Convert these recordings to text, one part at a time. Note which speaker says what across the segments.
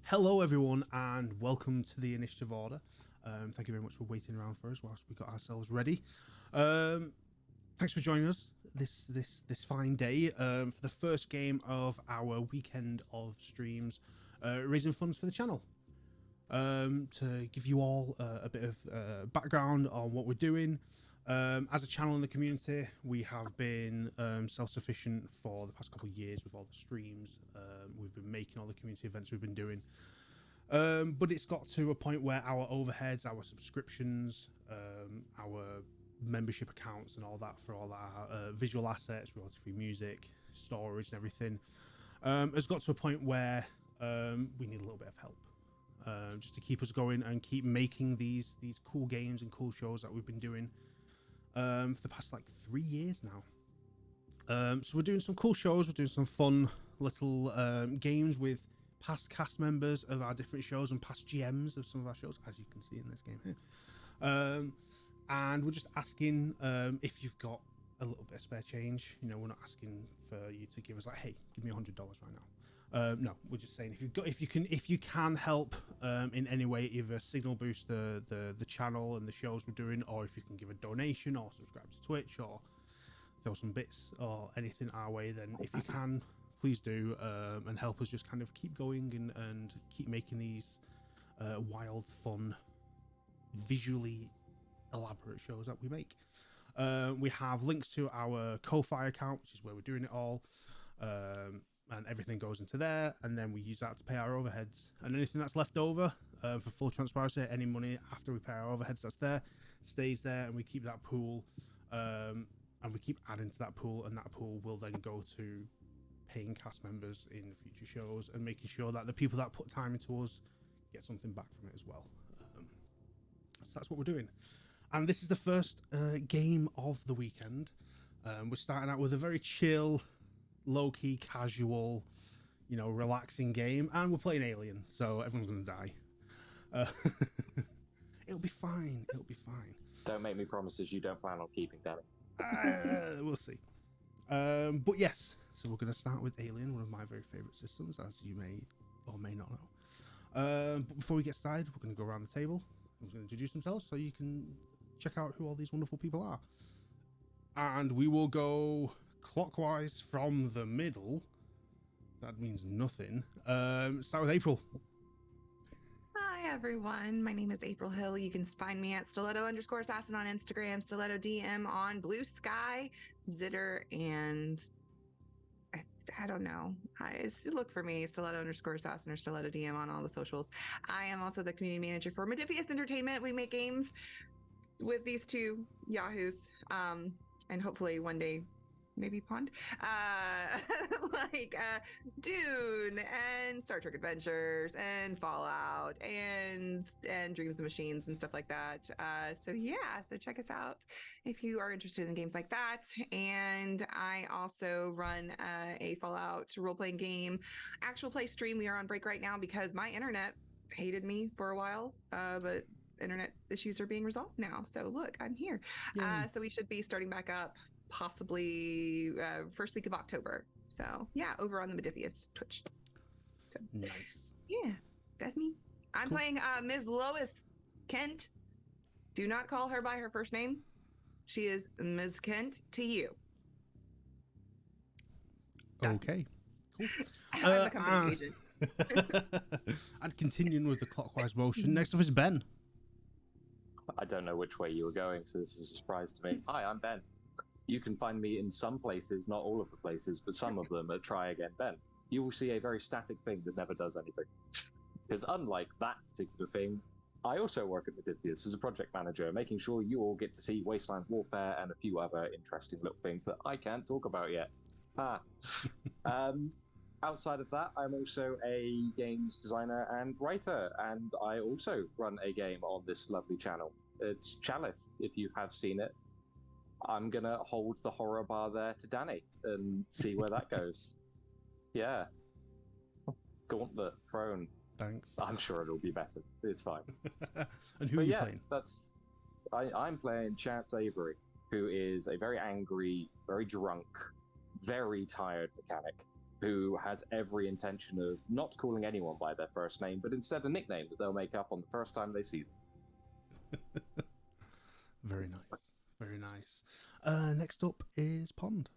Speaker 1: Hello everyone and welcome to the initiative order. Thank you very much for waiting around for us whilst we got ourselves ready. Thanks for joining us this fine day for the first game of our weekend of streams, raising funds for the channel. To give you all a bit of background on what we're doing. As a channel in the community, we have been self-sufficient for the past couple of years with all the streams. We've been making all the community events we've been doing. But it's got to a point where our overheads, our subscriptions, our membership accounts and all that for all our visual assets, royalty-free music, storage and everything, has got to a point where we need a little bit of help. Just to keep us going and keep making these cool games and cool shows that we've been doing for the past like 3 years now. So we're doing some cool shows, we're doing some fun little games with past cast members of our different shows and past GMs of some of our shows, as you can see in this game here. And we're just asking if you've got a little bit of spare change. You know, we're not asking for you to give us like, hey, give me $100 right now. No, we're just saying if you can help in any way, either signal boost the channel and the shows we're doing, or if you can give a donation or subscribe to Twitch or throw some bits or anything our way, then if you can, please do, and help us just kind of keep going and keep making these wild, fun, visually elaborate shows that we make. We have links to our Ko-Fi account, which is where we're doing it all. And everything goes into there, and then we use that to pay our overheads, and anything that's left over, for full transparency, any money after we pay our overheads that's there stays there, and we keep that pool, and we keep adding to that pool, and that pool will then go to paying cast members in future shows and making sure that the people that put time into us get something back from it as well. So that's what we're doing, and this is the first game of the weekend. We're starting out with a very chill, low-key, casual, you know, relaxing game, and we're playing Alien, so everyone's gonna die. It'll be fine.
Speaker 2: Don't make me promises you don't plan on keeping, Danny.
Speaker 1: We'll see. But yes, so we're gonna start with Alien, one of my very favorite systems, as you may or may not know. But before we get started, we're gonna go around the table. I'm just gonna introduce themselves so you can check out who all these wonderful people are, and we will go clockwise from the middle. That means nothing. Start with April.
Speaker 3: Hi everyone, my name is April Hill. You can find me at stiletto_assassin on Instagram, stiletto DM on Blue Sky, Zitter, and I don't know. Look for me, stiletto_assassin or stiletto DM on all the socials. I am also the community manager for Modifius Entertainment. We make games with these two yahoos, and hopefully one day maybe Pond, like Dune and Star Trek Adventures and Fallout and Dreams of Machines and stuff like that. So yeah, so check us out if you are interested in games like that. And I also run a Fallout role-playing game actual play stream. We are on break right now because my internet hated me for a while, but internet issues are being resolved now. So look, I'm here. So we should be starting back up possibly first week of October. So yeah, over on the Modifius Twitch. So,
Speaker 1: nice.
Speaker 3: Yeah, that's me. I'm playing Ms. Lois Kent. Do not call her by her first name. She is Ms. Kent to you. That's
Speaker 1: okay, cool.
Speaker 3: I'm a company agent.
Speaker 1: And continuing with the clockwise motion, next up is Ben.
Speaker 2: I don't know which way you were going, so this is a surprise to me. Hi, I'm Ben. You can find me in some places, not all of the places, but some of them at Try Again Ben. You will see a very static thing that never does anything. Because unlike that particular thing, I also work at Modifius as a project manager, making sure you all get to see Wasteland Warfare and a few other interesting little things that I can't talk about yet. Outside of that, I'm also a games designer and writer, and I also run a game on this lovely channel. It's Chalice, if you have seen it. I'm gonna hold the horror bar there to Danny and see where that goes. Yeah. Gauntlet, Throne.
Speaker 1: Thanks.
Speaker 2: I'm sure it'll be better. It's fine.
Speaker 1: And who are you playing?
Speaker 2: I'm playing Chance Avery, who is a very angry, very drunk, very tired mechanic who has every intention of not calling anyone by their first name, but instead a nickname that they'll make up on the first time they see them.
Speaker 1: Very nice. Very nice. Next up is Pond.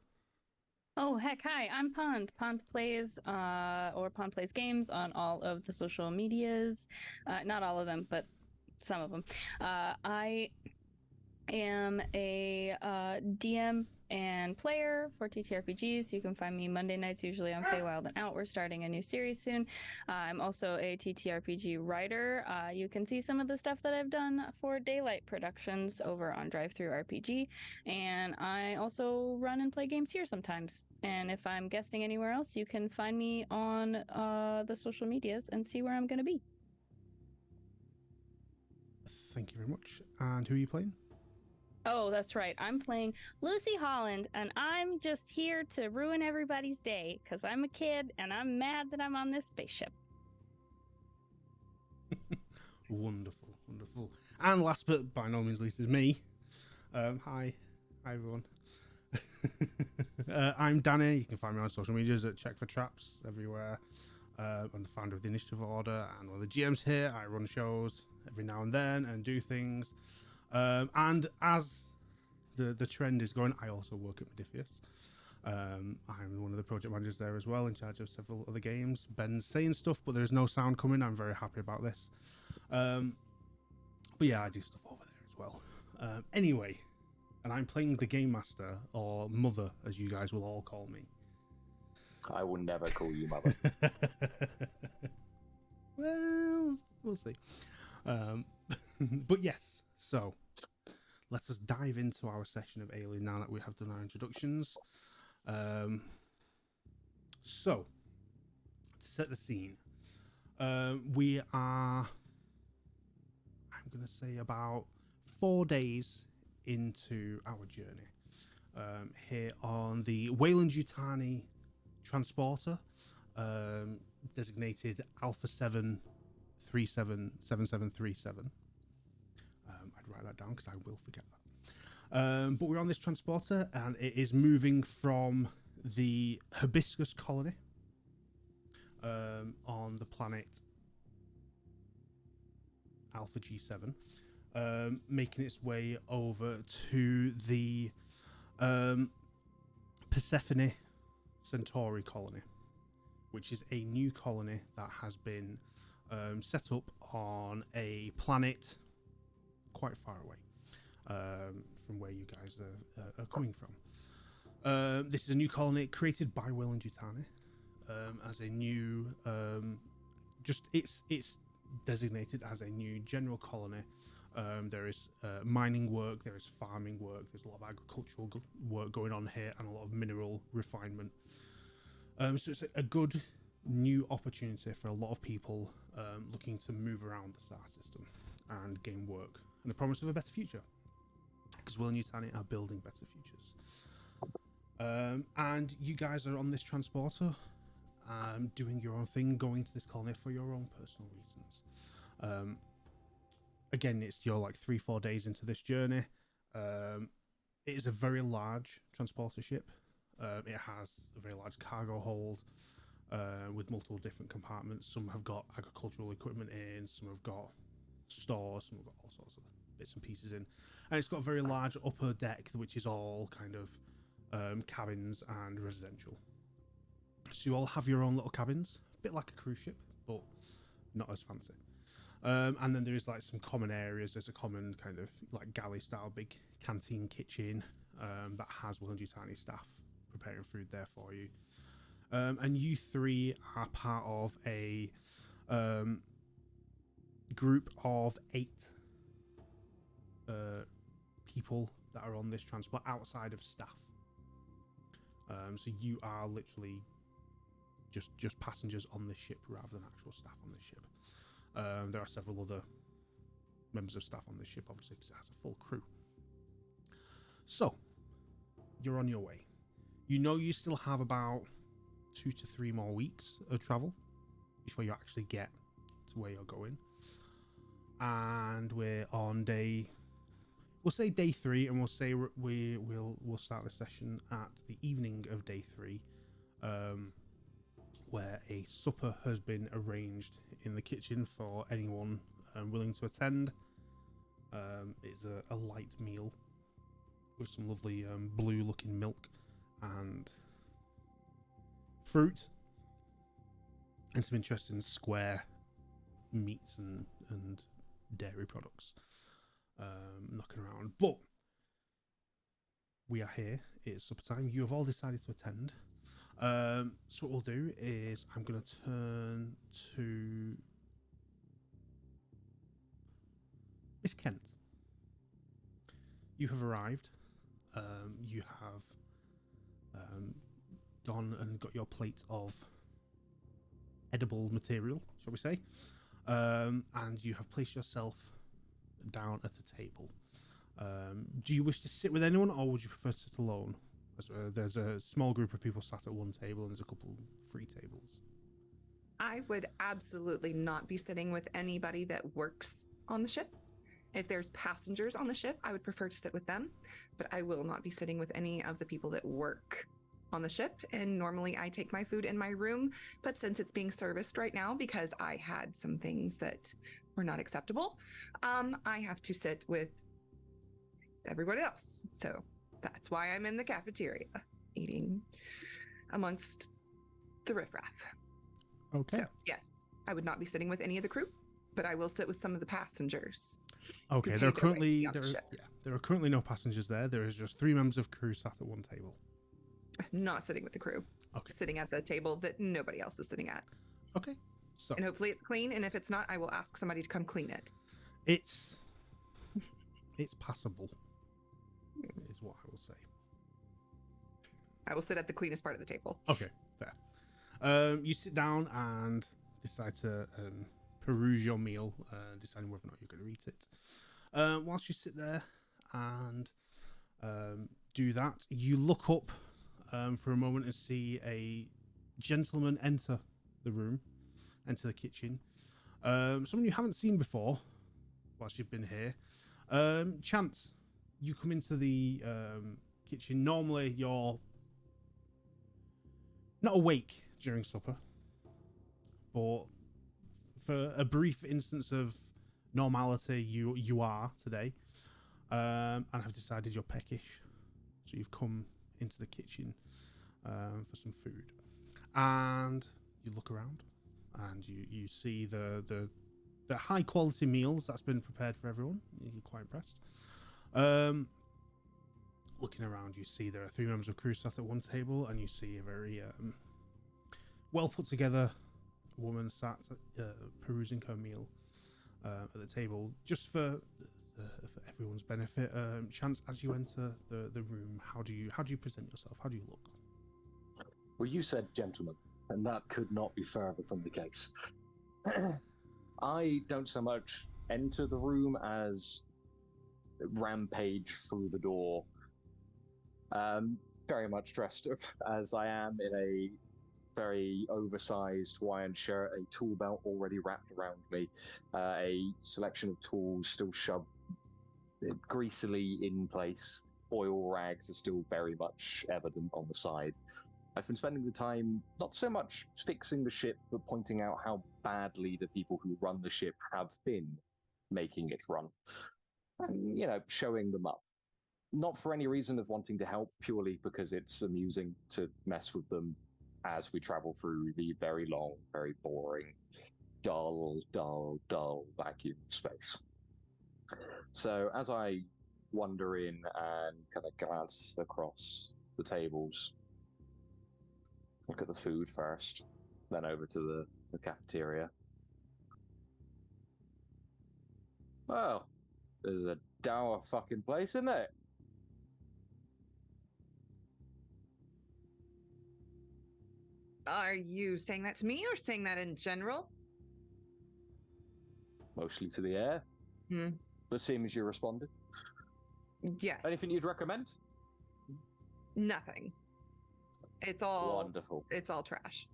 Speaker 4: Oh, heck, hi, I'm Pond. Pond plays games on all of the social medias. Not all of them, but some of them. I am a DM and player for TTRPGs. You can find me Monday nights, usually on Feywild and Out. We're starting a new series soon. I'm also a TTRPG writer. You can see some of the stuff that I've done for Daylight Productions over on Drive-Thru RPG. And I also run and play games here sometimes. And if I'm guesting anywhere else, you can find me on the social medias and see where I'm going to be.
Speaker 1: Thank you very much. And who are you playing?
Speaker 4: Oh, that's right. I'm playing Lucy Holland, and I'm just here to ruin everybody's day because I'm a kid and I'm mad that I'm on this spaceship.
Speaker 1: Wonderful, wonderful. And last but by no means least is me. Hi everyone. I'm Danny. You can find me on social medias at Check for Traps everywhere. I'm the founder of the Initiative Order and one of the GMs here. I run shows every now and then and do things. And as the trend is going, I also work at Modifius. I'm one of the project managers there as well, in charge of several other games. Ben's saying stuff, but there's no sound coming. I'm very happy about this. But yeah, I do stuff over there as well. Anyway, and I'm playing the Game Master, or Mother, as you guys will all call me.
Speaker 2: I will never call you mother.
Speaker 1: Well, we'll see. But yes, so let us dive into our session of Alien now that we have done our introductions. So, to set the scene, we are, I'm going to say, about 4 days into our journey here on the Weyland-Yutani transporter, designated Alpha 7377737. I'd write that down because I will forget that. But we're on this transporter and it is moving from the Hibiscus colony on the planet Alpha G7, making its way over to the Persephone Centauri colony, which is a new colony that has been set up on a planet quite far away from where you guys are coming from. This is a new colony created by Weyland-Yutani as a new, it's designated as a new general colony. There is mining work, there is farming work, there's a lot of agricultural work going on here, and a lot of mineral refinement. So it's a good new opportunity for a lot of people looking to move around the star system and gain work and the promise of a better future, because Weyland-Yutani are building better futures. And you guys are on this transporter doing your own thing, going to this colony for your own personal reasons. Again, it's your 3-4 days into this journey. It is a very large transporter ship. It has a very large cargo hold with multiple different compartments. Some have got agricultural equipment in, some have got stores, some have got all sorts of bits and pieces in. And it's got a very large upper deck, which is all kind of cabins and residential. So you all have your own little cabins, a bit like a cruise ship, but not as fancy. And then there is some common areas. There's a common kind of galley style big canteen kitchen that has Weyland-Yutani staff preparing food there for you. And you three are part of a group of 8 people that are on this transport outside of staff. So you are literally just passengers on this ship rather than actual staff on this ship. There are several other members of staff on this ship, obviously, because it has a full crew. So, you're on your way. You know you still have about 2 to 3 more weeks of travel before you actually get to where you're going. And we're on we'll say day 3, and we'll say we'll start the session at the evening of day 3. where a supper has been arranged in the kitchen for anyone willing to attend. It's a light meal with some lovely blue-looking milk and fruit, and some interesting square meats and dairy products knocking around. But we are here. It's supper time. You have all decided to attend. So what we'll do is I'm going to turn to Miss Kent. You have arrived. You have gone and got your plate of edible material, shall we say, and you have placed yourself down at a table. Do you wish to sit with anyone, or would you prefer to sit alone? There's a small group of people sat at one table, and there's a couple free tables.
Speaker 3: I would absolutely not be sitting with anybody that works on the ship. If there's passengers on the ship, I would prefer to sit with them, but I will not be sitting with any of the people that work on the ship. And normally I take my food in my room, but since it's being serviced right now because I had some things that were not acceptable, I have to sit with everybody else. So that's why I'm in the cafeteria eating amongst the riffraff.
Speaker 1: Okay.
Speaker 3: So yes, I would not be sitting with any of the crew, but I will sit with some of the passengers.
Speaker 1: Okay. There are currently no passengers there. There is just 3 members of crew sat at one table.
Speaker 3: Not sitting with the crew.
Speaker 1: Okay.
Speaker 3: Sitting at the table that nobody else is sitting at.
Speaker 1: Okay. So
Speaker 3: And hopefully it's clean. And if it's not, I will ask somebody to come clean it.
Speaker 1: it's passable, is what I will say.
Speaker 3: I will sit at the cleanest part of the table.
Speaker 1: Okay, fair. You sit down and decide to peruse your meal, deciding whether or not you're going to eat it. Whilst you sit there and do that, you look up for a moment and see a gentleman enter the kitchen. Someone you haven't seen before whilst you've been here. Chance, you come into the kitchen. Normally you're not awake during supper, but for a brief instance of normality, you are today, and have decided you're peckish, so you've come into the kitchen for some food, and you look around, and you see the high quality meals that's been prepared for everyone. You're quite impressed. Looking around, you see there are 3 members of crew sat at one table, and you see a very well put together woman sat perusing her meal at the table. Just for everyone's benefit, Chance, as you enter the room, how do you present yourself? How do you look?
Speaker 2: Well, you said gentlemen, and that could not be further from the case. I don't so much enter the room as rampage through the door. Very much dressed up as I am in a very oversized Hawaiian shirt, a tool belt already wrapped around me, a selection of tools still shoved greasily in place. Oil rags are still very much evident on the side. I've been spending the time not so much fixing the ship, but pointing out how badly the people who run the ship have been making it run. And, showing them up. Not for any reason of wanting to help, purely because it's amusing to mess with them as we travel through the very long, very boring, dull vacuum space. So as I wander in and kind of glance across the tables, look at the food first, then over to the cafeteria. Well, this is a dour fucking place, isn't it?
Speaker 3: Are you saying that to me or saying that in general?
Speaker 2: Mostly to the air. But seeing as you responded.
Speaker 3: Yes.
Speaker 2: Anything you'd recommend?
Speaker 3: Nothing. It's all
Speaker 2: wonderful.
Speaker 3: It's all trash.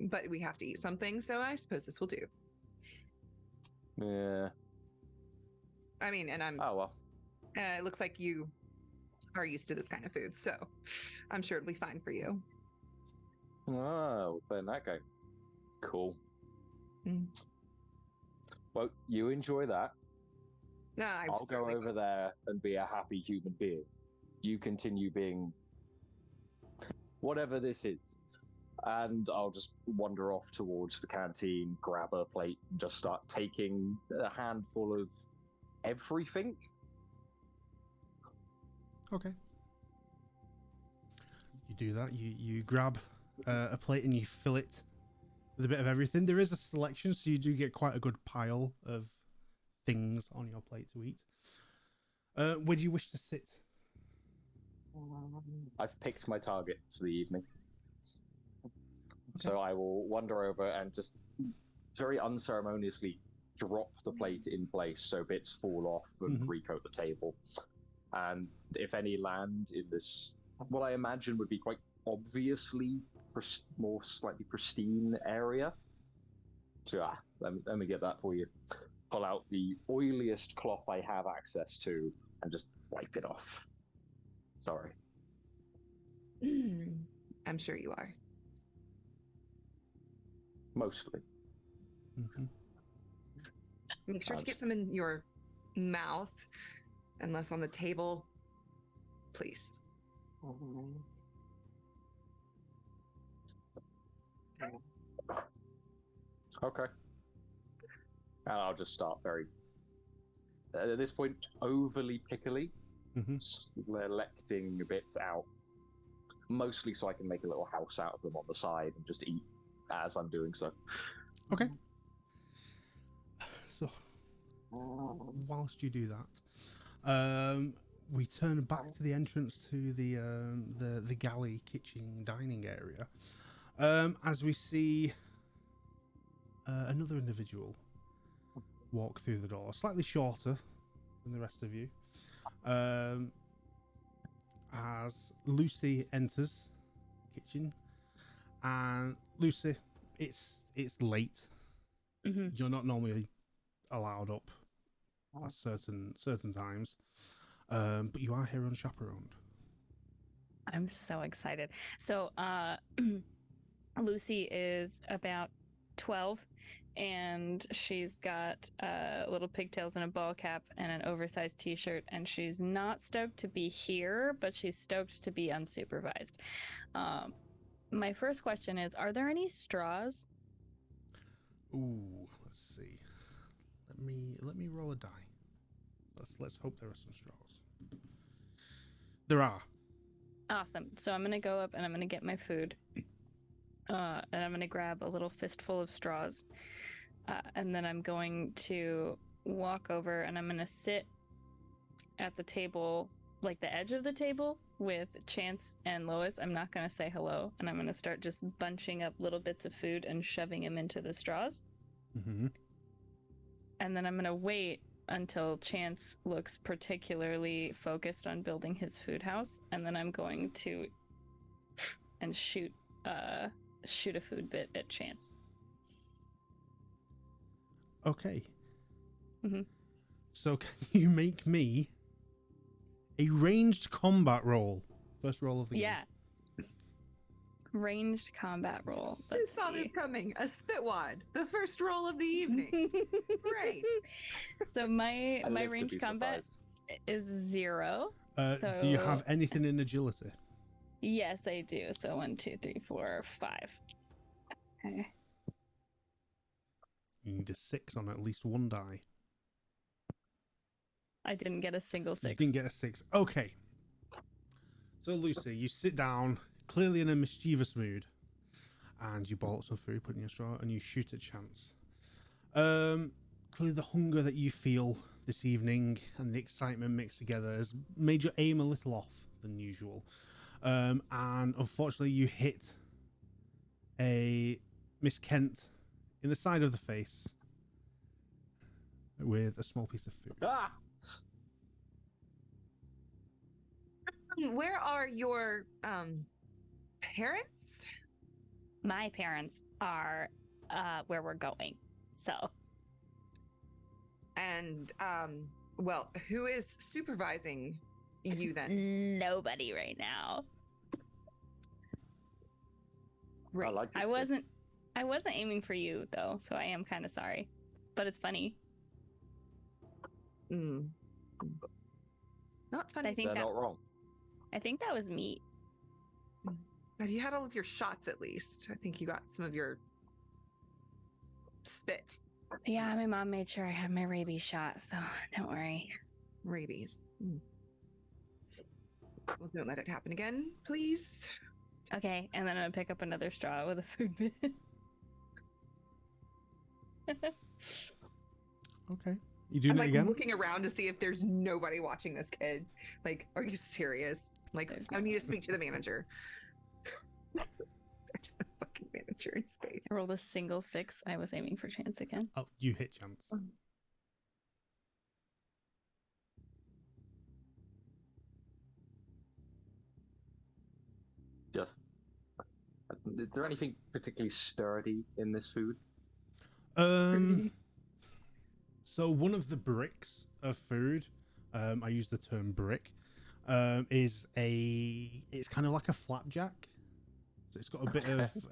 Speaker 3: But we have to eat something, so I suppose this will do.
Speaker 2: Yeah.
Speaker 3: I mean, and I'm.
Speaker 2: Oh well.
Speaker 3: It looks like you are used to this kind of food, so I'm sure it'll be fine for you.
Speaker 2: Oh, then that guy. Cool.
Speaker 3: Mm.
Speaker 2: Well, you enjoy that.
Speaker 3: No, I
Speaker 2: I'll go
Speaker 3: certainly
Speaker 2: over
Speaker 3: will.
Speaker 2: there and be a happy human being. You continue being whatever this is. And I'll just wander off towards the canteen, grab a plate, and just start taking a handful of everything.
Speaker 1: Okay. You do that. You grab a plate and you fill it with a bit of everything. There is a selection, so you do get quite a good pile of things on your plate to eat. Where do you wish to sit?
Speaker 2: I've picked my target for the evening. So I will wander over and just very unceremoniously drop the plate in place so bits fall off and recoat the table. And if any land in this, what I imagine would be quite obviously more slightly pristine area. So let me get that for you. Pull out the oiliest cloth I have access to and just wipe it off. Sorry.
Speaker 3: I'm sure you are.
Speaker 2: Mostly.
Speaker 3: Make sure to get some in your mouth, unless on the table. Please.
Speaker 2: Okay. And I'll just start very, at this point, overly pickily, selecting bits out. Mostly so I can make a little house out of them on the side and just eat as I'm doing so.
Speaker 1: Okay. So, whilst you do that, we turn back to the entrance to the galley kitchen dining area, as we see another individual walk through the door, slightly shorter than the rest of you. As Lucy enters the kitchen, and Lucy, it's late. You're not normally allowed up at certain times, but you are here unchaperoned.
Speaker 4: I'm so excited. So Lucy is about 12, and she's got little pigtails and a ball cap and an oversized t-shirt, and she's not stoked to be here, but she's stoked to be unsupervised. My first question is, are there any straws?
Speaker 1: Ooh, let's see. Let me roll a die. Let's hope there are some straws. There are.
Speaker 4: Awesome. So I'm gonna go up and I'm gonna get my food. And I'm gonna grab a little fistful of straws. And then I'm going to walk over and I'm gonna sit at the table, like the edge of the table, with Chance and Lois. I'm not gonna say hello, and I'm gonna start just bunching up little bits of food and shoving them into the straws. And then I'm gonna wait until Chance looks particularly focused on building his food house, and then I'm going to and shoot a food bit at Chance.
Speaker 1: Okay. So can you make me a ranged combat roll? First roll of the game.
Speaker 4: Yeah. Ranged combat roll.
Speaker 3: Who saw this coming? A spitwad. The first roll of the evening. Great.
Speaker 4: So my
Speaker 2: I live to
Speaker 4: ranged
Speaker 2: be
Speaker 4: combat
Speaker 2: surprised.
Speaker 4: is 0. So
Speaker 1: Do you have anything in agility?
Speaker 4: Yes, I do. So 1, 2, 3, 4, 5. Okay.
Speaker 1: You need a 6 on at least one die.
Speaker 4: I didn't get a single 6.
Speaker 1: You didn't get a 6. Okay. So Lucy, you sit down, clearly in a mischievous mood, and you boil up some food, put in your straw, and you shoot at Chance. Clearly the hunger that you feel this evening and the excitement mixed together has made your aim a little off than usual. And unfortunately you hit a Miss Kent in the side of the face with a small piece of food.
Speaker 2: Ah!
Speaker 3: Where are your parents?
Speaker 4: My parents are where we're going. So
Speaker 3: And well, who is supervising you then?
Speaker 4: nobody right now.
Speaker 3: Right.
Speaker 2: I like this
Speaker 4: I
Speaker 2: kid.
Speaker 4: wasn't aiming for you though, so I am kind of sorry. But it's funny.
Speaker 3: Mm. Not funny.
Speaker 4: I think
Speaker 2: They're
Speaker 4: that
Speaker 2: not wrong.
Speaker 4: was meat.
Speaker 3: But you had all of your shots at least. I think you got some of your spit.
Speaker 4: Yeah, my mom made sure I had my rabies shot, so don't worry.
Speaker 3: Rabies. Well, don't let it happen again, please.
Speaker 4: Okay, and then I'm gonna pick up another straw with a food bin.
Speaker 1: Okay. You doing
Speaker 3: I'm
Speaker 1: it
Speaker 3: like
Speaker 1: again?
Speaker 3: looking around to see if there's nobody watching this kid. Like, are you serious? Like,
Speaker 4: There's
Speaker 3: I
Speaker 4: no
Speaker 3: need to
Speaker 4: one.
Speaker 3: speak to the manager. There's no fucking manager in space.
Speaker 4: I rolled a single 6. I was aiming for chance again.
Speaker 1: Oh, you hit chance.
Speaker 2: Just. Is there anything particularly sturdy in this food?
Speaker 1: So one of the bricks of food, I use the term brick, is it's kind of like a flapjack. So it's got a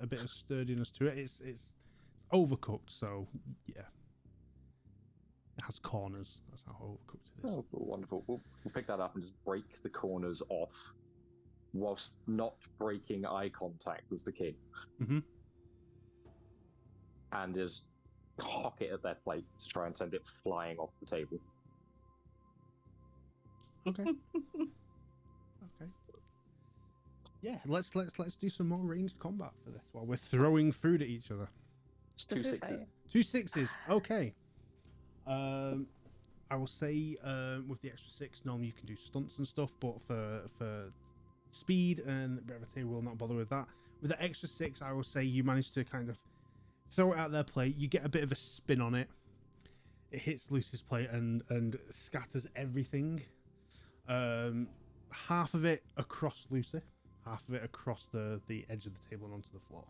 Speaker 1: bit of sturdiness to it. It's overcooked, so yeah. It has corners. That's how overcooked it is.
Speaker 2: Oh, wonderful. We'll pick that up and just break the corners off whilst not breaking eye contact with the kid.
Speaker 1: Mm-hmm.
Speaker 2: And just cock it at their plate to try and send it flying off the table.
Speaker 1: Okay. Okay. Yeah, let's do some more ranged combat for this while we're throwing food at each other.
Speaker 2: It's
Speaker 4: The
Speaker 2: 2
Speaker 4: food
Speaker 2: 6s.
Speaker 4: fight.
Speaker 1: 2 6s. Okay. I will say with the extra 6, normally you can do stunts and stuff, but for speed and brevity, we'll not bother with that. With the extra 6, I will say you manage to kind of throw it out their plate. You get a bit of a spin on it. It hits Lucy's plate and scatters everything. Half of it across Lucy, half of it across the edge of the table and onto the floor.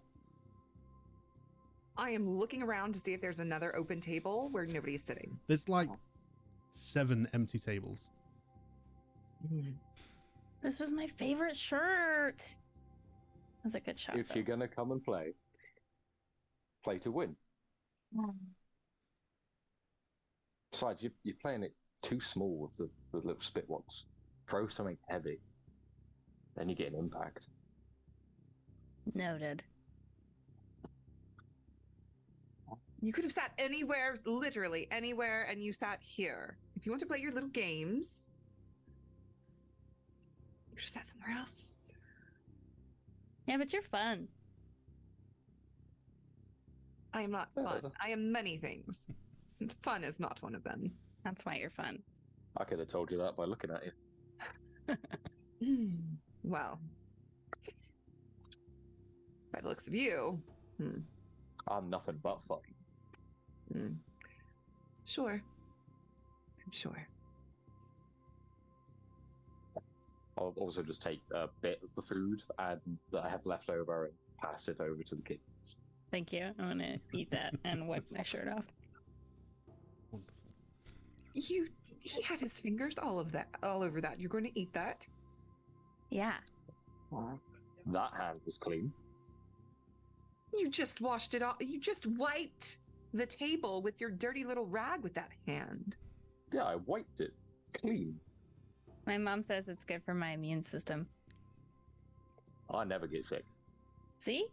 Speaker 3: I am looking around to see if there's another open table where nobody's sitting.
Speaker 1: There's like 7 empty tables.
Speaker 4: This was my favorite shirt. It was a good shot.
Speaker 2: If you're going to come and play to win. Besides, you're playing it too small with the little spit ones. Throw something heavy. Then you get an impact.
Speaker 4: Noted.
Speaker 3: You could have sat anywhere, literally anywhere, and you sat here. If you want to play your little games, you could have sat somewhere else.
Speaker 4: Yeah, but you're fun.
Speaker 3: I am not fun. I am many things. Fun is not one of them.
Speaker 4: That's why you're fun.
Speaker 2: I could have told you that by looking at you.
Speaker 3: Well, by the looks of you,
Speaker 2: I'm nothing but fun.
Speaker 3: Sure. I'm sure.
Speaker 2: I'll also just take a bit of the food and that I have left over and pass it over to the kid.
Speaker 4: Thank you. I'm gonna eat that and wipe my shirt off.
Speaker 1: Wonderful.
Speaker 3: He had his fingers all over that. You're going to eat that?
Speaker 4: Yeah.
Speaker 2: That hand was clean.
Speaker 3: You just washed it all. You just wiped the table with your dirty little rag with that hand.
Speaker 2: Yeah, I wiped it clean.
Speaker 4: My mom says it's good for my immune system.
Speaker 2: I never get sick.
Speaker 4: See?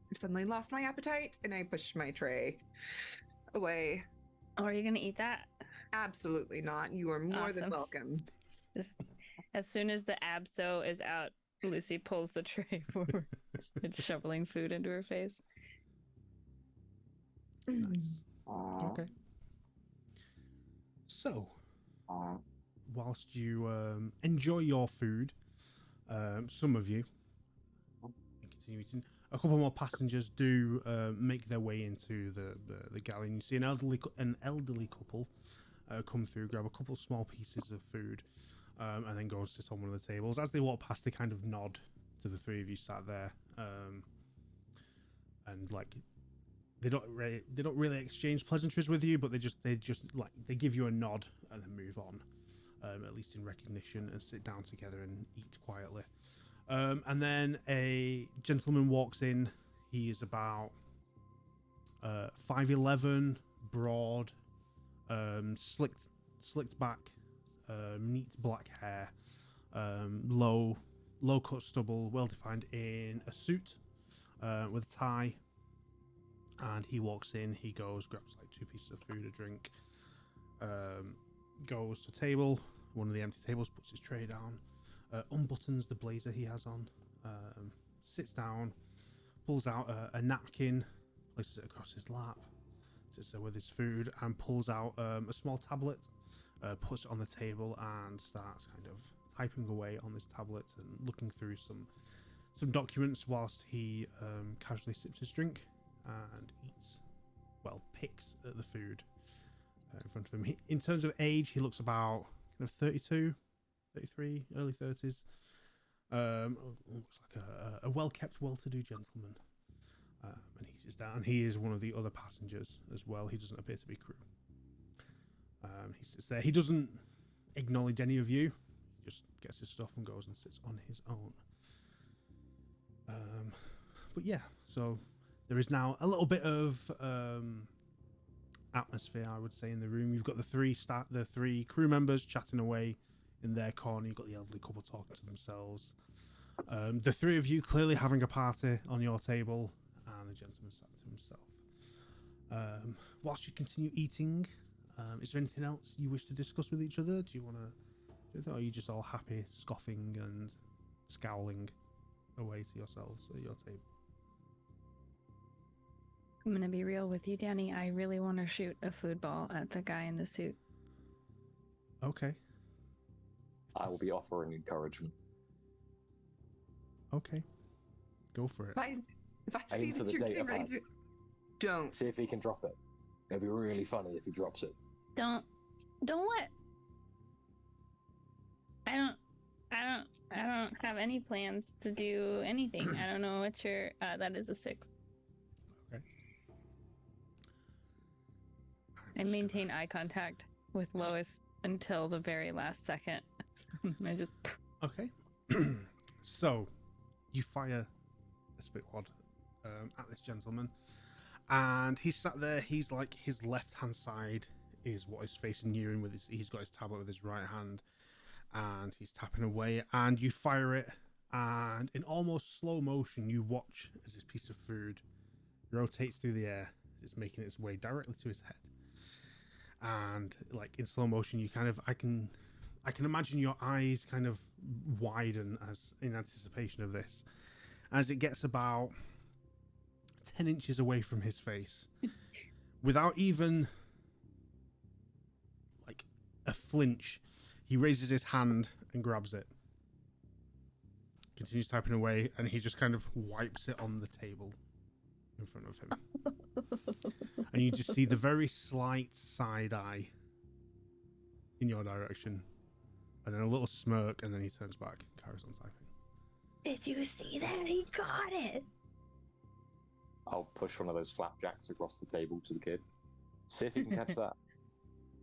Speaker 3: I've suddenly lost my appetite and I push my tray away.
Speaker 4: Oh, are you gonna eat that?
Speaker 3: Absolutely not. You are more than
Speaker 4: Awesome.
Speaker 3: welcome.
Speaker 4: Just as soon as the abso is out, Lucy pulls the tray forward. It's shoveling food into her face.
Speaker 1: Nice. Okay. So, whilst you enjoy your food, some of you continue eating. A couple more passengers do make their way into the galley. And you see an elderly couple come through, grab a couple small pieces of food, and then go and sit on one of the tables. As they walk past, they kind of nod to the three of you sat there, and like they don't really exchange pleasantries with you, but they just like they give you a nod and then move on. at least in recognition, and sit down together and eat quietly. And then a gentleman walks in. He is about 5'11", broad, slicked back, neat black hair, low cut stubble, well defined, in a suit with a tie. And he walks in. He goes, grabs like 2 pieces of food, a drink, goes to table, one of the empty tables, puts his tray down, unbuttons the blazer he has on, sits down, pulls out a napkin, places it across his lap, sits there with his food, and pulls out a small tablet, puts it on the table, and starts kind of typing away on this tablet and looking through some documents whilst he casually sips his drink and picks at the food in front of him. In terms of age, he looks about kind of 32, 33, early 30s. Looks like a well-kept, well-to-do gentleman. And he sits down. He is one of the other passengers as well. He doesn't appear to be crew. He sits there. He doesn't acknowledge any of you. He just gets his stuff and goes and sits on his own. But yeah, so there is now a little bit of atmosphere, I would say, in the room. You've got the three crew members chatting away in their corner. You've got the elderly couple talking to themselves. The three of you clearly having a party on your table, and the gentleman sat to himself. Whilst you continue eating, is there anything else you wish to discuss with each other? Do you want to, or are you just all happy, scoffing and scowling away to yourselves at your table?
Speaker 4: I'm gonna be real with you, Danny. I really want to shoot a food ball at the guy in the suit.
Speaker 1: Okay.
Speaker 2: I will be offering encouragement.
Speaker 1: Okay. Go for it.
Speaker 3: If I
Speaker 2: Aim
Speaker 3: see
Speaker 2: for
Speaker 3: that
Speaker 2: the
Speaker 3: you're
Speaker 2: data
Speaker 3: getting ready
Speaker 2: pad.
Speaker 3: to... Don't.
Speaker 2: See if he can drop it. It'd be really funny if he drops it.
Speaker 4: Don't what? I don't have any plans to do anything. I don't know what your that is a 6.
Speaker 1: Okay.
Speaker 4: I maintain eye contact with Lois until the very last second. I just
Speaker 1: Okay. So, you fire a spit wad at this gentleman, and he's sat there. He's like, his left-hand side is what is facing you, and he's got his tablet with his right hand, and he's tapping away, and you fire it, and in almost slow motion, you watch as this piece of food rotates through the air. It's making its way directly to his head. And like in slow motion, you kind of, I can imagine your eyes kind of widen as in anticipation of this, as it gets about 10 inches away from his face, without even like a flinch. He raises his hand and grabs it, continues typing away, and he just kind of wipes it on the table in front of him. And you just see the very slight side eye in your direction, and then a little smirk, and then he turns back, carries on typing.
Speaker 4: Did you see that? He got it.
Speaker 2: I'll push one of those flapjacks across the table to the kid. See if he can catch that.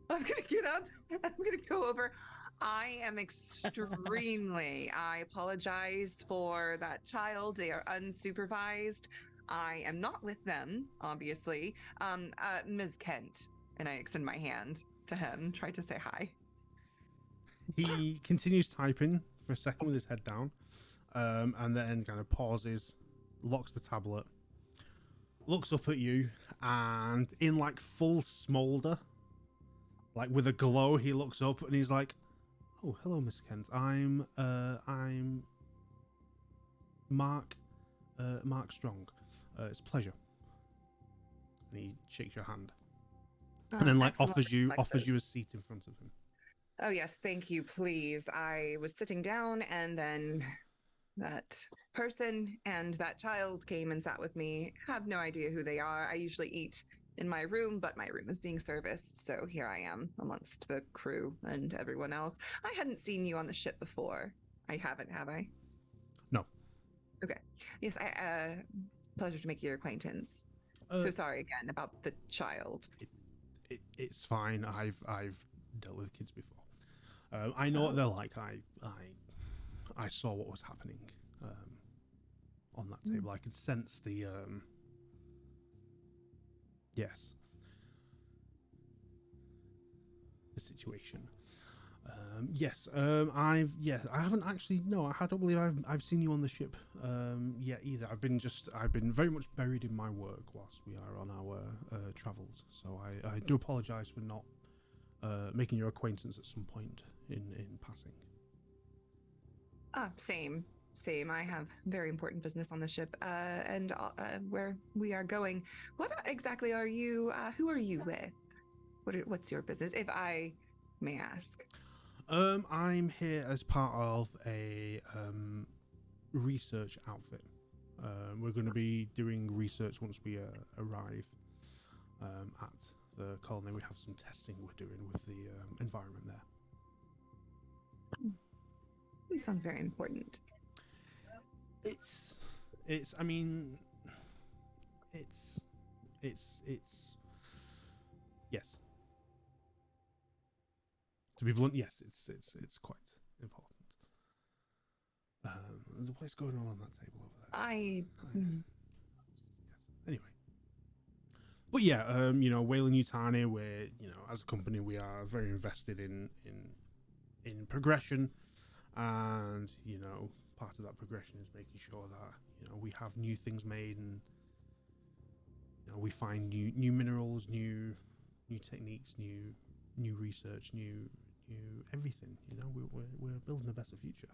Speaker 3: I'm gonna get up. I'm gonna go over. I am extremely. I apologize for that child. They are unsupervised. I am not with them, obviously. Ms. Kent, and I extend my hand to him, try to say hi.
Speaker 1: He continues typing for a second with his head down, and then kind of pauses, locks the tablet, looks up at you, and in like full smolder, like with a glow, he looks up and he's like, "Oh, hello, Miss Kent. I'm Mark Strong. It's a pleasure." And he shakes your hand, and then like
Speaker 3: Excellent
Speaker 1: offers you
Speaker 3: reflexes.
Speaker 1: a seat in front of him.
Speaker 3: Oh yes, thank you, please. I was sitting down and then that person and that child came and sat with me. Have no idea who they are. I usually eat in my room, but my room is being serviced, so here I am amongst the crew and everyone else. I hadn't seen you on the ship before. I haven't, have I?
Speaker 1: No.
Speaker 3: Okay. Yes, pleasure to make your acquaintance. So sorry again about the child.
Speaker 1: It's fine. I've dealt with kids before. I know what they're like. I saw what was happening on that table. I could sense the yes, the situation. Yes, I haven't actually. No, I don't believe I've seen you on the ship yet either. I've been very much buried in my work whilst we are on our travels. So I do apologise for not making your acquaintance at some point in passing.
Speaker 3: Same. I have very important business on the ship, and where we are going. What exactly are you? Who are you with? What's your business, if I may ask?
Speaker 1: I'm here as part of a research outfit. We're going to be doing research once we arrive at the colony. We have some testing we're doing with the environment there.
Speaker 3: It sounds very important.
Speaker 1: It's I mean, it's yes. To be blunt, yes, it's quite important. What's going on that table over there? Yes. Anyway, but yeah, Whalen Yutani, we're as a company we are very invested in progression, and part of that progression is making sure that we have new things made, and we find new minerals, new techniques, new research, new everything. We're building a better future.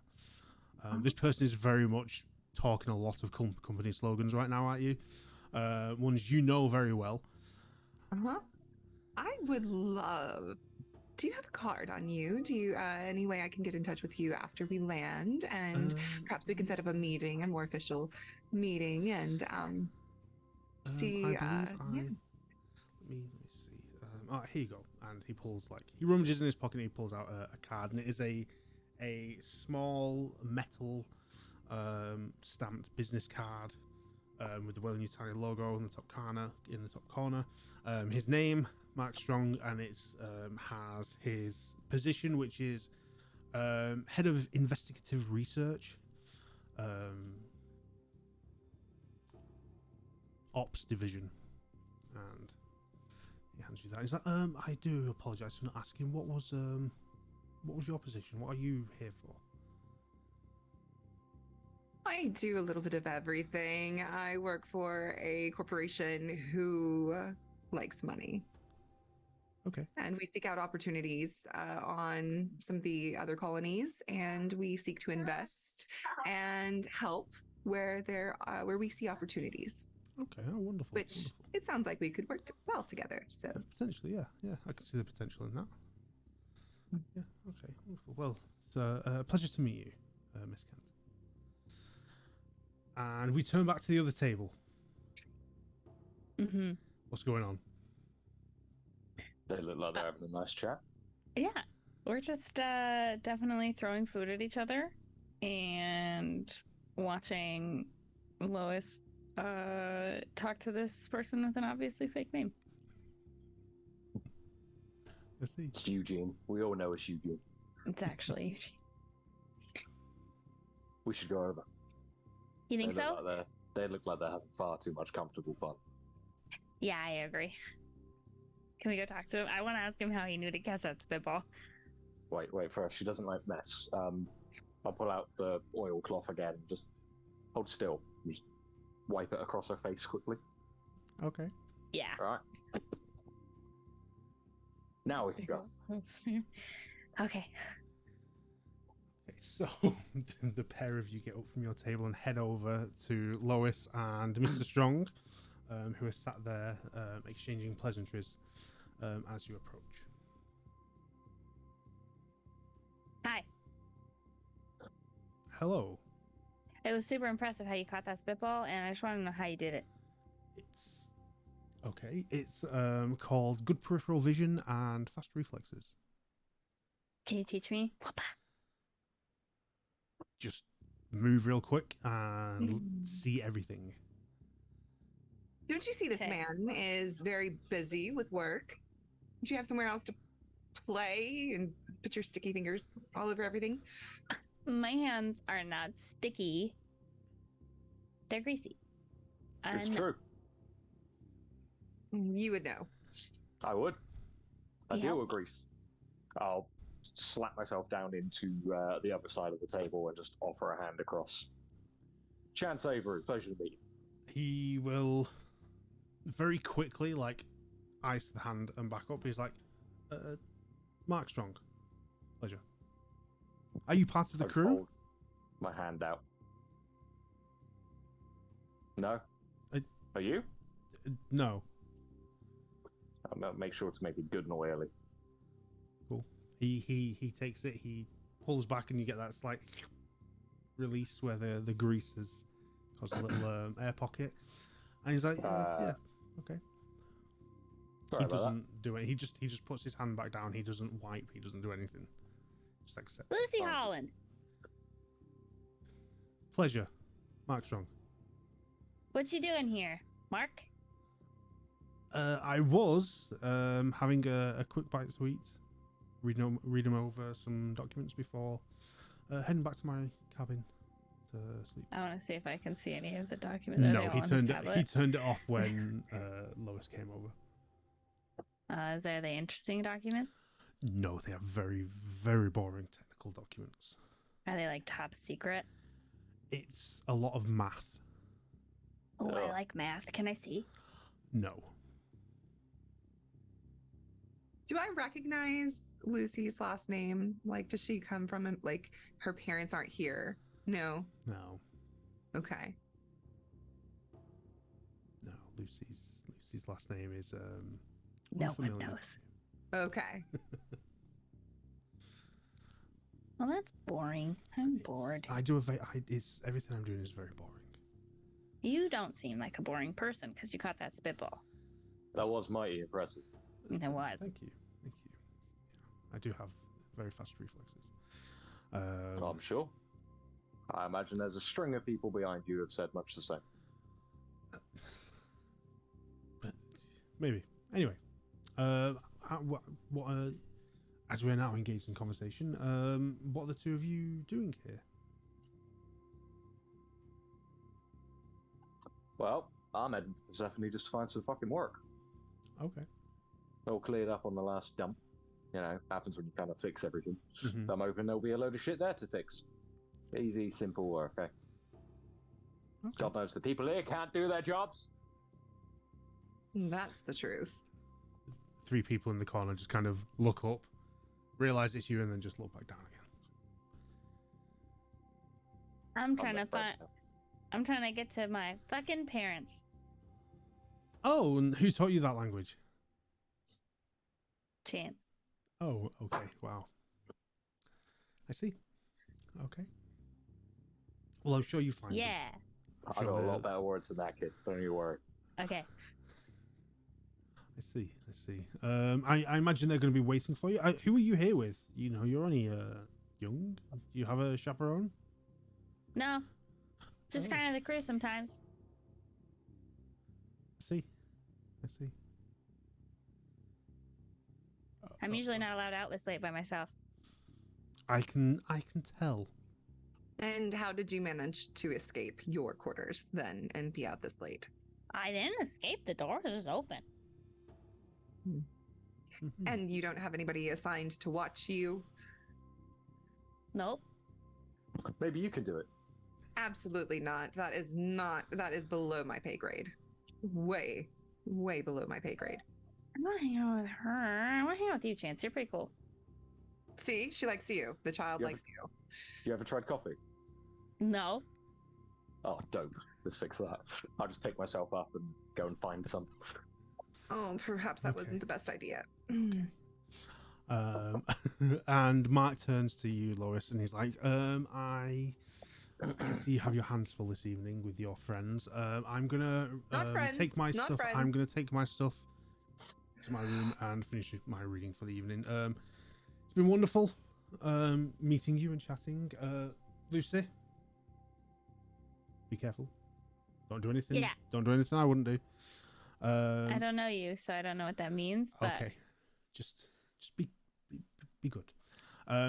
Speaker 1: This person is very much talking a lot of company slogans right now at you, ones very well.
Speaker 3: I would love. Do you have a card on you? Do you any way I can get in touch with you after we land, and perhaps we can set up a meeting, a more official meeting, and see.
Speaker 1: I believe let me see. Here you go. And he rummages in his pocket and he pulls out a card, and it is a small metal stamped business card with the Whalen Yutani logo in the top corner. His name, Mark Strong, and it's has his position, which is head of investigative research, ops division, and he hands you that. He's like, I do apologise for not asking. What was your position? What are you here for?
Speaker 3: I do a little bit of everything. I work for a corporation who likes money.
Speaker 1: Okay.
Speaker 3: And we seek out opportunities on some of the other colonies, and we seek to invest and help where we see opportunities.
Speaker 1: Okay. Oh, wonderful.
Speaker 3: Which it sounds like we could work well together. So
Speaker 1: potentially, yeah, I can see the potential in that. Yeah. Okay. Wonderful. Well, it's a pleasure to meet you, Miss Kent. And we turn back to the other table.
Speaker 4: Mm-hmm.
Speaker 1: What's going on?
Speaker 2: They look like they're having a nice chat.
Speaker 4: Yeah, we're just definitely throwing food at each other and watching Lois talk to this person with an obviously fake name.
Speaker 1: Let's see.
Speaker 2: It's Eugene. We all know it's Eugene.
Speaker 4: It's actually
Speaker 2: We should go over.
Speaker 4: You think so?
Speaker 2: They look like they're having far too much comfortable fun.
Speaker 4: Yeah, I agree. Can we go talk to him? I want to ask him how he knew to catch that spitball.
Speaker 2: Wait first. She doesn't like mess. I'll pull out the oilcloth again. Just hold still. Just wipe it across her face quickly.
Speaker 1: Okay.
Speaker 4: Yeah.
Speaker 2: All right. Now we can go.
Speaker 4: Okay.
Speaker 1: So the pair of you get up from your table and head over to Lois and Mr. Strong, who are sat there exchanging pleasantries as you approach.
Speaker 4: Hi.
Speaker 1: Hello.
Speaker 4: It was super impressive how you caught that spitball, and I just want to know how you did it.
Speaker 1: It's okay. It's called good peripheral vision and fast reflexes.
Speaker 4: Can you teach me?
Speaker 1: Just move real quick and see everything.
Speaker 3: Don't you see this
Speaker 4: Okay.
Speaker 3: man is very busy with work? Do you have somewhere else to play and put your sticky fingers all over everything?
Speaker 4: My hands are not sticky. They're greasy.
Speaker 2: It's
Speaker 4: No.
Speaker 2: true.
Speaker 3: You would know.
Speaker 2: I would. I
Speaker 4: Yeah.
Speaker 2: deal with grease. I'll slap myself down into the other side of the table and just offer a hand across. Chance Avery, pleasure to meet you.
Speaker 1: He will very quickly, like, ice the hand and back up. He's like, Mark Strong, pleasure. Are you part of the
Speaker 2: I
Speaker 1: crew?
Speaker 2: hold my hand out. No? Are you?
Speaker 1: No.
Speaker 2: I'm gonna make sure to make it good and oily.
Speaker 1: Cool. He takes it. He pulls back, and you get that slight release where the grease has caused a little air pocket. And he's like, yeah, okay.
Speaker 2: Sorry
Speaker 1: He
Speaker 2: about
Speaker 1: doesn't do it. He just puts his hand back down. He doesn't wipe. He doesn't do anything. Just accepts.
Speaker 4: Lucy Holland.
Speaker 1: Pleasure, Mark Strong.
Speaker 4: What you doing here, Mark?
Speaker 1: I was having a quick bite to eat, read them over some documents before heading back to my cabin to sleep.
Speaker 4: I want to see if I can see any of the documents. Are
Speaker 1: No,
Speaker 4: they all
Speaker 1: he
Speaker 4: on this
Speaker 1: turned
Speaker 4: tablet?
Speaker 1: he turned it off when Lois came over.
Speaker 4: Are they interesting documents?
Speaker 1: No, they are very, very boring technical documents.
Speaker 4: Are they like top secret?
Speaker 1: It's a lot of math.
Speaker 4: Oh, I
Speaker 2: Ugh.
Speaker 4: like math. Can I see?
Speaker 1: No.
Speaker 3: Do I recognize Lucy's last name? Like, does she come from, like, her parents aren't here? No.
Speaker 1: No.
Speaker 3: Okay.
Speaker 1: No. Lucy's last name is
Speaker 4: No one
Speaker 1: unfamiliar.
Speaker 4: knows.
Speaker 3: Okay.
Speaker 4: Well, that's boring. I'm bored.
Speaker 1: It's everything I'm doing is very boring.
Speaker 4: You don't seem like a boring person because you caught that spitball.
Speaker 2: That was mighty impressive.
Speaker 4: It was.
Speaker 1: Thank you. Yeah, I do have very fast reflexes.
Speaker 2: I'm sure. I imagine there's a string of people behind you who have said much the same.
Speaker 1: But maybe. Anyway, as we're now engaged in conversation, what are the two of you doing here?
Speaker 2: Well, I'm heading to Persephone just to find some fucking work.
Speaker 1: Okay.
Speaker 2: All cleared up on the last dump. You know, happens when you kind of fix everything.
Speaker 1: Mhm.
Speaker 2: I'm hoping there'll be a load of shit there to fix. Easy, simple work, eh?
Speaker 1: Okay.
Speaker 2: God knows the people here can't do their jobs.
Speaker 3: That's the truth.
Speaker 1: Three people in the corner just kind of look up, realize it's you, and then just look back down again.
Speaker 4: I'm trying to
Speaker 2: not afraid
Speaker 4: find.
Speaker 2: now.
Speaker 4: I'm trying to get to my fucking parents.
Speaker 1: Oh, and who taught you that language?
Speaker 4: Chance.
Speaker 1: Oh, okay. Wow. I see. Okay. Well, I'm sure you find them.
Speaker 4: Yeah.
Speaker 2: I know a
Speaker 1: Sure.
Speaker 2: lot better words than that kid. Don't you worry.
Speaker 4: Okay.
Speaker 1: I see. I imagine they're going to be waiting for you. Who are you here with? You know, you're only young. Do you have a chaperone?
Speaker 4: No. Just
Speaker 1: Oh.
Speaker 4: kind of the crew sometimes.
Speaker 1: I see.
Speaker 4: I'm usually not allowed out this late by myself.
Speaker 1: I can tell.
Speaker 3: And how did you manage to escape your quarters then and be out this late?
Speaker 4: I didn't escape. The door was open.
Speaker 1: Mhm.
Speaker 3: And you don't have anybody assigned to watch you?
Speaker 4: Nope.
Speaker 2: Maybe you can do it.
Speaker 3: Absolutely not. That is below my pay grade. Way below my pay grade.
Speaker 4: I want to hang out with her. I want to hang out with you, Chance. You're pretty cool.
Speaker 3: See, she likes you. The child
Speaker 2: Yeah,
Speaker 3: likes you.
Speaker 2: You ever tried coffee?
Speaker 4: No.
Speaker 2: Oh, dope. Let's fix that. I'll just pick myself up and go and find some.
Speaker 3: Oh, perhaps that
Speaker 1: Okay.
Speaker 3: wasn't the best idea.
Speaker 1: And Mark turns to you, Lois, and he's like, I see you have your hands full this evening with your friends. I'm gonna
Speaker 3: Not friends,
Speaker 1: take my
Speaker 3: not
Speaker 1: stuff. I'm
Speaker 3: friends.
Speaker 1: gonna take my stuff to my room and finish my reading for the evening. It's been wonderful meeting you and chatting. Lucy, be careful. Don't do anything.
Speaker 4: Yeah.
Speaker 1: Don't do anything I wouldn't do.
Speaker 4: I don't know you, so I don't know what that means. But
Speaker 1: Okay. Just be Be good.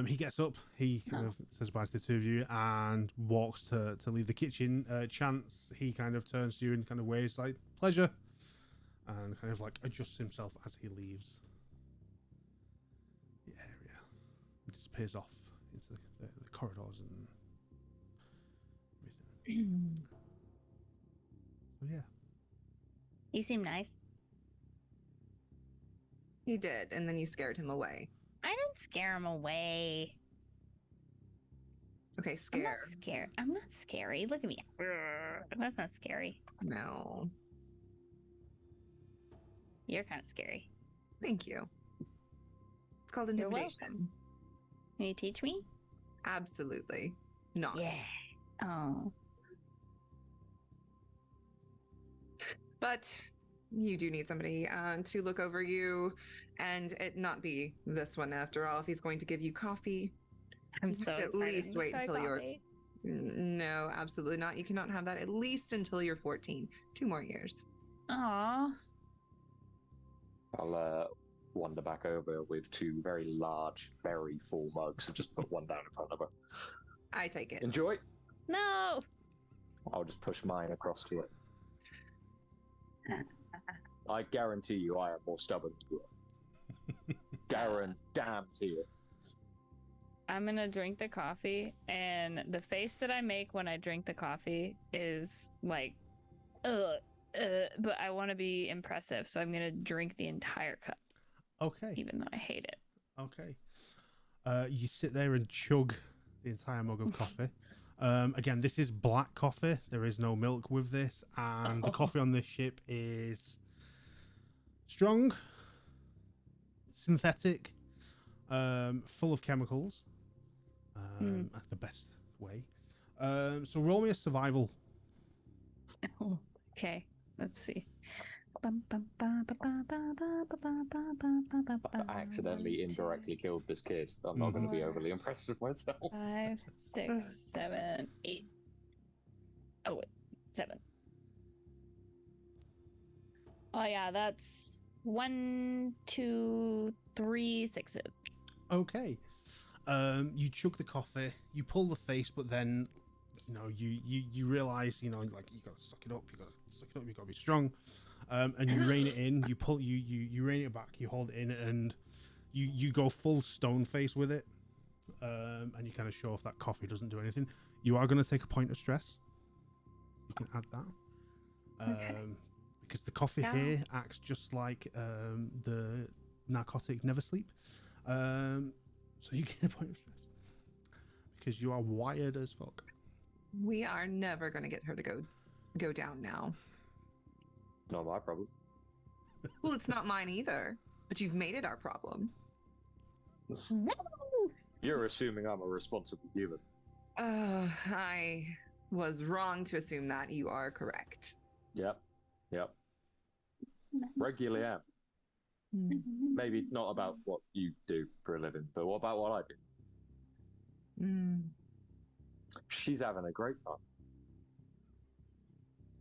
Speaker 1: He gets up. He kind of says bye to the two of you and walks to leave the kitchen. Chance, he kind of turns to you and kind of waves like pleasure, and kind of like adjusts himself as he leaves the area. He disappears off into the corridors and everything. So yeah.
Speaker 4: He seemed nice.
Speaker 3: He did, and then you scared him away.
Speaker 4: I didn't scare him away.
Speaker 3: Okay,
Speaker 4: I'm
Speaker 3: scare.
Speaker 4: not scared. I'm not scary. Look at me. That's not scary.
Speaker 3: No.
Speaker 4: You're kind of scary.
Speaker 3: Thank you. It's called
Speaker 4: You're
Speaker 3: intimidation.
Speaker 4: Can you teach me?
Speaker 3: Absolutely not.
Speaker 4: Yeah. Oh.
Speaker 3: But you do need somebody to look over you, and it not be this one after all. If he's going to give you coffee,
Speaker 4: I'm
Speaker 3: you
Speaker 4: so
Speaker 3: have to
Speaker 4: excited.
Speaker 3: at least
Speaker 4: to
Speaker 3: wait
Speaker 4: try
Speaker 3: until you're.
Speaker 4: coffee.
Speaker 3: No, absolutely not. You cannot have that at least until you're 14. 2 more years.
Speaker 4: Aw.
Speaker 2: I'll wander back over with 2 very large, very full mugs and just put one down in front of her.
Speaker 3: I take it.
Speaker 2: Enjoy.
Speaker 4: No.
Speaker 2: I'll just push mine across to it. I guarantee you I am more stubborn than you are. Guarantee it.
Speaker 4: I'm gonna drink the coffee, and the face that I make when I drink the coffee is like, but I want to be impressive, so I'm gonna drink the entire cup,
Speaker 1: Okay.
Speaker 4: even though I hate it.
Speaker 1: Okay. You sit there and chug the entire mug of coffee. Again, this is black coffee. There is no milk with this, and the coffee on this ship is strong, synthetic, full of chemicals, at the best way. So roll me a survival.
Speaker 4: Okay, let's see.
Speaker 2: I accidentally indirectly killed this kid. I'm not going to be overly impressed with myself.
Speaker 4: 5, 6, 7, 8. Oh, wait, 7. Oh yeah, that's 1, 2, 3 6s.
Speaker 1: Okay. You chug the coffee, you pull the face, but then, you realize, like you got to suck it up, you got to be strong. And you rein it in, you rein it back, you hold it in, and you go full stone face with it. And you kind of show off that coffee doesn't do anything. You are going to take a point of stress. You can add that.
Speaker 4: Okay.
Speaker 1: Because the coffee here acts just like the narcotic Never Sleep. So you get a point of stress. Because you are wired as fuck.
Speaker 3: We are never going to get her to go down now.
Speaker 2: Not my problem.
Speaker 3: Well, it's not mine either. But you've made it our problem.
Speaker 2: You're assuming I'm a responsible human.
Speaker 3: I was wrong to assume that. You are correct.
Speaker 2: Yep. Regularly am. Maybe not about what you do for a living, but what about what I do? She's having a great time.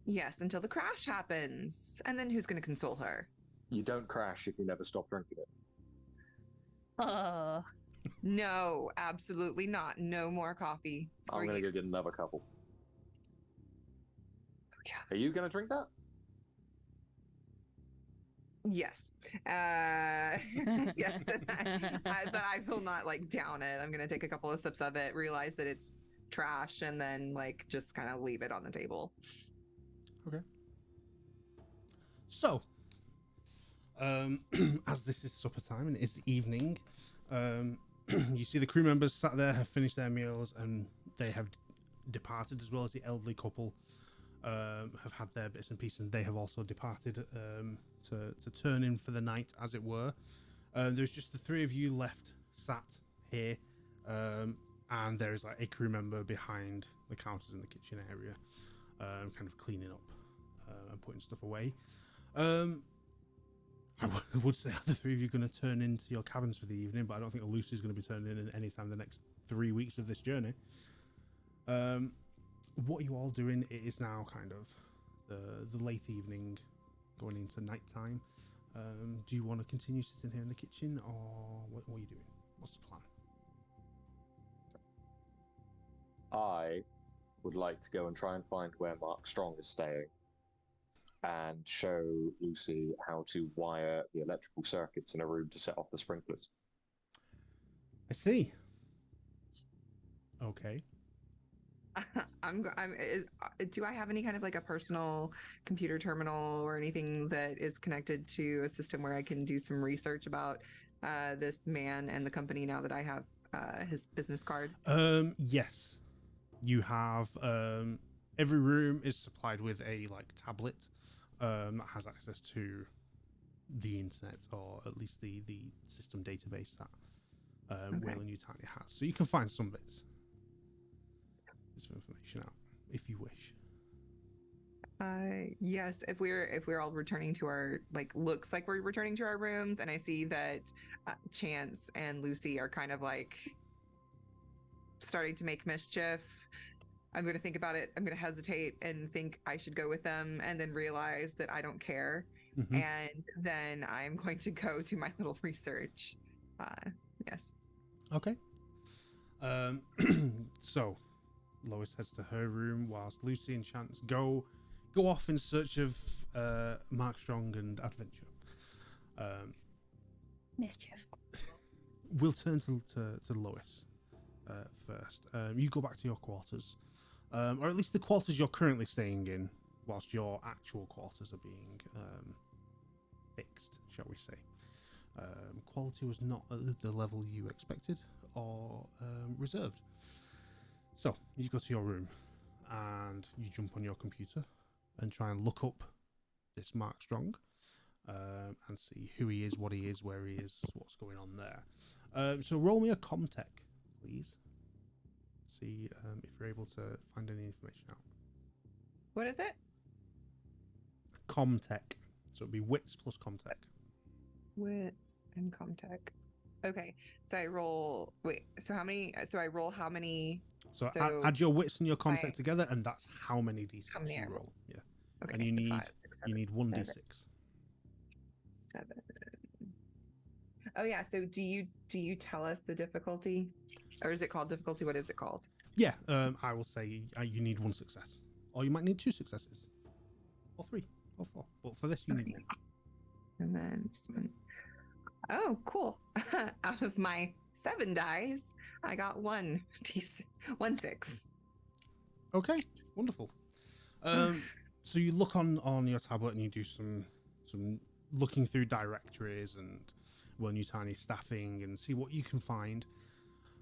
Speaker 3: Yes, until the crash happens. And then who's going to console her?
Speaker 2: You don't crash if you never stop drinking it.
Speaker 4: Oh.
Speaker 3: No, absolutely not. No more coffee for
Speaker 2: I'm going
Speaker 3: you.
Speaker 2: to go get another couple.
Speaker 3: Yeah.
Speaker 2: Are you going to drink that?
Speaker 3: Yes. Yes. But I will not down it. I'm going to take a couple of sips of it, realize that it's trash, and then just kind of leave it on the table.
Speaker 1: Okay. So, as this is supper time and it's evening, you see the crew members sat there, have finished their meals, and they have departed, as well as the elderly couple have had their bits and pieces, and they have also departed to turn in for the night, as it were. There's just the 3 of you left sat here, and there is a crew member behind the counters in the kitchen area, kind of cleaning up and putting stuff away. I would say the 3 of you are going to turn into your cabins for the evening, but I don't think Lucy's going to be turning in any time the next 3 weeks of this journey. What are you all doing? It is now kind of the late evening, going into night time. Do you want to continue sitting here in the kitchen, or what are you doing? What's the plan?
Speaker 2: I would like to go and try and find where Mark Strong is staying and show Lucy how to wire the electrical circuits in a room to set off the sprinklers.
Speaker 1: I see. Okay.
Speaker 3: Do I have any kind of like a personal computer terminal or anything that is connected to a system where I can do some research about this man and the company now that I have his business card?
Speaker 1: Yes. You have every room is supplied with a like tablet that has access to the internet, or at least the system database that Whale and Yutani has. So you can find some bits of information out if you wish.
Speaker 3: Yes, if we're all returning to our, like, looks like we're returning to our rooms, and I see that Chance and Lucy are kind of like starting to make mischief, I'm going to think about it. I'm going to hesitate and think I should go with them, and then realize that I don't care.
Speaker 1: Mm-hmm.
Speaker 3: And then I'm going to go do my little research. Yes.
Speaker 1: Okay. So Lois heads to her room whilst Lucy and Chance go off in search of Mark Strong and adventure.
Speaker 4: Mischief.
Speaker 1: We'll turn to Lois first. You go back to your quarters, or at least the quarters you're currently staying in, whilst your actual quarters are being fixed, shall we say. Quality was not at the level you expected or reserved. So you go to your room and you jump on your computer and try and look up this Mark Strong and see who he is, what he is, where he is, what's going on there. So roll me a Comtech, please. See if you're able to find any information out.
Speaker 3: What is it?
Speaker 1: Comtech. So it'd be wits plus Comtech.
Speaker 3: Wits and Comtech. Okay, so I roll. Wait, so how many? So I roll how many?
Speaker 1: So add your wits and your Comtech together, and that's how many d6
Speaker 3: how many
Speaker 1: you
Speaker 3: I
Speaker 1: roll. Yeah.
Speaker 3: Okay,
Speaker 1: And you
Speaker 3: so
Speaker 1: need
Speaker 3: 5, 6, 7,
Speaker 1: you need 1
Speaker 3: 7.
Speaker 1: d6.
Speaker 3: 7. Oh yeah. So do you tell us the difficulty, or is it called difficulty? What is it called?
Speaker 1: Yeah. I will say you need 1 success, or you might need 2 successes, or 3, or 4. But for this, you need 1.
Speaker 3: And then this one. Oh, cool. Out of my 7 dice, I got 1 6.
Speaker 1: Okay, wonderful. So you look on your tablet and you do some looking through directories and Yutani staffing and see what you can find.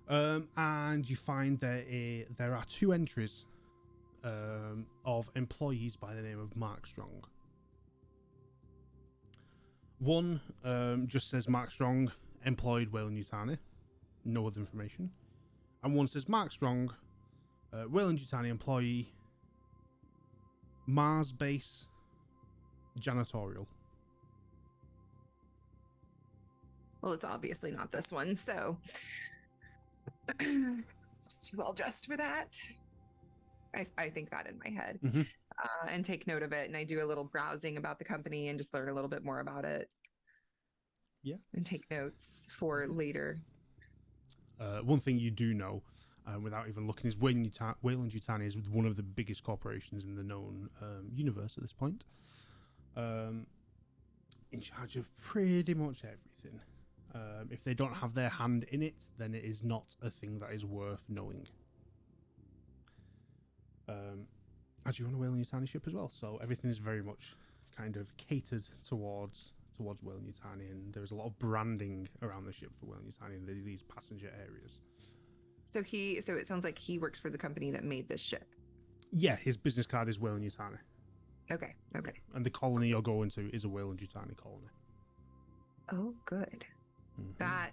Speaker 1: And you find there are 2 entries of employees by the name of Mark Strong. One just says Mark Strong, employed Whale and Yutani, no other information. And one says Mark Strong, Whale and Yutani employee, Mars base, janitorial.
Speaker 3: Well, it's obviously not this one, so just too well dressed for that. I think that in my head.
Speaker 1: Mm-hmm.
Speaker 3: And take note of it, and I do a little browsing about the company and just learn a little bit more about it.
Speaker 1: Yeah.
Speaker 3: And take notes for later.
Speaker 1: One thing you do know, without even looking, is Whale and Yutani is one of the biggest corporations in the known universe at this point. In charge of pretty much everything. If they don't have their hand in it, then it is not a thing that is worth knowing. As you're on a Whale and Yutani ship as well, so everything is very much kind of catered towards Whale and Yutani, and there's a lot of branding around the ship for Whale and Yutani in these passenger areas.
Speaker 3: So it sounds like he works for the company that made this ship.
Speaker 1: Yeah, his business card is Whale and Yutani.
Speaker 3: Okay.
Speaker 1: And the colony you're going to is a Whale and Yutani colony.
Speaker 3: Oh, good.
Speaker 1: Mm-hmm.
Speaker 3: That,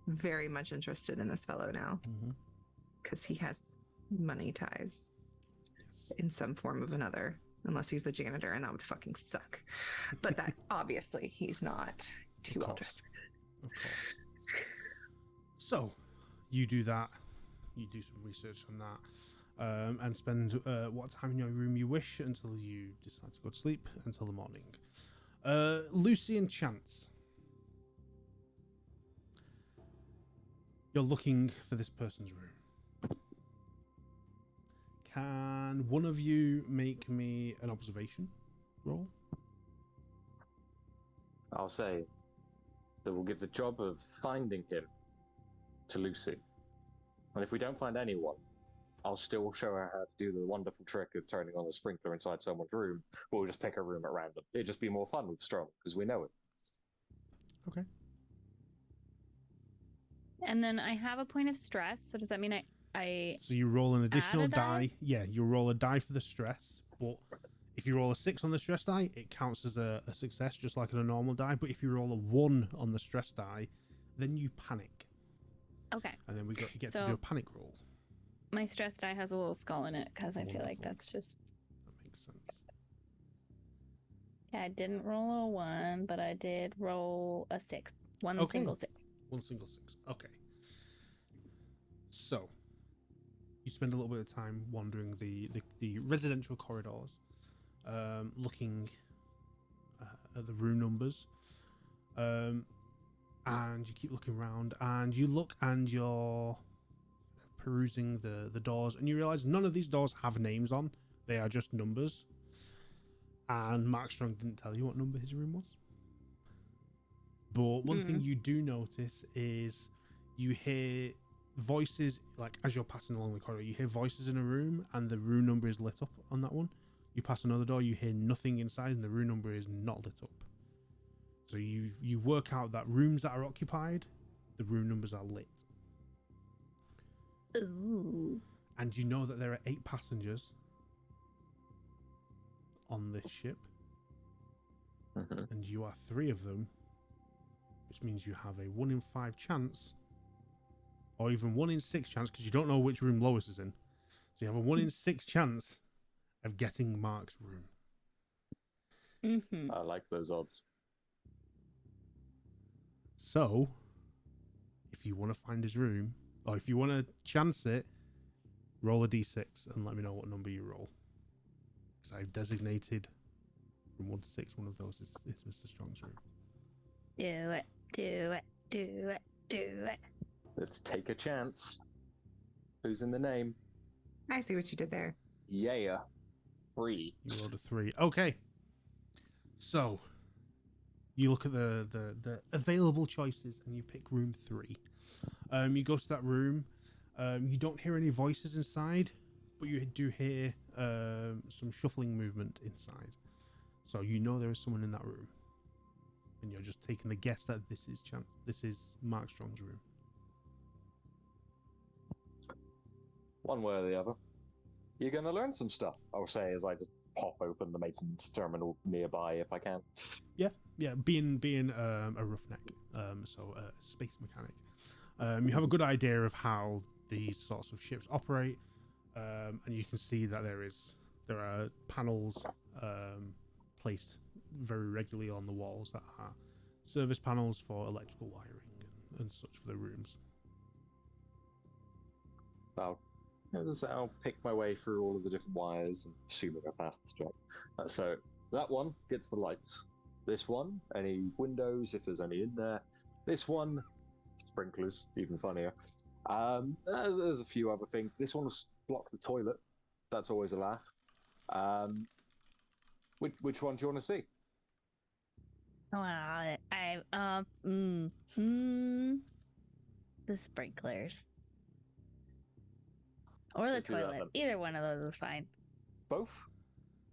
Speaker 3: very much interested in this fellow now, because he has money ties in some form of another, unless he's the janitor, and that would fucking suck. But that obviously he's not too well dressed for that.
Speaker 1: Of course. So you do that, you do some research on that, and spend what time in your room you wish until you decide to go to sleep until the morning. Lucy and Chance. You're looking for this person's room. Can one of you make me an observation roll?
Speaker 2: I'll say that we'll give the job of finding him to Lucy. And if we don't find anyone, I'll still show her how to do the wonderful trick of turning on a sprinkler inside someone's room. We'll just pick a room at random. It'd just be more fun with Strong, because we know it.
Speaker 1: Okay.
Speaker 4: And then I have a point of stress. So does that mean I
Speaker 1: So you roll an additional
Speaker 4: add a die?
Speaker 1: Yeah, you roll a die for the stress, but if you roll a 6 on the stress die, it counts as a success, just like on a normal die. But if you roll a 1 on the stress die, then you panic.
Speaker 4: Okay.
Speaker 1: And then you get to
Speaker 4: So-
Speaker 1: do a panic roll.
Speaker 4: My stress die has a little skull in it because I feel like
Speaker 1: Wonderful.
Speaker 4: that's just.
Speaker 1: That makes sense.
Speaker 4: Yeah, I didn't roll a 1, but I did roll a 6. One
Speaker 1: Okay.
Speaker 4: single 6.
Speaker 1: One single 6. Okay. So, you spend a little bit of time wandering the residential corridors, looking at the room numbers, and you keep looking around, and you look and you're perusing the doors, and you realize none of these doors have names on. They are just numbers. And Mark Strong didn't tell you what number his room was. But one thing you do notice is you hear voices, like as you're passing along the corridor, you hear voices in a room and the room number is lit up on that one. You pass another door, you hear nothing inside and the room number is not lit up. So you work out that rooms that are occupied, the room numbers are lit.
Speaker 4: Ooh.
Speaker 1: And you know that there are 8 passengers on this ship, and you are 3 of them, which means you have a 1 in 5 chance, or even 1 in 6 chance, because you don't know which room Lois is in. So you have a 1 in 6 chance of getting Mark's room.
Speaker 4: Mm-hmm.
Speaker 2: I like those odds.
Speaker 1: So, if you want to find his room, or if you want to chance it, roll a d6 and let me know what number you roll. Because I've designated from 1 to 6, one of those is Mr. Strong's room.
Speaker 4: Do it. Do it. Do it. Do it.
Speaker 2: Let's take a chance. Who's in the name?
Speaker 3: I see what you did there.
Speaker 2: Yeah. 3.
Speaker 1: You rolled a 3. Okay. So, you look at the available choices and you pick room 3. You go to that room. You don't hear any voices inside, but you do hear some shuffling movement inside. So you know there is someone in that room. And you're just taking the guess that this is Mark Strong's room.
Speaker 2: One way or the other. You're going to learn some stuff, I'll say, as I just pop open the maintenance terminal nearby if I can.
Speaker 1: Yeah, being a roughneck, so a space mechanic. You have a good idea of how these sorts of ships operate, and you can see that there are panels placed very regularly on the walls that are service panels for electrical wiring and such for the rooms.
Speaker 2: I'll pick my way through all of the different wires and assuming I pass the check. So that one gets the lights. This one, any windows if there's any in there. This one, sprinklers, even funnier. There's a few other things. This one will block the toilet. That's always a laugh. Which one do you want to see?
Speaker 4: Well, the sprinklers. Or the
Speaker 2: Let's do that
Speaker 4: toilet.
Speaker 2: then.
Speaker 4: Either one of those is fine.
Speaker 2: Both?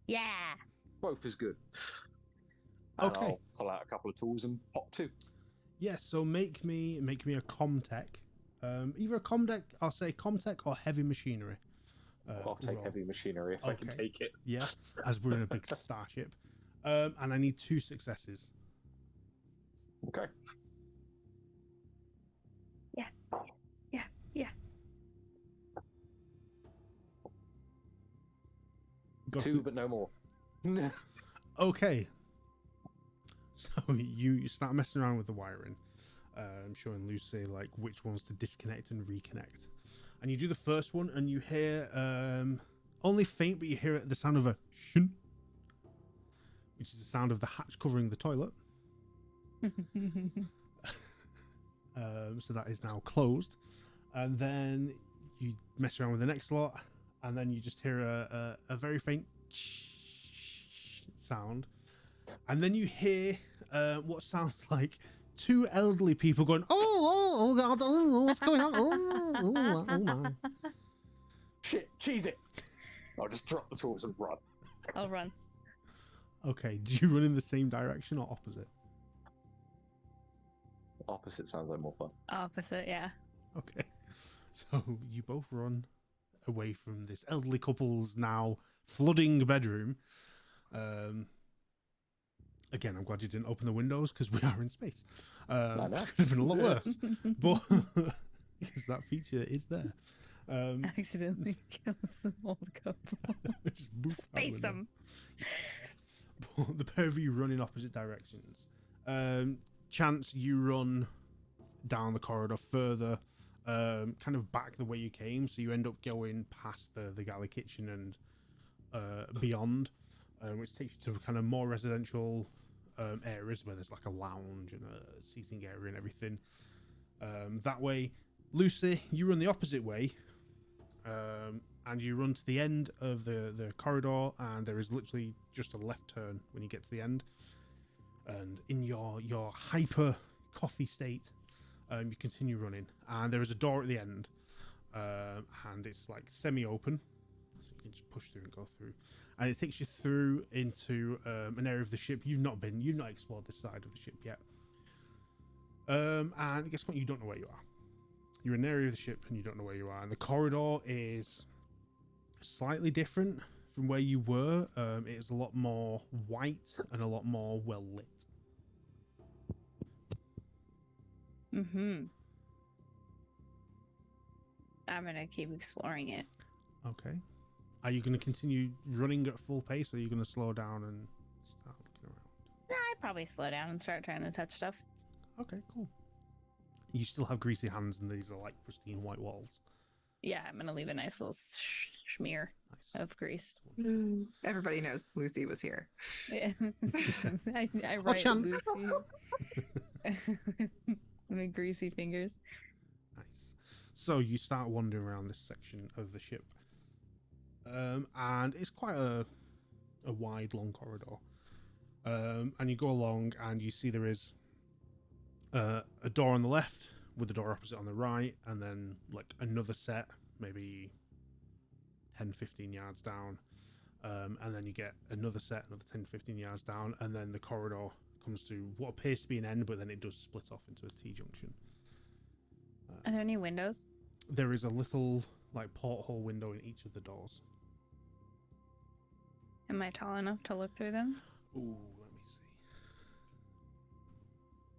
Speaker 4: Yeah.
Speaker 2: Both is good. And
Speaker 1: Okay.
Speaker 2: I'll pull out a couple of tools and pop 2.
Speaker 1: Yeah, so make me a comtech. Either a comtech, I'll say comtech or heavy machinery.
Speaker 2: I'll take
Speaker 1: roll.
Speaker 2: heavy machinery if I can
Speaker 1: Okay.
Speaker 2: take it.
Speaker 1: Yeah, as we're in a big starship. And I need 2 successes.
Speaker 2: Okay.
Speaker 4: Yeah.
Speaker 1: Got
Speaker 2: 2,
Speaker 1: to-
Speaker 2: but no more.
Speaker 1: Okay. So you start messing around with the wiring, showing Lucy like which ones to disconnect and reconnect. And you do the first one, and you hear only faint, but you hear the sound of a shun, which is the sound of the hatch covering the toilet. So that is now closed. And then you mess around with the next lot, and then you just hear a very faint sound. And then you hear what sounds like two elderly people going, oh God, oh, what's going on? Oh my.
Speaker 2: Shit, cheese it! I'll just drop the tools and run.
Speaker 4: I'll run.
Speaker 1: Okay, do you run in the same direction or opposite?
Speaker 2: Opposite sounds like more fun.
Speaker 4: Opposite, yeah.
Speaker 1: Okay. So you both run away from this elderly couple's now flooding bedroom. Again, I'm glad you didn't open the windows because we are in space.
Speaker 2: I know.
Speaker 1: That could have been a lot worse. But because that feature is there.
Speaker 4: Accidentally kills the old couple.
Speaker 1: Just boop out the
Speaker 4: Space
Speaker 1: window.
Speaker 4: them.
Speaker 1: But the pair of you run in opposite directions. Chance, you run down the corridor further, kind of back the way you came, so you end up going past the galley kitchen and beyond, which takes you to kind of more residential areas where there's like a lounge and a seating area and everything. That way, Lucy, you run the opposite way, and you run to the end of the corridor, and there is literally just a left turn when you get to the end. And in your hyper coffee state, you continue running, and there is a door at the end, and it's like semi-open, so you can just push through and go through, and it takes you through into an area of the ship you've not explored this side of the ship yet. And guess what? You don't know where you are. You're in an area of the ship and you don't know where you are, and the corridor is slightly different from where you were. It is a lot more white and a lot more well lit.
Speaker 4: I'm gonna keep exploring it.
Speaker 1: Okay. Are you going to continue running at full pace, or are you going to slow down and start looking around?
Speaker 4: I'd probably slow down and start trying to touch stuff.
Speaker 1: Okay, cool. You still have greasy hands, and these are like pristine white walls.
Speaker 4: Yeah, I'm gonna leave a nice little smear
Speaker 1: Nice.
Speaker 4: of grease.
Speaker 3: Everybody knows Lucy was here.
Speaker 4: Yeah. I write
Speaker 1: chance.
Speaker 4: Lucy. With greasy fingers.
Speaker 1: Nice. So you start wandering around this section of the ship, and it's quite a wide, long corridor. And you go along, and you see there is a door on the left with the door opposite on the right, and then like another set, maybe 10-15 yards down, and then you get another set, another 10-15 yards down, and then the corridor comes to what appears to be an end, but then it does split off into a T-junction.
Speaker 4: Are there any windows?
Speaker 1: There is a little like porthole window in each of the doors.
Speaker 4: Am I tall enough to look through them?
Speaker 1: Ooh, let me see.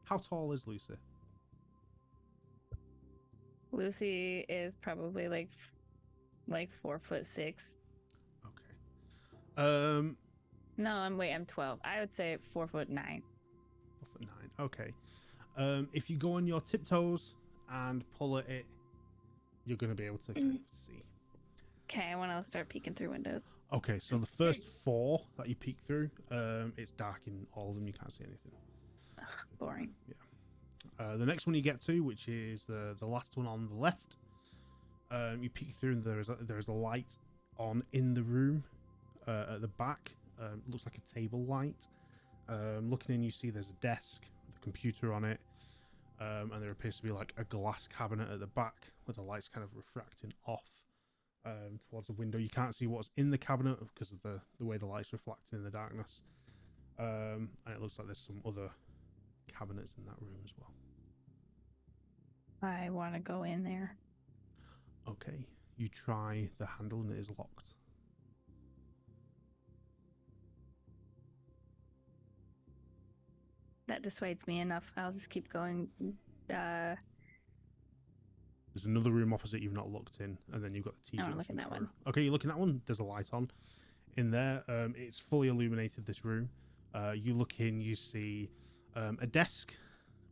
Speaker 1: How tall is Lucy?
Speaker 4: Lucy is probably like 4'6".
Speaker 1: Okay.
Speaker 4: No, I'm 12. I would say 4'9".
Speaker 1: 4'9". Okay. If you go on your tiptoes and pull at it, you're going to be able to kind of see.
Speaker 4: Okay, I want to start peeking through windows.
Speaker 1: Okay, so the first 4 that you peek through, it's dark in all of them. You can't see anything.
Speaker 4: Boring.
Speaker 1: Yeah. The next one you get to, which is the last one on the left, you peek through and there's a light on in the room at the back. It looks like a table light. Looking in, you see there's a desk with a computer on it, and there appears to be like a glass cabinet at the back with the lights kind of refracting off towards the window. You can't see what's in the cabinet because of the way the light's reflecting in the darkness, and it looks like there's some other cabinets in that room as well.
Speaker 4: I want to go in there.
Speaker 1: Okay, you try the handle and it is locked.
Speaker 4: That dissuades me enough. I'll just keep going.
Speaker 1: There's another room opposite you've not looked in, and then you've got the T.
Speaker 4: I wanna look in that one.
Speaker 1: Okay, you look in that one. There's a light on in there. It's fully illuminated, this room. You look in, you see a desk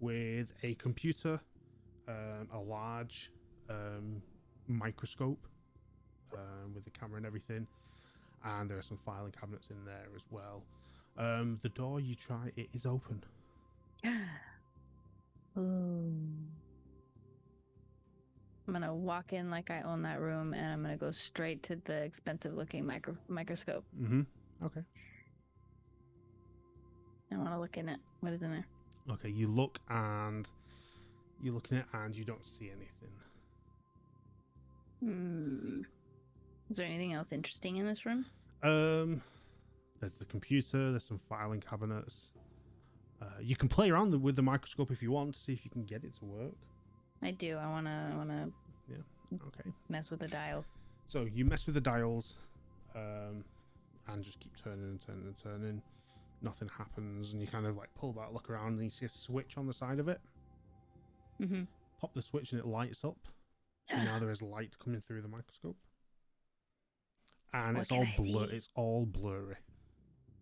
Speaker 1: with a computer, a large microscope with the camera and everything, and there are some filing cabinets in there as well. The door you try, it is open.
Speaker 4: Ooh. I'm gonna walk in like I own that room, and I'm gonna go straight to the expensive-looking microscope.
Speaker 1: Mm-hmm. Okay.
Speaker 4: I want to look in it. What is in there?
Speaker 1: Okay, you look and you look in it and you don't see anything.
Speaker 4: Is there anything else interesting in this room?
Speaker 1: There's the computer. There's some filing cabinets. You can play around with the microscope if you want to see if you can get it to work.
Speaker 4: I do. I wanna
Speaker 1: Okay.
Speaker 4: mess with the dials.
Speaker 1: So you mess with the dials, and just keep turning and turning and turning. Nothing happens, and you kind of like pull back, look around, and you see a switch on the side of it.
Speaker 4: Mm-hmm.
Speaker 1: Pop the switch, and it lights up. And now there is light coming through the microscope, and
Speaker 4: What
Speaker 1: it's
Speaker 4: can
Speaker 1: all
Speaker 4: I see?
Speaker 1: It's all blurry.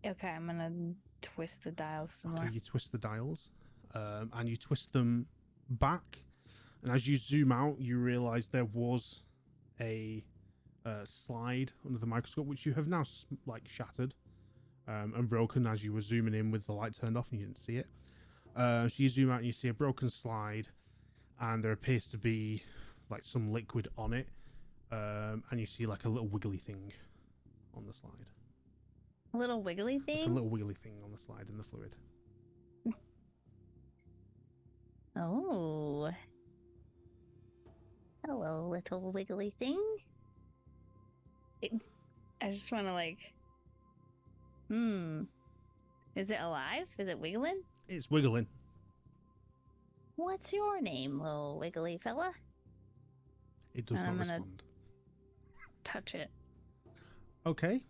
Speaker 4: Okay, I'm gonna twist the dials some
Speaker 1: Okay,
Speaker 4: more.
Speaker 1: you twist the dials, and you twist them back, and as you zoom out, you realize there was a slide under the microscope, which you have now like shattered and broken as you were zooming in with the light turned off and you didn't see it. So you zoom out and you see a broken slide, and there appears to be like some liquid on it, and you see like a little wiggly thing on the slide.
Speaker 4: A little wiggly
Speaker 1: Like
Speaker 4: thing?
Speaker 1: a little wiggly thing on the slide in the fluid.
Speaker 4: Oh. Hello, little wiggly thing. I just want to like... Is it alive? Is it wiggling?
Speaker 1: It's wiggling.
Speaker 4: What's your name, little wiggly fella?
Speaker 1: It does not
Speaker 4: I'm gonna-
Speaker 1: respond.
Speaker 4: Touch it.
Speaker 1: Okay.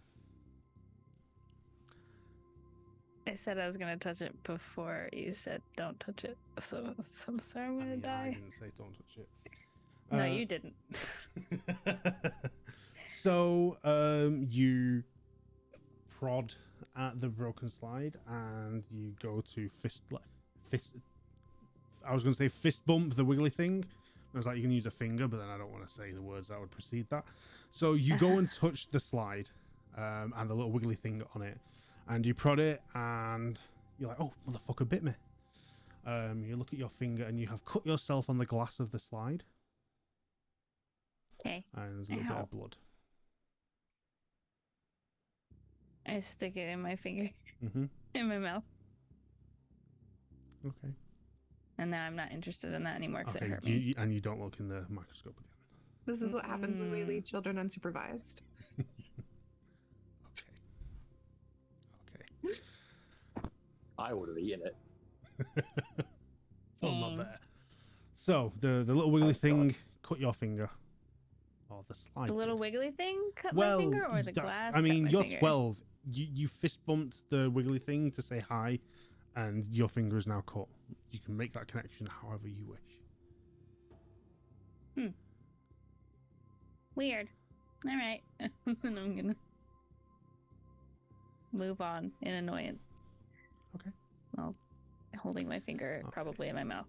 Speaker 4: I said I was gonna touch it before you said don't touch it. So I'm sorry I'm
Speaker 1: I
Speaker 4: gonna
Speaker 1: mean, I
Speaker 4: die.
Speaker 1: didn't say don't touch it.
Speaker 4: No, you didn't.
Speaker 1: So, you prod at the broken slide and you go to fist. I was going to say fist bump the wiggly thing. I was like, you can use a finger, but then I don't want to say the words that would precede that. So you go and touch the slide, and the little wiggly thing on it, and you prod it, and you're like, oh, motherfucker bit me. You look at your finger and you have cut yourself on the glass of the slide.
Speaker 4: Okay.
Speaker 1: And there's a little bit
Speaker 4: Ow.
Speaker 1: of blood.
Speaker 4: I stick it in my finger,
Speaker 1: Mm-hmm.
Speaker 4: in my mouth.
Speaker 1: Okay.
Speaker 4: And now I'm not interested in that anymore because it
Speaker 1: Okay.
Speaker 4: hurt me.
Speaker 1: And you don't look in the microscope again.
Speaker 3: This is what happens when we leave children unsupervised.
Speaker 1: Okay.
Speaker 2: I would have eaten it.
Speaker 1: Oh, not
Speaker 4: Dang.
Speaker 1: there. So the little wiggly
Speaker 2: Oh,
Speaker 1: thing cut your finger. Or the slide.
Speaker 4: The little
Speaker 1: did.
Speaker 4: wiggly thing cut
Speaker 1: Well,
Speaker 4: my finger, or the
Speaker 1: that's-
Speaker 4: glass?
Speaker 1: I mean,
Speaker 4: cut my
Speaker 1: you're
Speaker 4: finger?
Speaker 1: 12. You fist bumped the wiggly thing to say hi, and your finger is now cut. You can make that connection however you wish.
Speaker 4: Weird. All right. Then I'm gonna move on in annoyance.
Speaker 1: Okay.
Speaker 4: Well, holding my finger
Speaker 1: Okay.
Speaker 4: probably in my mouth.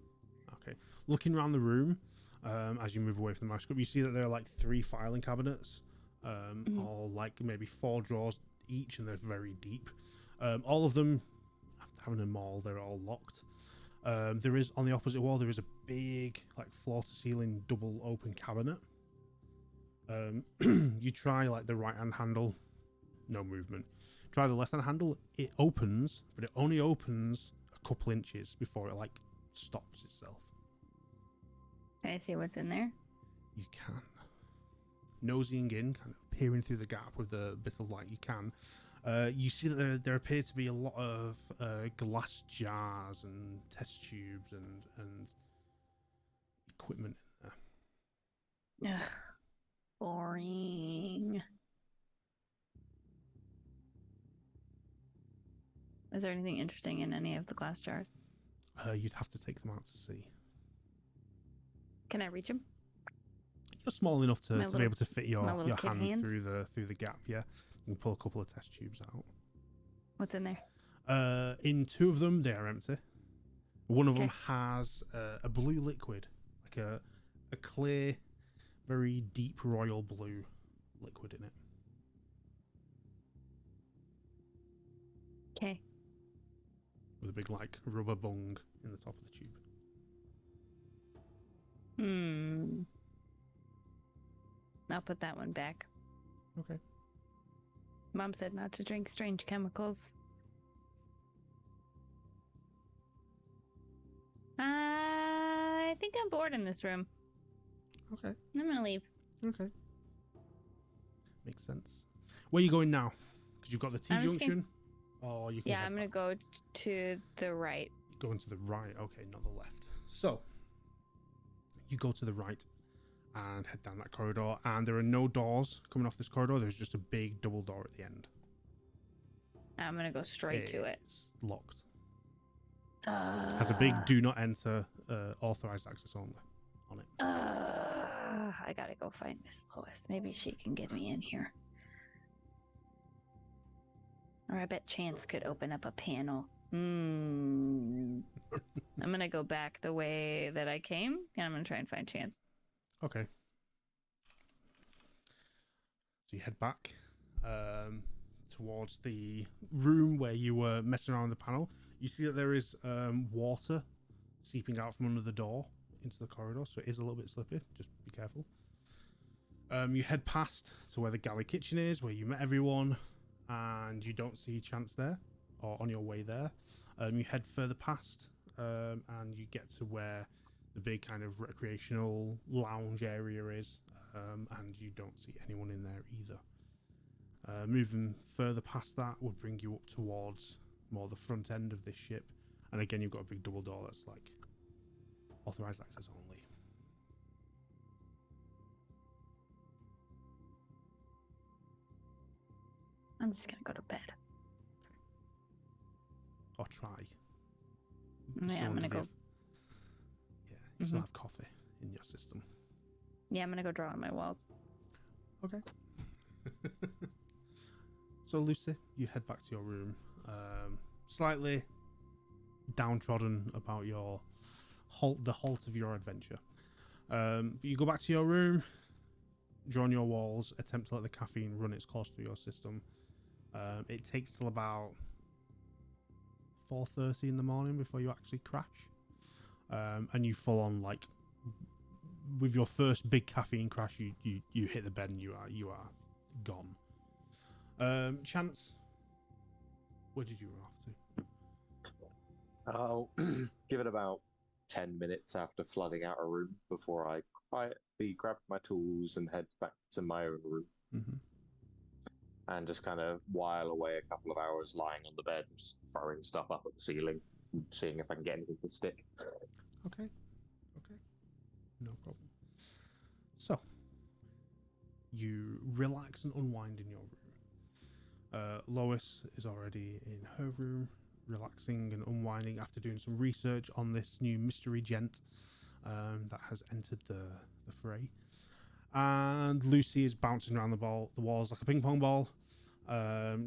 Speaker 1: Okay. Looking around the room, as you move away from the microscope, you see that there are like 3 filing cabinets, all like maybe 4 drawers each, and they're very deep. All of them, after having them all, they're all locked. There is on the opposite wall, there is a big, like floor to ceiling double open cabinet. You try like the right hand handle, no movement. Try the left hand handle, it opens, but it only opens a couple inches before it like stops itself.
Speaker 4: Can I see what's in there?
Speaker 1: You can. Nosying in, kind of peering through the gap with a bit of light you can. You see that there appear to be a lot of glass jars and test tubes and equipment in there.
Speaker 4: Ugh. Boring. Is there anything interesting in any of the glass jars?
Speaker 1: You'd have to take them out to see.
Speaker 4: Can I reach them?
Speaker 1: You're small enough to
Speaker 4: My
Speaker 1: be
Speaker 4: little-
Speaker 1: able to fit
Speaker 4: my
Speaker 1: your
Speaker 4: little kid
Speaker 1: hand
Speaker 4: hands?
Speaker 1: through the gap. Yeah, you can pull a couple of test tubes out.
Speaker 4: What's in there?
Speaker 1: In 2 of them, they are empty. One of them
Speaker 4: Okay.
Speaker 1: has a blue liquid, like a clear, very deep royal blue liquid in it.
Speaker 4: Okay.
Speaker 1: With a big like rubber bung in the top of the tube.
Speaker 4: I'll put that one back.
Speaker 1: Okay.
Speaker 4: Mom said not to drink strange chemicals. I think I'm bored in this room.
Speaker 1: Okay.
Speaker 4: I'm gonna leave.
Speaker 1: Okay. Makes sense. Where are you going now? Because you've got the T
Speaker 4: I'm just
Speaker 1: junction. Or you can
Speaker 4: Yeah,
Speaker 1: head
Speaker 4: I'm gonna
Speaker 1: back.
Speaker 4: go to the right.
Speaker 1: Going to the right. Okay, not the left. So you go to the right and head down that corridor, and there are no doors coming off this corridor. There's just a big double door at the end.
Speaker 4: I'm gonna go straight to it.
Speaker 1: It's locked. Has a big "Do not enter," authorized access only on it.
Speaker 4: I gotta go find Miss Lois. Maybe she can get me in here. Or I bet Chance could open up a panel. I'm gonna go back the way that I came, and I'm gonna try and find Chance.
Speaker 1: Okay. So you head back towards the room where you were messing around with the panel. You see that there is water seeping out from under the door into the corridor, so it is a little bit slippy. Just be careful. You head past to where the galley kitchen is, where you met everyone, and you don't see Chance there, or on your way there. You head further past, and you get to where the big kind of recreational lounge area is, and you don't see anyone in there either. Moving further past that would bring you up towards more the front end of this ship, and again you've got a big double door that's like authorized access only.
Speaker 4: I'm just gonna go to bed.
Speaker 1: Or try.
Speaker 4: Yeah,
Speaker 1: Still
Speaker 4: I'm
Speaker 1: under
Speaker 4: gonna go.
Speaker 1: Yeah, you still have coffee in your system.
Speaker 4: Yeah, I'm gonna go draw on my walls.
Speaker 1: Okay. So Lucy, you head back to your room, slightly downtrodden about your the halt of your adventure. But you go back to your room, draw on your walls, attempt to let the caffeine run its course through your system. It takes till about 4:30 in the morning before you actually crash, and you fall on like with your first big caffeine crash. You hit the bed and you are gone. Chance, where did you run off to?
Speaker 2: I'll give it about 10 minutes after flooding out a room before I quietly grab my tools and head back to my own room.
Speaker 1: Mm-hmm.
Speaker 2: And just kind of while away a couple of hours lying on the bed and just throwing stuff up at the ceiling and seeing if I can get anything to stick.
Speaker 1: Okay. No problem. So, you relax and unwind in your room. Lois is already in her room, relaxing and unwinding after doing some research on this new mystery gent that has entered the fray. And Lucy is bouncing around the walls like a ping pong ball,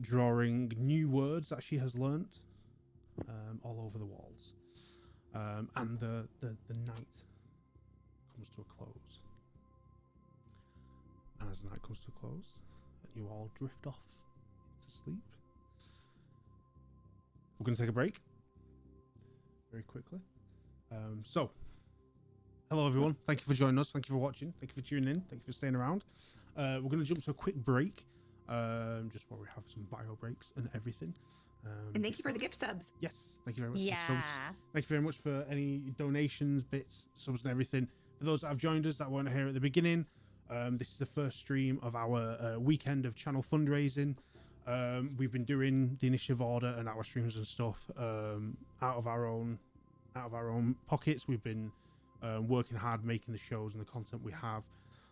Speaker 1: drawing new words that she has learnt all over the walls. And the night comes to a close. And as the night comes to a close, you all drift off to sleep. We're going to take a break very quickly. So, hello everyone. Thank you for joining us. Thank you for watching. Thank you for tuning in. Thank you for staying around. We're going to jump to a quick break, just while we have some bio breaks and everything.
Speaker 3: And thank you for the gift subs.
Speaker 1: Yes, thank you very much for the subs. Thank you very much for any donations, bits, subs, and everything. For those that have joined us that weren't here at the beginning, this is the first stream of our weekend of channel fundraising. We've been doing the initiative order and our streams and stuff out of our own pockets. We've been working hard making the shows and the content we have,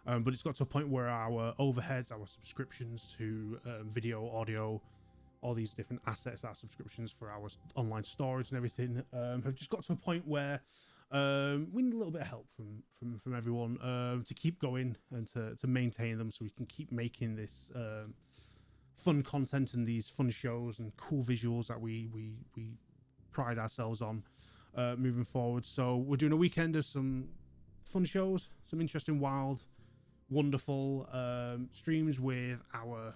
Speaker 1: but it's got to a point where our overheads, our subscriptions to video, audio, all these different assets, our subscriptions for our online storage and everything, have just got to a point where we need a little bit of help from everyone to keep going and to maintain them, so we can keep making this fun content and these fun shows and cool visuals that we pride ourselves on moving forward. So we're doing a weekend of some fun shows, some interesting, wild, wonderful streams with our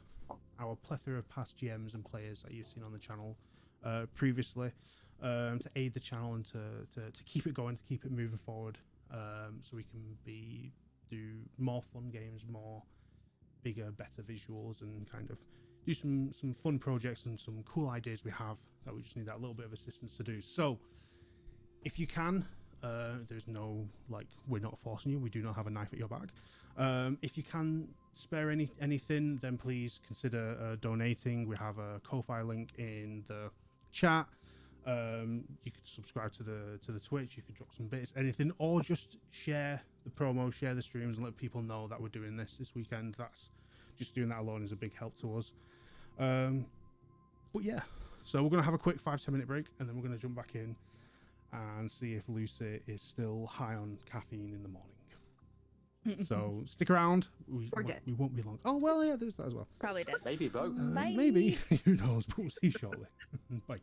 Speaker 1: plethora of past GMs and players that you've seen on the channel previously, to aid the channel and to keep it going, to keep it moving forward, so we can do more fun games, more bigger, better visuals and kind of do some fun projects and some cool ideas we have that we just need that little bit of assistance to do. So if you can, there's no, like, we're not forcing you, we do not have a knife at your back. If you can spare anything, then please consider donating. We have a Ko-Fi link in the chat. You could subscribe to the Twitch, you could drop some bits, anything, or just share the promo, share the streams, and let people know that we're doing this weekend. That's just doing that alone is a big help to us. But yeah, so we're gonna have a quick 5-10 minute break, and then we're gonna jump back in and see if Lucy is still high on caffeine in the morning. So stick around. We won't be long. Oh well, yeah, there's that as well.
Speaker 4: Probably did.
Speaker 2: Maybe both.
Speaker 4: Bye.
Speaker 1: Maybe. Who knows? But we'll see shortly. Bye.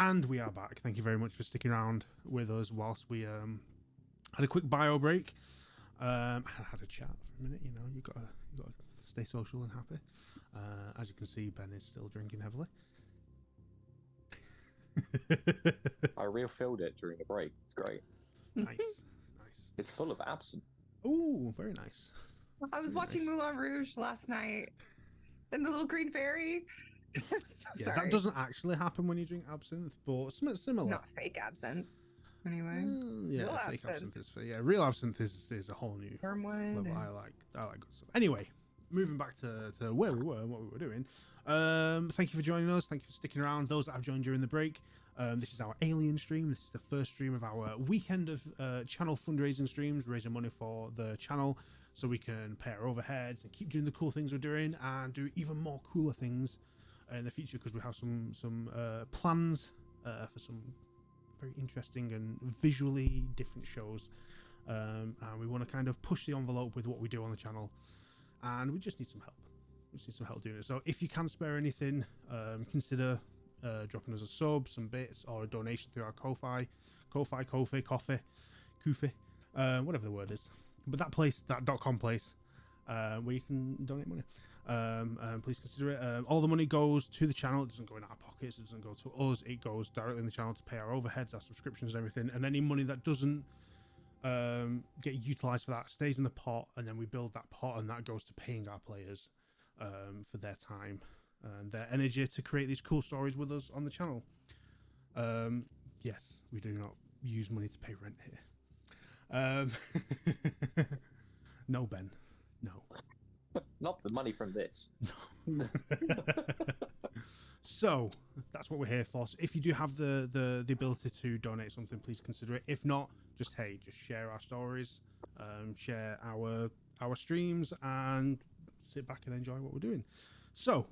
Speaker 1: And we are back. Thank you very much for sticking around with us whilst we had a quick bio break. I had a chat for a minute. You know, you got to stay social and happy. As you can see, Ben is still drinking heavily.
Speaker 2: I refilled it during the break. It's great.
Speaker 1: Nice.
Speaker 2: It's full of absinthe.
Speaker 1: Ooh, very nice.
Speaker 3: I was watching Moulin Rouge last night, and the little green fairy. I'm so
Speaker 1: Yeah,
Speaker 3: sorry.
Speaker 1: that doesn't actually happen when you drink absinthe, but something similar.
Speaker 3: Not fake absinthe. Anyway.
Speaker 1: Yeah,
Speaker 3: Real
Speaker 1: fake
Speaker 3: absinthe.
Speaker 1: absinthe is real absinthe is a whole new
Speaker 3: Wormwood.
Speaker 1: level. I like good stuff. Anyway, moving back to where we were and what we were doing. Thank you for joining us. Thank you for sticking around. Those that have joined during the break. This is our Alien stream. This is the first stream of our weekend of channel fundraising streams, raising money for the channel so we can pay our overheads and keep doing the cool things we're doing and do even more cooler things in the future, because we have some plans for some very interesting and visually different shows, and we want to kind of push the envelope with what we do on the channel, and we just need some help. We just need some help doing it. So if you can spare anything, consider dropping us a sub, some bits, or a donation through our Ko-fi, Coffee, whatever the word is. But that place, that .com place, where you can donate money. Please consider it. All the money goes to the channel. It doesn't go in our pockets. It doesn't go to us. It goes directly in the channel to pay our overheads, our subscriptions, and everything. And any money that doesn't get utilized for that stays in the pot, and then we build that pot, and that goes to paying our players for their time and their energy to create these cool stories with us on the channel. Yes, we do not use money to pay rent here. No, Ben. No.
Speaker 2: Not the money from this.
Speaker 1: So that's what we're here for. So if you do have the ability to donate something, please consider it. If not, just share our stories, share our streams, and sit back and enjoy what we're doing. So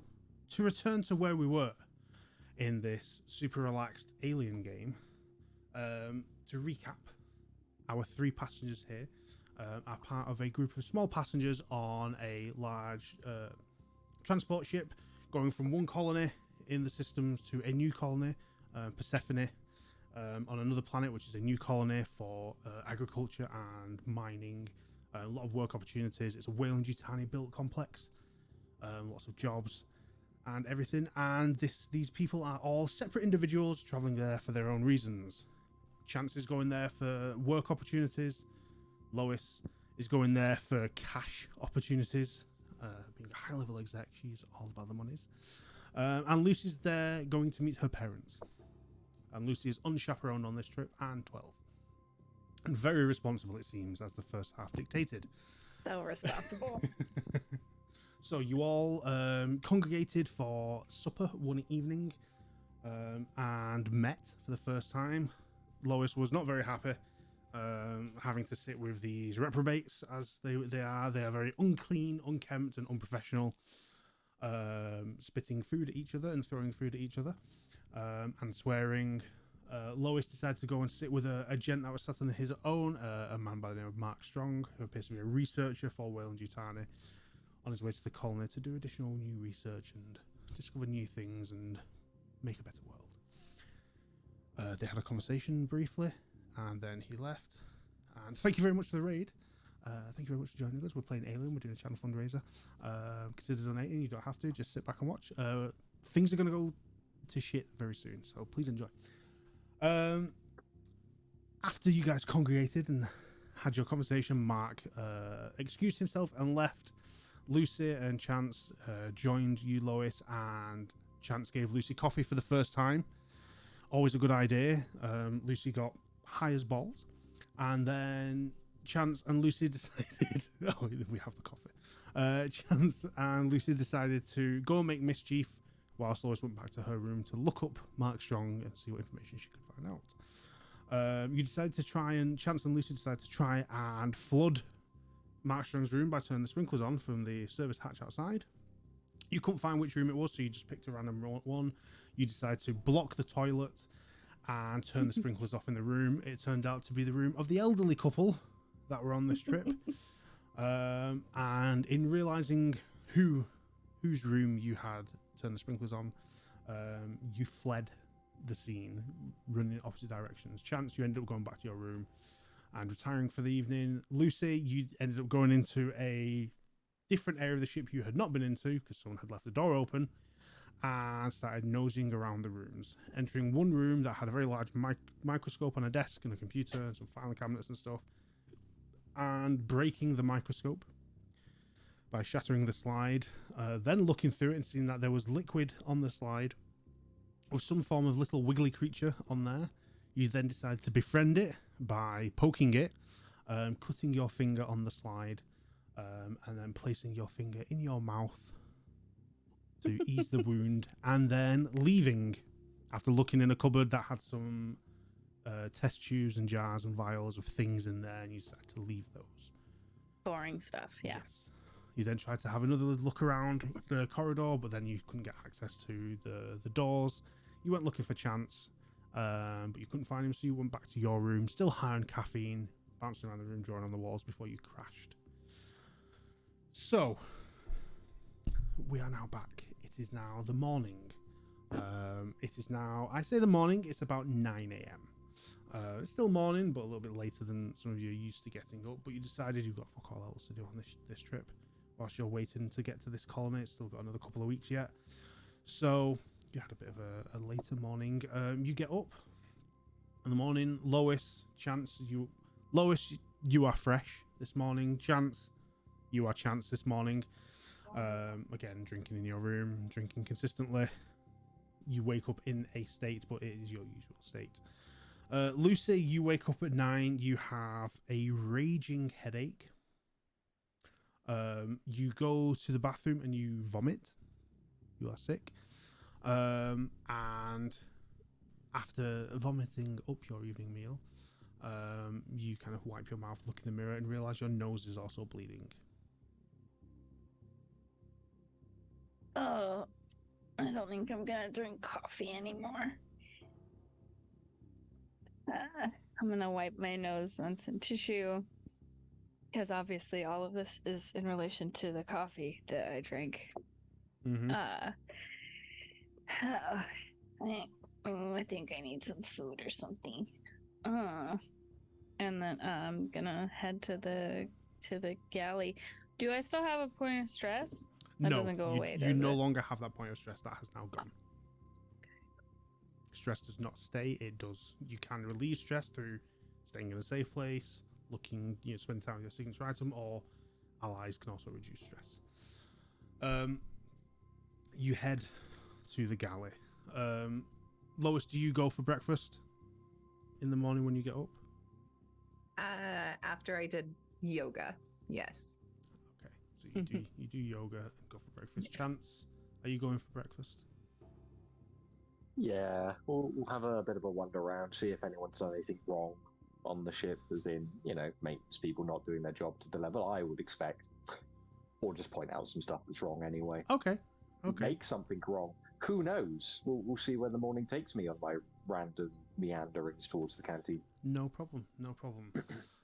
Speaker 1: to return to where we were in this super relaxed alien game, to recap, our 3 passengers here are part of a group of small passengers on a large transport ship going from one colony in the systems to a new colony, Persephone, on another planet, which is a new colony for agriculture and mining. A lot of work opportunities. It's a Weyland-Yutani built complex, lots of jobs and everything. And these people are all separate individuals traveling there for their own reasons. Chance is going there for work opportunities. Lois is going there for cash opportunities. Being a high-level exec, she's all about the monies. And Lucy's there going to meet her parents. And Lucy is unchaperoned on this trip and 12. And very responsible, it seems, as the first half dictated.
Speaker 4: So responsible.
Speaker 1: So you all congregated for supper one evening and met for the first time. Lois was not very happy having to sit with these reprobates, as they are. They are very unclean, unkempt, and unprofessional, spitting food at each other and throwing food at each other, and swearing. Lois decided to go and sit with a gent that was sat on his own, a man by the name of Mark Strong, who appears to be a researcher for Weyland-Yutani, on his way to the colony to do additional new research and discover new things and make a better world. They had a conversation briefly, and then he left. And thank you very much for the raid. Thank you very much for joining us. We're playing Alien. We're doing a channel fundraiser. Consider donating. You don't have to. Just sit back and watch. Things are going to go to shit very soon, so please enjoy. After you guys congregated and had your conversation, Mark excused himself and left. Lucy and Chance joined you, Lois, and Chance gave Lucy coffee for the first time. Always a good idea. Lucy got high as balls, and then Chance and Lucy decided oh, we have the coffee. Chance and Lucy decided to go and make mischief whilst Lois went back to her room to look up Mark Strong and see what information she could find out. You decided to try, and Chance and Lucy decided to try and flood Mark Strong's room by turning the sprinklers on from the service hatch outside. You couldn't find which room it was, so you just picked a random one. You decided to block the toilet and turn the sprinklers off in the room. It turned out to be the room of the elderly couple that were on this trip. And in realizing whose room you had turned the sprinklers on, you fled the scene, running in opposite directions. Chance, you ended up going back to your room and retiring for the evening. Lucy, you ended up going into a different area of the ship you had not been into because someone had left the door open, and started nosing around the rooms, entering one room that had a very large microscope on a desk and a computer and some filing cabinets and stuff, and breaking the microscope by shattering the slide, then looking through it and seeing that there was liquid on the slide with some form of little wiggly creature on there. You then decided to befriend it by poking it, cutting your finger on the slide, and then placing your finger in your mouth to ease the wound, and then leaving after looking in a cupboard that had some test tubes and jars and vials of things in there, and you decided to leave those.
Speaker 4: Boring stuff, yeah.
Speaker 1: Yes. You then tried to have another look around the corridor, but then you couldn't get access to the doors. You went looking for Chance, but you couldn't find him, so you went back to your room, still high on caffeine, bouncing around the room, drawing on the walls before you crashed. So, we are now back. It is now the morning. It is now, I say the morning, it's about 9 a.m. It's still morning, but a little bit later than some of you are used to getting up, but you decided you've got fuck all else to do on this trip. Whilst you're waiting to get to this colony, it's still got another couple of weeks yet. So, you had a bit of a later morning. You get up in the morning. Lois, Chance, you are fresh this morning. Chance, you are Chance this morning. Again, drinking in your room, drinking consistently. You wake up in a state, but it is your usual state. Lucy, you wake up at 9. You have a raging headache. You go to the bathroom and you vomit. You are sick. And after vomiting up your evening meal, you kind of wipe your mouth, look in the mirror, and realize your nose is also bleeding.
Speaker 4: Oh, I don't think I'm gonna drink coffee anymore. I'm gonna wipe my nose on some tissue. Because obviously all of this is in relation to the coffee that I drank.
Speaker 1: Mm-hmm.
Speaker 4: I think I need some food or something. And then I'm gonna head to the galley. Do I still have a point of stress? That doesn't go away.
Speaker 1: You no longer have that point of stress. That has now gone. Stress does not stay. It does. You can relieve stress through staying in a safe place, spending time with your signature item, or allies can also reduce stress. You head to the galley. Lois, do you go for breakfast in the morning when you get up?
Speaker 3: After I did yoga, yes.
Speaker 1: Okay, so you do yoga and go for breakfast.
Speaker 3: Yes.
Speaker 1: Chance, are you going for breakfast?
Speaker 2: Yeah, we'll have a bit of a wander around, see if anyone's done anything wrong on the ship, as in, maintenance people not doing their job to the level I would expect. Or just point out some stuff that's wrong anyway.
Speaker 1: Okay.
Speaker 2: Make something wrong. Who knows? We'll see where the morning takes me on my random meanderings towards the canteen.
Speaker 1: No problem.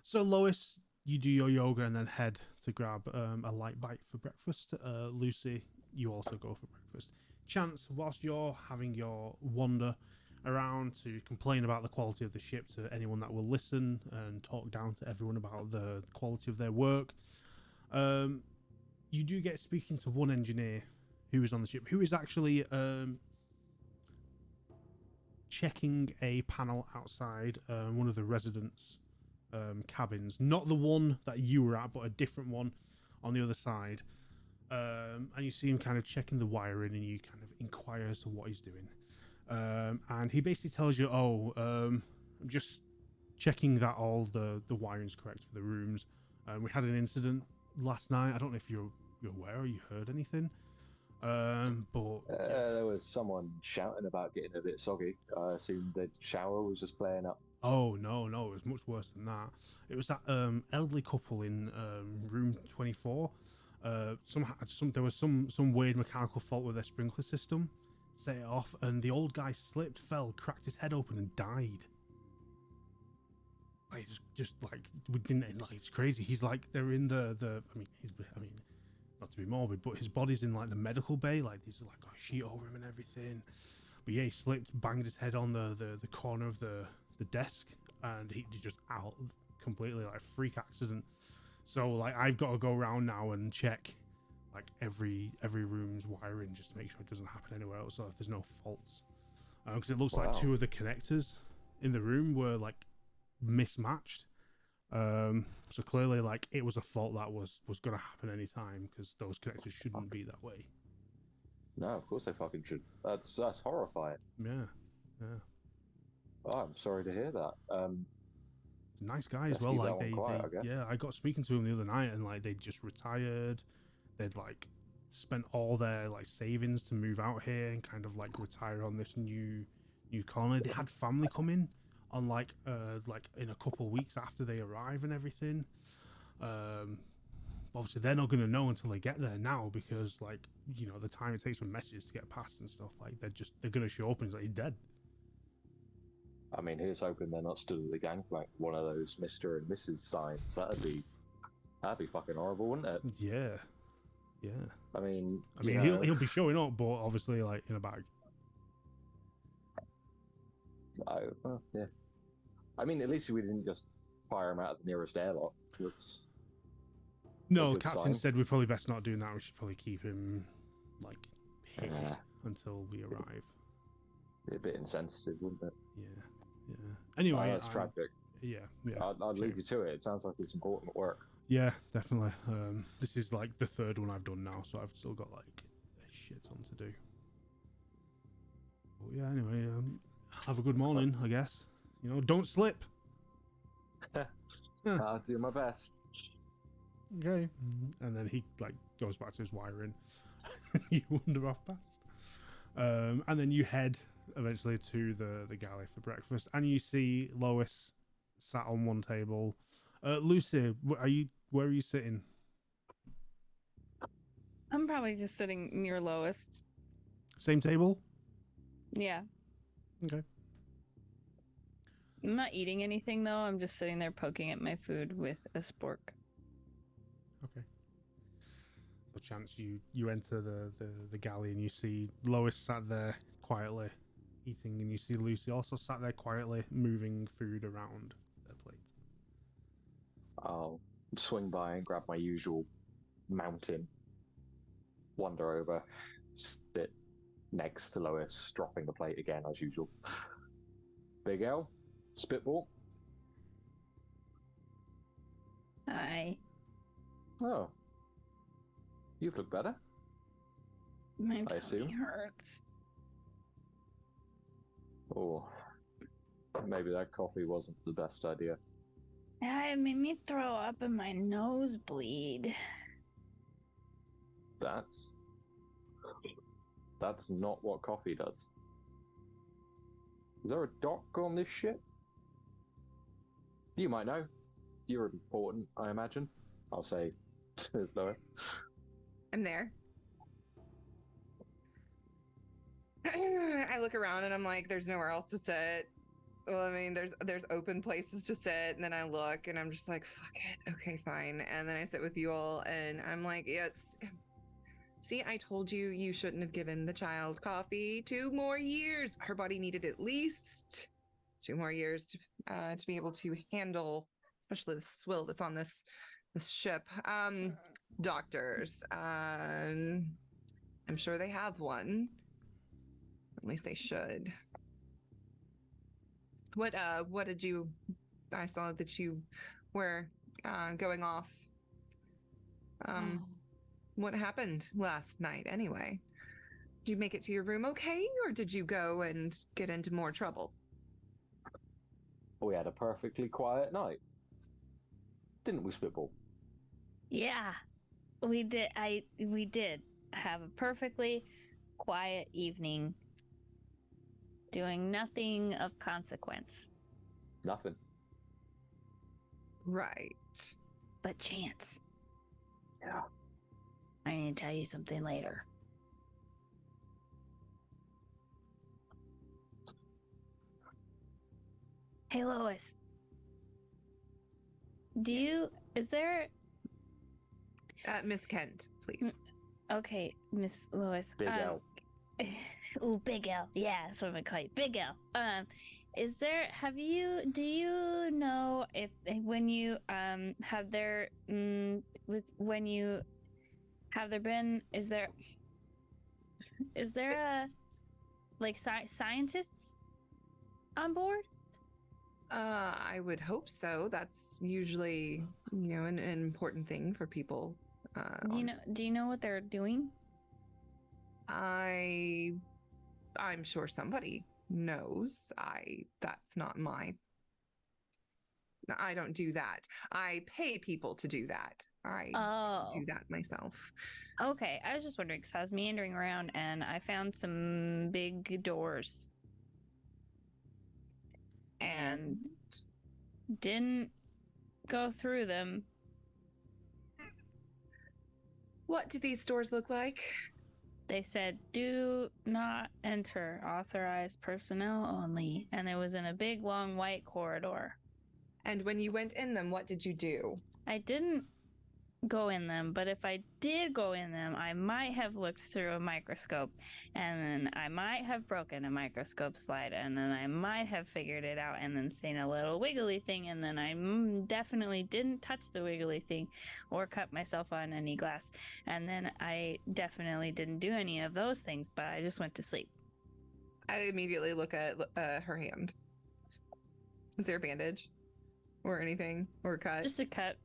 Speaker 1: So Lois, you do your yoga and then head to grab a light bite for breakfast. Lucy, you also go for breakfast. Chance, whilst you're having your wander around to complain about the quality of the ship to anyone that will listen and talk down to everyone about the quality of their work, you do get speaking to one engineer who is on the ship, who is actually checking a panel outside one of the residents' cabins. Not the one that you were at, but a different one on the other side. And you see him kind of checking the wiring, and you kind of inquire as to what he's doing. And he basically tells you, I'm just checking that all the wiring's correct for the rooms. We had an incident last night. I don't know if you're aware or you heard anything. But
Speaker 2: there was someone shouting about getting a bit soggy. I assumed the shower was just playing up.
Speaker 1: Oh no, it was much worse than that. It was that elderly couple in room 24. There was some weird mechanical fault with their sprinkler system, set it off, and the old guy slipped, fell, cracked his head open, and died. Like, we didn't, like, it's crazy. He's like, they're in the not to be morbid, but his body's in like the medical bay, like there's like a sheet over him and everything. But yeah, he slipped, banged his head on the corner of the desk, and he just out completely, like, freak accident. So like I've got to go around now and check like every room's wiring just to make sure it doesn't happen anywhere else, or if there's no faults. Because it looks like two of the connectors in the room were like mismatched. So clearly, like, it was a fault that was going to happen anytime, because those connectors shouldn't be that way.
Speaker 2: No, of course they fucking should. That's horrifying.
Speaker 1: Yeah.
Speaker 2: Oh, I'm sorry to hear that.
Speaker 1: He's a nice guy as well. Like I got speaking to him the other night, and like they just retired. They'd like spent all their like savings to move out here and kind of like retire on this new colony. They had family come in on like in a couple of weeks after they arrive and everything. Obviously they're not going to know until they get there now, because like, the time it takes for messages to get past and stuff, like they're going to show up and he's like, he's dead.
Speaker 2: I mean, here's hoping they're not stood at the gangplank, one of those Mr. and Mrs. signs. That'd be fucking horrible, wouldn't it?
Speaker 1: Yeah.
Speaker 2: I mean,
Speaker 1: he'll be showing up, but obviously like in a bag.
Speaker 2: Yeah. I mean, at least we didn't just fire him out of the nearest airlock.
Speaker 1: No, Captain said we're probably best not doing that. We should probably keep him like here until we arrive.
Speaker 2: Be a bit insensitive, wouldn't it?
Speaker 1: Yeah. Anyway,
Speaker 2: that's tragic.
Speaker 1: Yeah.
Speaker 2: I'd leave you to it. It sounds like it's important work.
Speaker 1: Yeah, definitely. This is like the third one I've done now, so I've still got like a shit ton to do. But yeah, anyway, have a good morning, I guess. Don't slip.
Speaker 2: I'll do my best.
Speaker 1: Okay. And then he like goes back to his wiring. You wander off past. And then you head eventually to the galley for breakfast, and you see Lois sat on one table. Lucy, where are you sitting?
Speaker 4: I'm probably just sitting near Lois.
Speaker 1: Same table?
Speaker 4: Yeah.
Speaker 1: Okay.
Speaker 4: I'm not eating anything though. I'm just sitting there poking at my food with a spork.
Speaker 1: Okay. So chance you enter the galley and you see Lois sat there quietly eating, and you see Lucy also sat there quietly moving food around their plate.
Speaker 2: I'll swing by and grab my usual mountain, wander over, sit next to Lois, dropping the plate again as usual. Big L, spitball.
Speaker 4: Hi.
Speaker 2: Oh, you've looked better.
Speaker 4: My
Speaker 2: I
Speaker 4: tummy
Speaker 2: assume.
Speaker 4: hurts.
Speaker 2: Oh, maybe that coffee wasn't the best idea.
Speaker 4: Yeah, it made me throw up and my nose bleed.
Speaker 2: That's not what coffee does. Is there a doc on this ship? You might know. You're important, I imagine. I'll say to Lois.
Speaker 3: I'm there. I look around and I'm like, there's nowhere else to sit. Well, I mean, there's open places to sit, and then I look and I'm just like, fuck it. Okay, fine. And then I sit with you all and I'm like, yeah, see, I told you you shouldn't have given the child coffee. 2 more years. Her body needed at least 2 more years to be able to handle, especially the swill that's on this ship. Doctors. I'm sure they have one. At least they should. What did you? I saw that you were going off. What happened last night anyway? Did you make it to your room okay, or did you go and get into more trouble?
Speaker 2: We had a perfectly quiet night. Didn't we, Spitball?
Speaker 4: Yeah, we did. We did have a perfectly quiet evening, doing nothing of consequence.
Speaker 2: Nothing.
Speaker 3: Right.
Speaker 4: But Chance,
Speaker 2: Yeah.
Speaker 4: I need to tell you something later. Hey Lois, is there?
Speaker 3: Miss Kent, please.
Speaker 4: Okay, Miss Lois.
Speaker 2: Big L.
Speaker 4: Ooh, Big L. Yeah, that's what I'm gonna call you, Big L. Do you know if when you have there when you have there been is there a like scientists on board?
Speaker 3: I would hope so. That's usually, an important thing for people.
Speaker 4: Do you know what they're doing?
Speaker 3: I'm sure somebody knows. That's not I don't do that. I pay people to do that. I don't do that myself.
Speaker 4: Okay, I was just wondering because I was meandering around and I found some big doors and didn't go through them.
Speaker 3: What do these doors look like?
Speaker 4: They said, "Do not enter. Authorized personnel only." And it was in a big, long, white corridor.
Speaker 3: And when you went in them, what did you do?
Speaker 4: I didn't go in them, but if I did go in them, I might have looked through a microscope, and then I might have broken a microscope slide, and then I might have figured it out, and then seen a little wiggly thing, and then I definitely didn't touch the wiggly thing or cut myself on any glass, and then I definitely didn't do any of those things, but I just went to sleep.
Speaker 3: I immediately look at her hand. Is there a bandage or anything or a cut?
Speaker 4: Just a cut.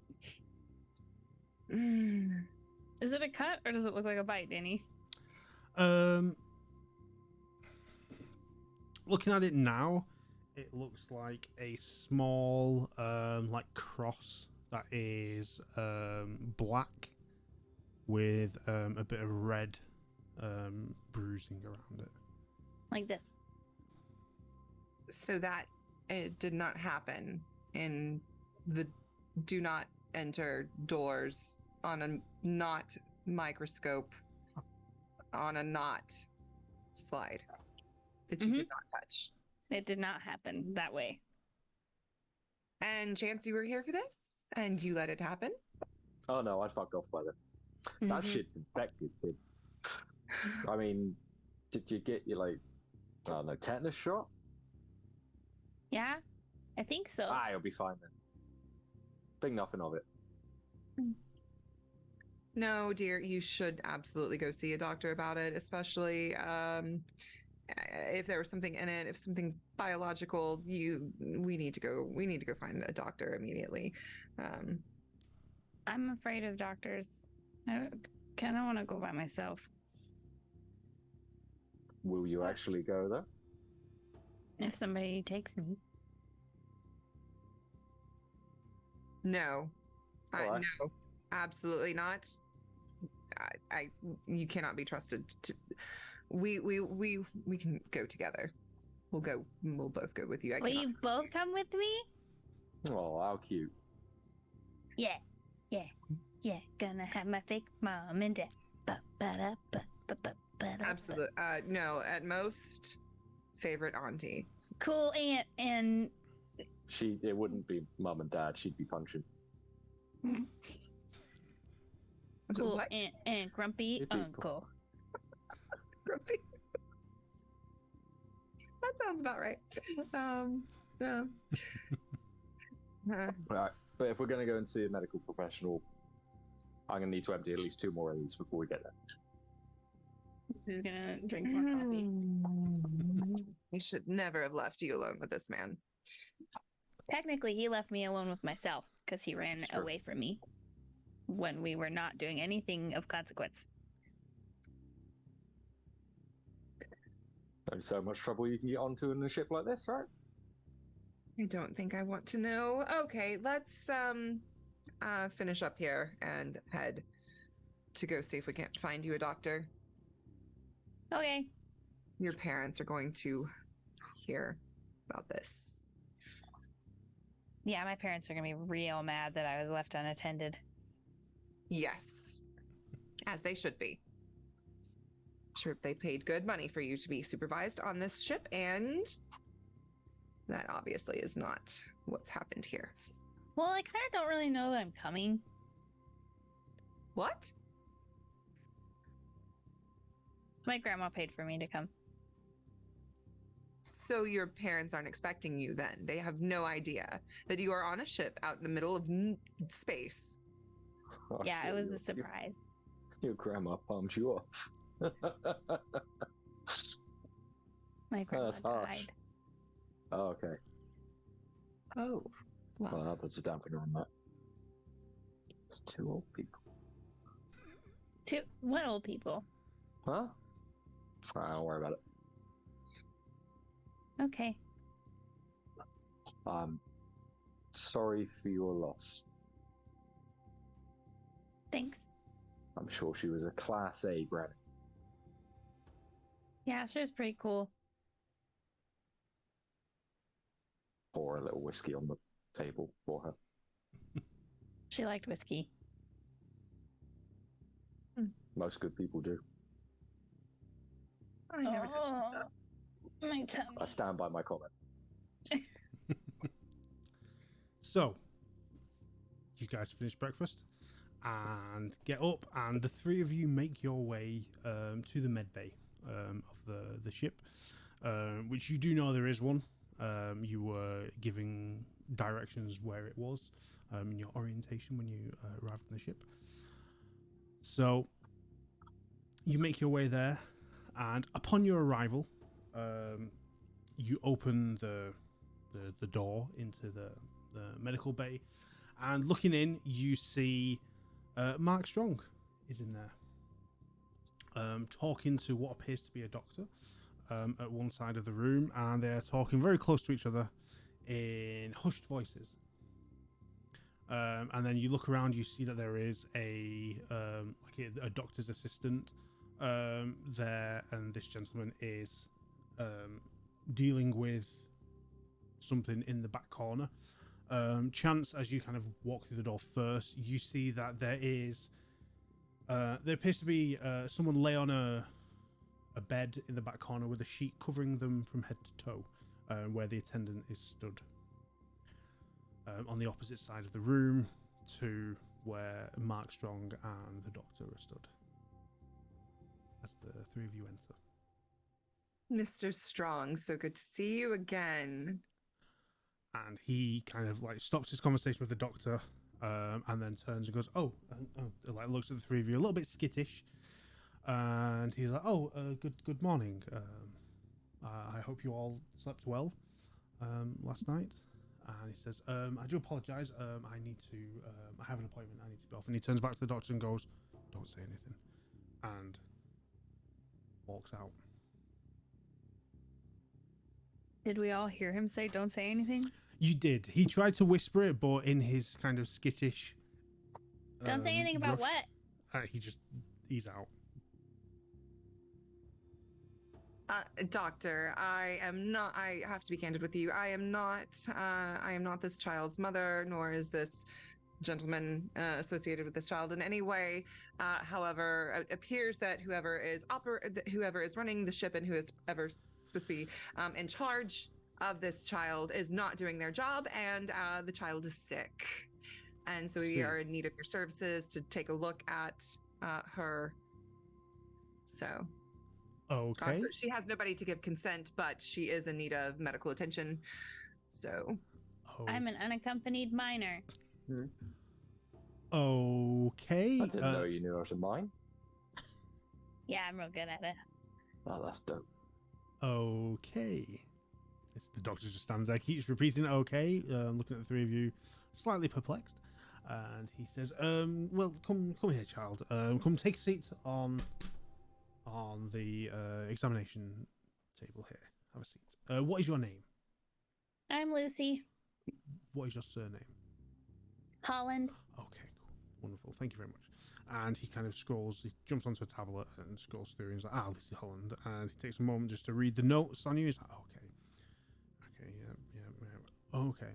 Speaker 4: Is it a cut or does it look like a bite, Danny?
Speaker 1: Looking at it now, it looks like a small like cross that is black with a bit of red bruising around it.
Speaker 4: Like this.
Speaker 3: So that it did not happen in the do not enter doors on a not microscope on a not slide that you did not touch.
Speaker 4: It did not happen that way.
Speaker 3: And Chance, you were here for this and you let it happen?
Speaker 2: Oh no, I fucked off by then. That shit's infected, kid. I mean, did you get your, like, I don't know, tetanus shot?
Speaker 4: Yeah, I think so.
Speaker 2: Ah, you'll be fine then. Think nothing of it.
Speaker 3: No, dear, you should absolutely go see a doctor about it, especially if there was something in it, if something biological, we need to go find a doctor immediately.
Speaker 4: I'm afraid of doctors. I kind of want to go by myself.
Speaker 2: Will you actually go there?
Speaker 4: If somebody takes me.
Speaker 3: No.
Speaker 2: Why?
Speaker 3: No, absolutely not. You cannot be trusted to. We can go together. We'll both go with you.
Speaker 4: Will you both come with me?
Speaker 2: Oh, how cute.
Speaker 4: Yeah. Gonna have my fake mom and dad.
Speaker 3: Absolutely. No, at most, favorite auntie.
Speaker 4: Cool aunt and
Speaker 2: It wouldn't be mum and dad, she'd be punching.
Speaker 4: cool
Speaker 3: What?
Speaker 4: aunt and grumpy
Speaker 2: It'd be cool.
Speaker 4: uncle.
Speaker 3: Grumpy. That sounds about right. Yeah.
Speaker 2: Right. But if we're going to go and see a medical professional, I'm going to need to empty at least 2 more of these before we get there.
Speaker 4: He's gonna drink more coffee.
Speaker 3: We should never have left you alone with this man.
Speaker 4: Technically, he left me alone with myself because he ran
Speaker 2: Sure.
Speaker 4: away from me when we were not doing anything of consequence.
Speaker 2: Only so much trouble you can get onto in a ship like this, right?
Speaker 3: I don't think I want to know. Okay, let's finish up here and head to go see if we can't find you a doctor.
Speaker 4: Okay.
Speaker 3: Your parents are going to hear about this.
Speaker 4: Yeah, my parents are gonna be real mad that I was left unattended.
Speaker 3: Yes, as they should be. Sure, they paid good money for you to be supervised on this ship, and that obviously is not what's happened here.
Speaker 4: Well, I kind of don't really know that I'm coming.
Speaker 3: What?
Speaker 4: My grandma paid for me to come.
Speaker 3: So your parents aren't expecting you then? They have no idea that you are on a ship out in the middle of space.
Speaker 2: Oh,
Speaker 4: Yeah,
Speaker 2: sure,
Speaker 4: it was a
Speaker 2: your-
Speaker 4: surprise.
Speaker 2: Your grandma pumped you off.
Speaker 4: My grandma
Speaker 2: That's harsh.
Speaker 4: died.
Speaker 2: Oh, okay.
Speaker 3: Oh,
Speaker 2: Well, that puts a dampener on that. It's 2 old people.
Speaker 4: What old people?
Speaker 2: Huh? Don't worry about it.
Speaker 4: Okay.
Speaker 2: I'm sorry for your loss.
Speaker 4: Thanks.
Speaker 2: I'm sure she was a Class A granny.
Speaker 4: Yeah, she was pretty cool.
Speaker 2: Pour a little whiskey on the table for her.
Speaker 4: She liked whiskey.
Speaker 2: Most good people do.
Speaker 3: I never touched this stuff.
Speaker 4: My tummy.
Speaker 2: I stand by my comment.
Speaker 1: So, you guys finish breakfast and get up, and the 3 of you make your way to the med bay of the ship, which you do know there is one. You were giving directions where it was in your orientation when you arrived on the ship. So, you make your way there, and upon your arrival, you open the door into the medical bay, and looking in, you see Mark Strong is in there, talking to what appears to be a doctor at one side of the room, and they're talking very close to each other in hushed voices. And then you look around, you see that there is a doctor's assistant there, and this gentleman is dealing with something in the back corner. Chance, as you kind of walk through the door first, you see that there appears to be someone lay on a bed in the back corner with a sheet covering them from head to toe, where the attendant is stood. On the opposite side of the room to where Mark Strong and the doctor are stood, as the three of you enter.
Speaker 3: Mr. Strong, so good to see you again.
Speaker 1: And he kind of like stops his conversation with the doctor, and then turns and goes, like looks at the three of you a little bit skittish, and he's like, good morning. I hope you all slept well last night. And he says, I do apologise. I have an appointment. I need to be off. And he turns back to the doctor and goes, don't say anything. And walks out.
Speaker 4: Did we all hear him say, don't say anything?
Speaker 1: You did. He tried to whisper it, but in his kind of skittish...
Speaker 4: Don't say anything about
Speaker 1: rush,
Speaker 4: what?
Speaker 1: He's out.
Speaker 3: Doctor, I have to be candid with you. I am not this child's mother, nor is this gentleman associated with this child in any way. However, it appears that whoever is running the ship and who is ever supposed to be in charge of this child is not doing their job, and the child is sick. And so we are in need of your services to take a look at her. So...
Speaker 1: Okay.
Speaker 3: So she has nobody to give consent, but she is in need of medical attention. So
Speaker 4: I'm an unaccompanied minor.
Speaker 1: Okay.
Speaker 2: I didn't know you knew how to mine.
Speaker 4: Yeah, I'm real good at it.
Speaker 2: Oh, that's dope.
Speaker 1: Okay. The doctor just stands there, keeps repeating okay, looking at the three of you, slightly perplexed. And he says, well, come here, child. Come take a seat on the examination table here. Have a seat. What is your name?
Speaker 4: I'm Lucy.
Speaker 1: What is your surname?
Speaker 4: Holland.
Speaker 1: Okay, cool. Wonderful. Thank you very much. And he kind of scrolls, he jumps onto a tablet and scrolls through, and he's like, Lucy Holland. And he takes a moment just to read the notes on you. He's like, okay. Okay, yeah. Okay.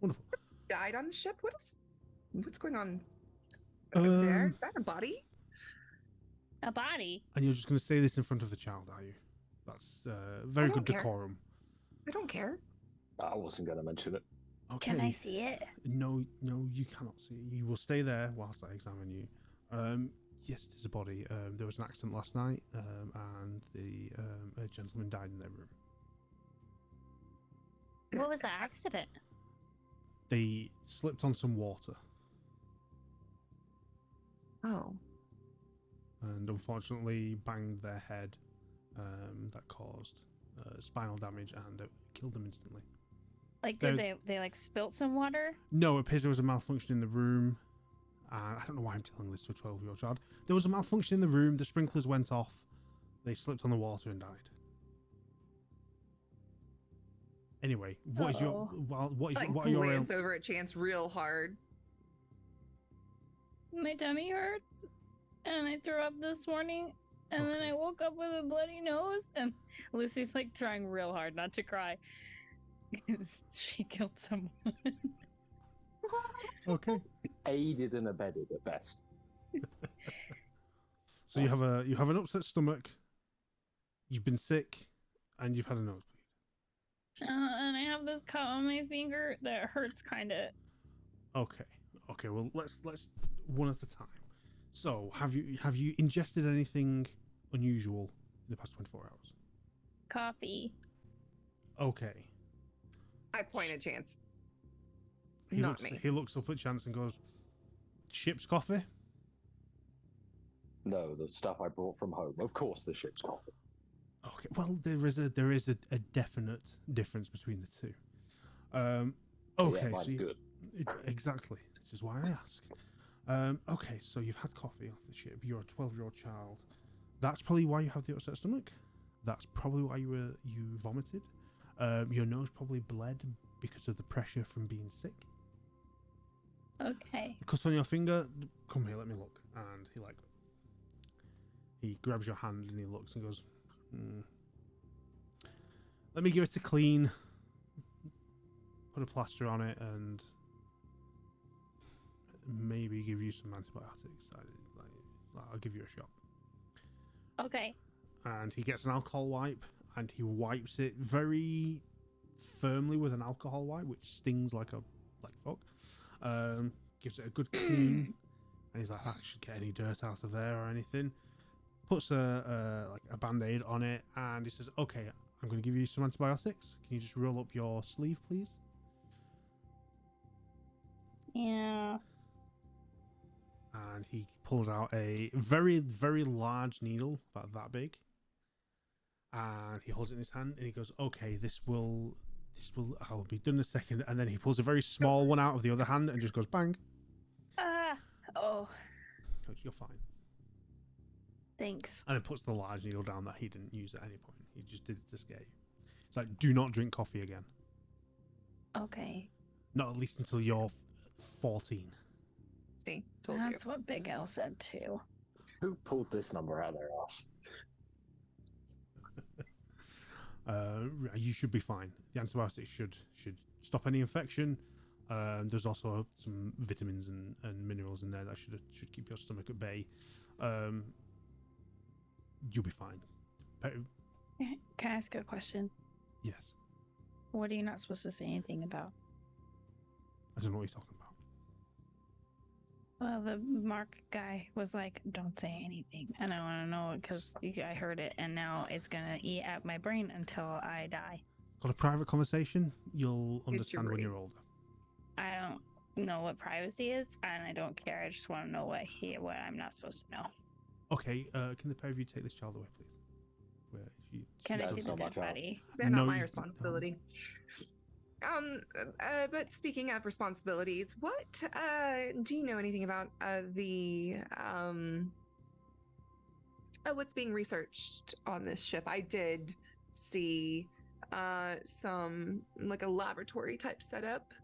Speaker 1: Wonderful.
Speaker 3: died on the ship? What's going on over there? Is that a body?
Speaker 4: A body?
Speaker 1: And you're just going to say this in front of the child, are you? That's very good decorum.
Speaker 3: I don't care.
Speaker 2: I wasn't going to mention it.
Speaker 1: Okay.
Speaker 4: Can I see it?
Speaker 1: No, you cannot see it. You will stay there whilst I examine you. Yes, there's a body. There was an accident last night, and a gentleman died in their room.
Speaker 4: What was the accident?
Speaker 1: They slipped on some water.
Speaker 3: Oh.
Speaker 1: And unfortunately banged their head. That caused spinal damage and killed them instantly.
Speaker 4: Like, did they like spilt some water?
Speaker 1: No, it appears there was a malfunction in the room. I don't know why I'm telling this to a 12-year-old child. There was a malfunction in the room. The sprinklers went off. They slipped on the water and died. Anyway, what are your
Speaker 3: glance over at Chance real hard.
Speaker 4: My tummy hurts, and I threw up this morning, and then I woke up with a bloody nose. And Lucy's like trying real hard not to cry. She killed someone.
Speaker 1: Okay.
Speaker 2: Aided and abetted at best.
Speaker 1: So you have an upset stomach. You've been sick, and you've had a nosebleed.
Speaker 4: And I have this cut on my finger that hurts kind of.
Speaker 1: Okay. Well, let's one at a time. So, have you ingested anything unusual in the past 24 hours?
Speaker 4: Coffee.
Speaker 1: Okay.
Speaker 3: I point at Chance.
Speaker 1: He looks up at Chance and goes, "Ship's coffee?"
Speaker 2: No, the stuff I brought from home. Of course, the ship's coffee.
Speaker 1: Okay. Well, there is a definite difference between the two. Okay.
Speaker 2: Yeah, mine's good.
Speaker 1: Exactly. This is why I ask. Okay. So you've had coffee off the ship. You're a 12-year-old child. That's probably why you have the upset stomach. That's probably why you vomited. Your nose probably bled because of the pressure from being sick.
Speaker 4: Okay.
Speaker 1: The cut on your finger. Come here, let me look. And he grabs your hand and he looks and goes, let me give it a clean. Put a plaster on it and maybe give you some antibiotics. I'll give you a shot.
Speaker 4: Okay.
Speaker 1: And he gets an alcohol wipe and he wipes it very firmly with an alcohol wipe, which stings like fuck. Gives it a good clean, and he's like, that should get any dirt out of there or anything. Puts a band-aid on it, and he says, okay, I'm going to give you some antibiotics. Can you just roll up your sleeve, please?
Speaker 4: Yeah.
Speaker 1: And he pulls out a very, very large needle, about that big. And he holds it in his hand, and he goes, okay, I'll be done in a second. And then he pulls a very small one out of the other hand and just goes, bang.
Speaker 4: Oh.
Speaker 1: Coach, you're fine.
Speaker 4: Thanks.
Speaker 1: And then puts the large needle down that he didn't use at any point. He just did it to scare you. It's like, do not drink coffee again.
Speaker 4: Okay.
Speaker 1: Not at least until you're 14.
Speaker 3: See, told you.
Speaker 4: That's what Big L said too.
Speaker 2: Who pulled this number out of their ass?
Speaker 1: You should be fine. The antibiotics should stop any infection. There's also some vitamins and minerals in there that should keep your stomach at bay. You'll be fine.
Speaker 4: Can I ask a question?
Speaker 1: Yes.
Speaker 4: What are you not supposed to say anything about?
Speaker 1: I don't know what you're talking about.
Speaker 4: Well, the Mark guy was like, don't say anything. And I want to know because I heard it and now it's going to eat at my brain until I die.
Speaker 1: Got a private conversation? You'll understand when you're older.
Speaker 4: I don't know what privacy is and I don't care. I just want to know what I'm not supposed to know.
Speaker 1: Okay, can the pair of you take this child away, please?
Speaker 4: Can I
Speaker 2: That's
Speaker 4: see the
Speaker 2: not my
Speaker 4: dead
Speaker 2: child.
Speaker 4: body?
Speaker 3: They're
Speaker 1: No,
Speaker 3: not my
Speaker 1: you-
Speaker 3: responsibility. But speaking of responsibilities, what do you know anything about the what's being researched on this ship? I did see some like a laboratory type setup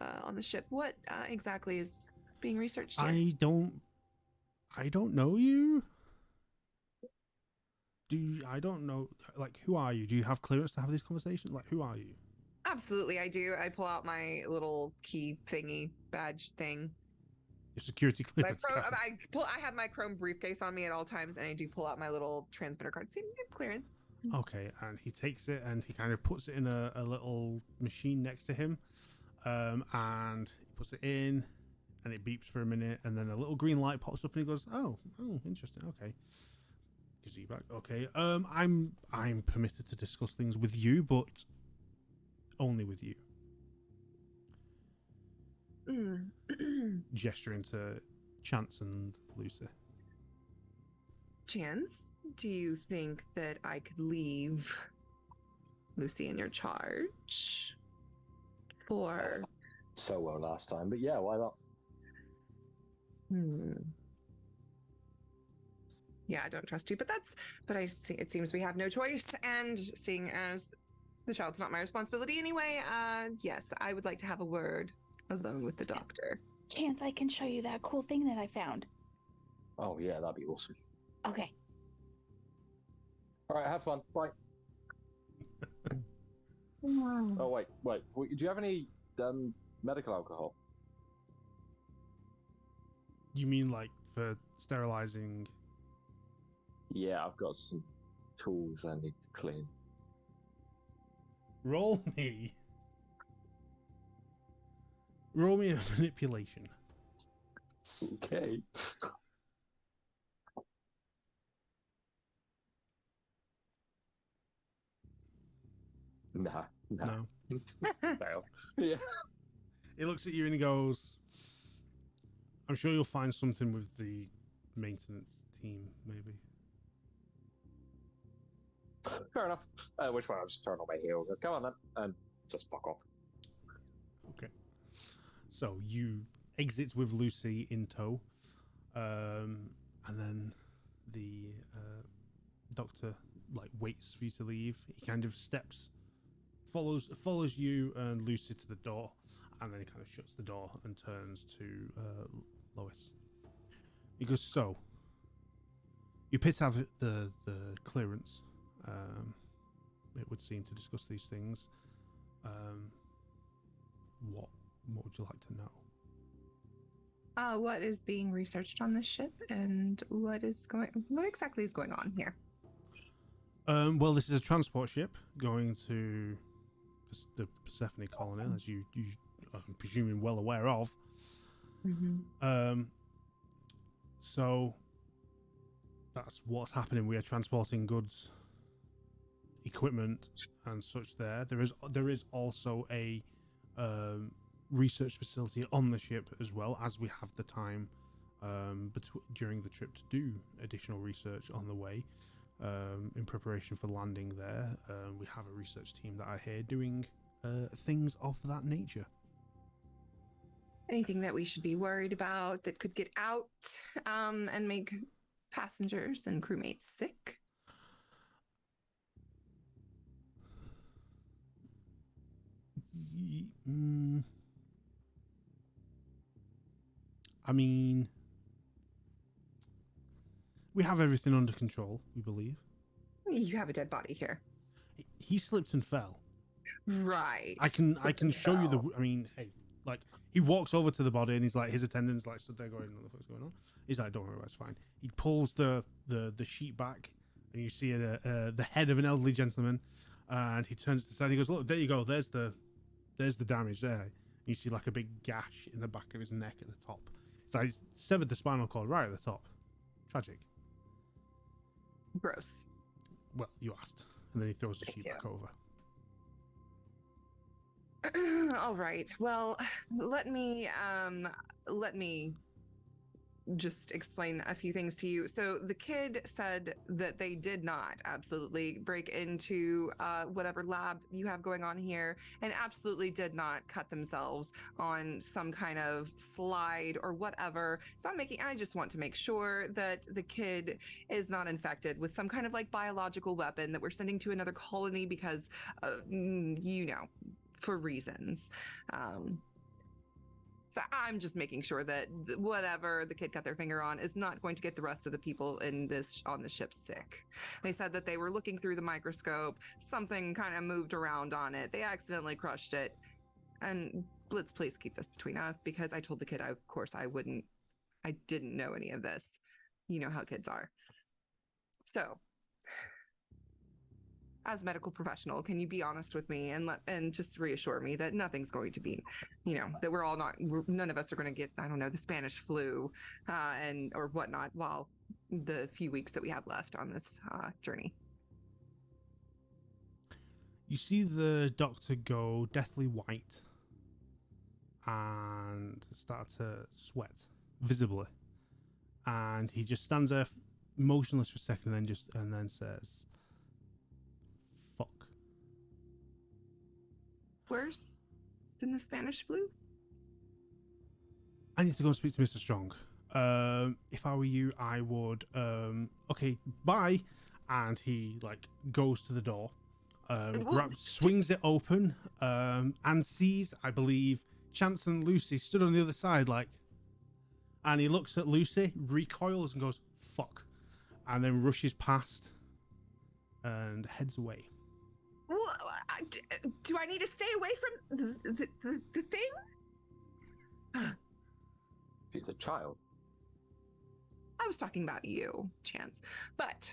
Speaker 3: on the ship. What exactly is being researched here?
Speaker 1: I don't know you. I don't know. Like, who are you? Do you have clearance to have this conversation? Like, who are you?
Speaker 3: Absolutely, I do. I pull out my little key thingy badge thing.
Speaker 1: Your security clearance. card.
Speaker 3: I have my chrome briefcase on me at all times, and I do pull out my little transmitter card. Same clearance.
Speaker 1: Okay, and he takes it and he kind of puts it in a little machine next to him, and he puts it in, and it beeps for a minute, and then a little green light pops up, and he goes, "Oh, interesting. Okay." Gives you back. Okay. I'm permitted to discuss things with you, but only with you. Gesturing to Chance and Lucy.
Speaker 3: Chance, do you think that I could leave Lucy in your charge for?
Speaker 2: So well last time, but yeah, why not?
Speaker 3: Yeah, I don't trust you, but I see. It seems we have no choice, and seeing as the child's not my responsibility anyway, yes, I would like to have a word alone with the doctor.
Speaker 4: Chance, I can show you that cool thing that I found.
Speaker 2: Oh yeah, that'd be awesome.
Speaker 4: Okay.
Speaker 2: All right, have fun. Bye. Oh wait. Do you have any medical alcohol?
Speaker 1: You mean like for sterilizing?
Speaker 2: Yeah, I've got some tools I need to clean.
Speaker 1: Roll me a manipulation.
Speaker 2: Okay. Nah.
Speaker 1: No.
Speaker 2: Fail. Yeah.
Speaker 1: He looks at you and he goes, "I'm sure you'll find something with the maintenance team, maybe."
Speaker 2: Fair enough. Which one? I'll just turn on my heel. Go, come on then, and just fuck off.
Speaker 1: Okay. So you exit with Lucy in tow, and then the doctor like waits for you to leave. He kind of follows you and Lucy to the door, and then he kind of shuts the door and turns to Lois. He goes, so, you appear to have the clearance, it would seem, to discuss these things. What would you like to know?
Speaker 3: What is being researched on this ship, and what exactly is going on here?
Speaker 1: Well, this is a transport ship going to the Persephone colony, as you I'm presuming well aware of.
Speaker 3: Mm-hmm.
Speaker 1: So that's what's happening. We are transporting goods, equipment, and such. There is also a research facility on the ship as well, as we have the time during the trip to do additional research on the way. In preparation for landing there, we have a research team that are here doing things of that nature.
Speaker 3: Anything that we should be worried about that could get out and make passengers and crewmates sick?
Speaker 1: I mean, we have everything under control, we believe.
Speaker 3: You have a dead body here.
Speaker 1: He slipped and fell.
Speaker 3: Right.
Speaker 1: I can show you the. I mean, hey, like, he walks over to the body and he's like, his attendant's like stood there going, "What the fuck's going on?" He's like, "Don't worry about it, it's fine." He pulls the sheet back, and you see the head of an elderly gentleman, and he turns to the side. And he goes, "Look, there you go. There's the damage there." And you see like a big gash in the back of his neck at the top. So he severed the spinal cord right at the top. Tragic.
Speaker 3: Gross.
Speaker 1: Well, you asked, and then he throws the
Speaker 3: Thank
Speaker 1: sheet
Speaker 3: you.
Speaker 1: back over.
Speaker 3: All right. Well, let me just explain a few things to you. So the kid said that they did not absolutely break into whatever lab you have going on here, and absolutely did not cut themselves on some kind of slide or whatever. So I just want to make sure that the kid is not infected with some kind of like biological weapon that we're sending to another colony because, for reasons. So I'm just making sure that whatever the kid cut their finger on is not going to get the rest of the people on the ship sick. They said that they were looking through the microscope. Something kind of moved around on it. They accidentally crushed it. And let's please keep this between us, because I told the kid, I didn't know any of this. You know how kids are. So, as a medical professional, can you be honest with me and just reassure me that nothing's going to be, that none of us are going to get, I don't know, the Spanish flu or whatnot while the few weeks that we have left on this journey.
Speaker 1: You see the doctor go deathly white and start to sweat visibly, and he just stands there motionless for a second, and then says, "Fuck."
Speaker 3: Worse than the Spanish flu?
Speaker 1: I need to go and speak to Mr. Strong. If I were you, I would. Okay, bye. And he goes to the door, swings it open, and sees, I believe, Chance and Lucy stood on the other side, and he looks at Lucy, recoils, and goes, "Fuck," and then rushes past and heads away.
Speaker 3: Well, do I need to stay away from the thing?
Speaker 2: She's a child.
Speaker 3: I was talking about you, Chance. But,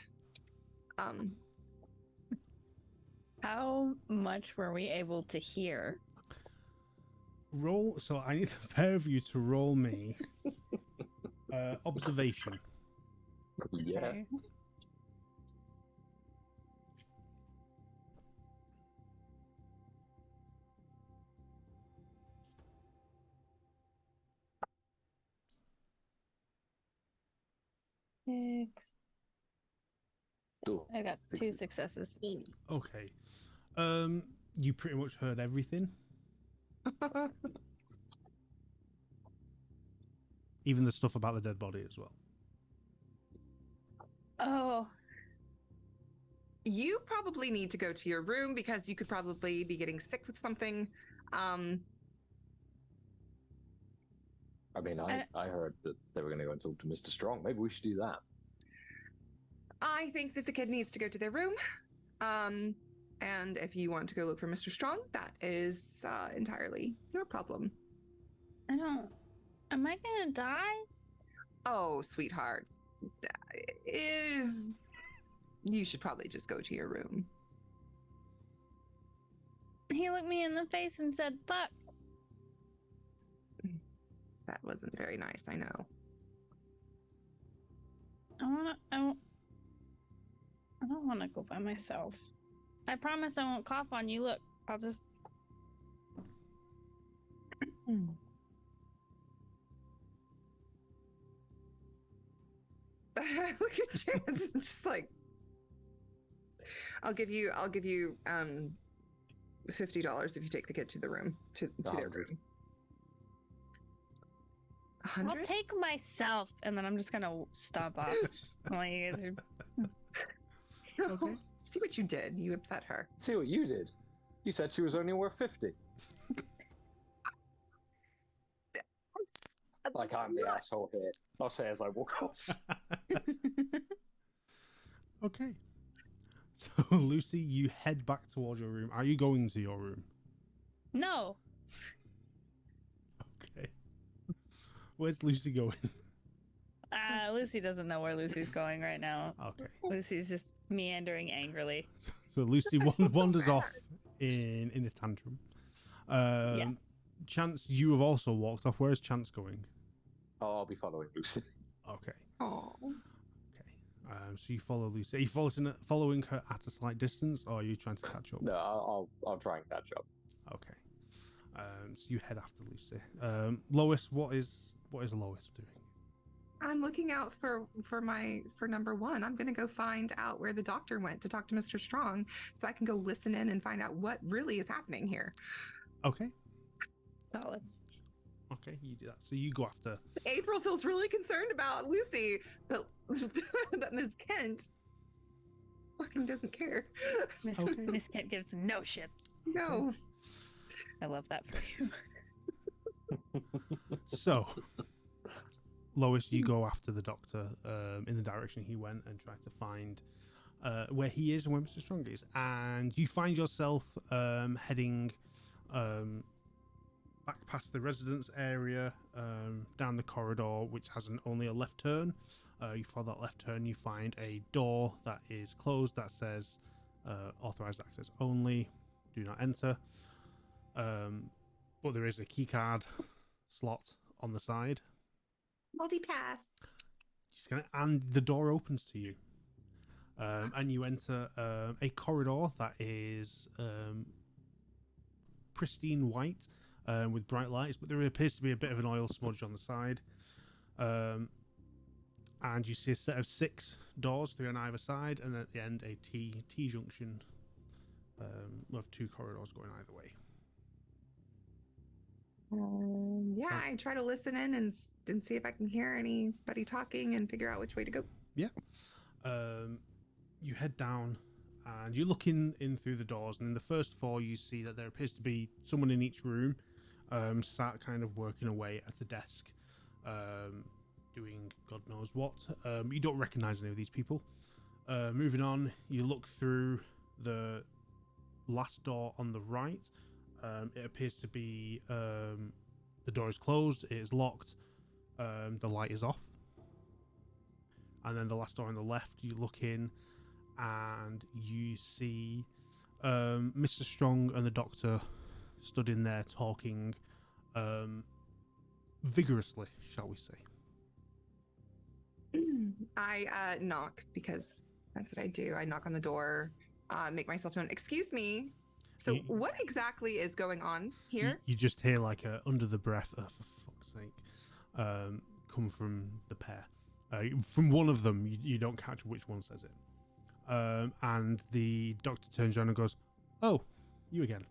Speaker 4: How much were we able to hear?
Speaker 1: So I need a pair of you to roll me observation.
Speaker 2: Yeah.
Speaker 4: Okay. Six.
Speaker 2: Two.
Speaker 4: I got 2 successes.
Speaker 1: Okay. You pretty much heard everything, even the stuff about the dead body as well.
Speaker 4: Oh,
Speaker 3: you probably need to go to your room because you could probably be getting sick with something.
Speaker 2: I mean, I heard that they were going to go and talk to Mr. Strong. Maybe we should do that.
Speaker 3: I think that the kid needs to go to their room. And if you want to go look for Mr. Strong, that is entirely your problem.
Speaker 4: I don't. Am I gonna die?
Speaker 3: Oh, sweetheart. You should probably just go to your room.
Speaker 4: He looked me in the face and said, "Fuck."
Speaker 3: That wasn't very nice, I know.
Speaker 4: I don't want to go by myself. I promise I won't cough on you. Look, I'll just.
Speaker 3: Look at Chance. I'm just like, I'll give you $50 if you take the kid to the room to their room. 100?
Speaker 4: I'll take myself, and then I'm just gonna stomp off while you guys are.
Speaker 1: Okay.
Speaker 3: See what you did. You upset her.
Speaker 2: See what you did? You said she was only worth 50. Like I'm the asshole here. I'll say as I walk off.
Speaker 1: Okay. So, Lucy, you head back towards your room. Are you going to your room?
Speaker 4: No.
Speaker 1: Okay. Where's Lucy going?
Speaker 4: Lucy doesn't know where Lucy's going right now.
Speaker 1: Okay.
Speaker 4: Lucy's just meandering angrily.
Speaker 1: So Lucy wanders off in a tantrum.
Speaker 4: Yeah.
Speaker 1: Chance, you have also walked off. Where's Chance going?
Speaker 2: Oh, I'll be following Lucy.
Speaker 1: Okay.
Speaker 3: Oh.
Speaker 1: Okay. So you follow Lucy. Are you following her at a slight distance, or are you trying to catch up?
Speaker 2: No, I'll try and catch up.
Speaker 1: Okay. So you head after Lucy. Lois, what is Lois doing?
Speaker 3: I'm looking out for number one. I'm gonna go find out where the doctor went to talk to Mr. Strong, so I can go listen in and find out what really is happening here.
Speaker 1: Okay.
Speaker 4: Solid.
Speaker 1: Okay, you do that. So you go after.
Speaker 3: April feels really concerned about Lucy, but that Ms. Kent fucking doesn't care.
Speaker 4: Miss Kent gives no shits.
Speaker 3: No.
Speaker 4: I love that for you.
Speaker 1: So, Lois, you go after the doctor in the direction he went and try to find where he is and where Mr. Strong is. And you find yourself heading back past the residence area, down the corridor, which has only a left turn. You follow that left turn, you find a door that is closed that says authorized access only, do not enter. But there is a keycard slot on the side.
Speaker 3: Multi-pass.
Speaker 1: And the door opens to you. And you enter a corridor that is pristine white with bright lights, but there appears to be a bit of an oil smudge on the side. And you see a set of 6 doors, 3 on either side, and at the end a T-junction of 2 corridors going either way.
Speaker 3: Yeah, I try to listen in and see if I can hear anybody talking and figure out which way to go.
Speaker 1: Yeah. You head down and you look in through the doors, and in the first 4 you see that there appears to be someone in each room, sat kind of working away at a desk, doing God knows what. You don't recognize any of these people. Moving on, you look through the last door on the right. It appears to be the door is closed, it is locked, the light is off. And then the last door on the left, you look in and you see Mr. Strong and the doctor stood in there talking vigorously, shall we say.
Speaker 3: I knock, because that's what I do. I knock on the door, make myself known. Excuse me. So what exactly is going on here?
Speaker 1: You just hear like a under the breath, for fuck's sake, come from the pair. From one of them, you don't catch which one says it. And the doctor turns around and goes, "Oh, you again."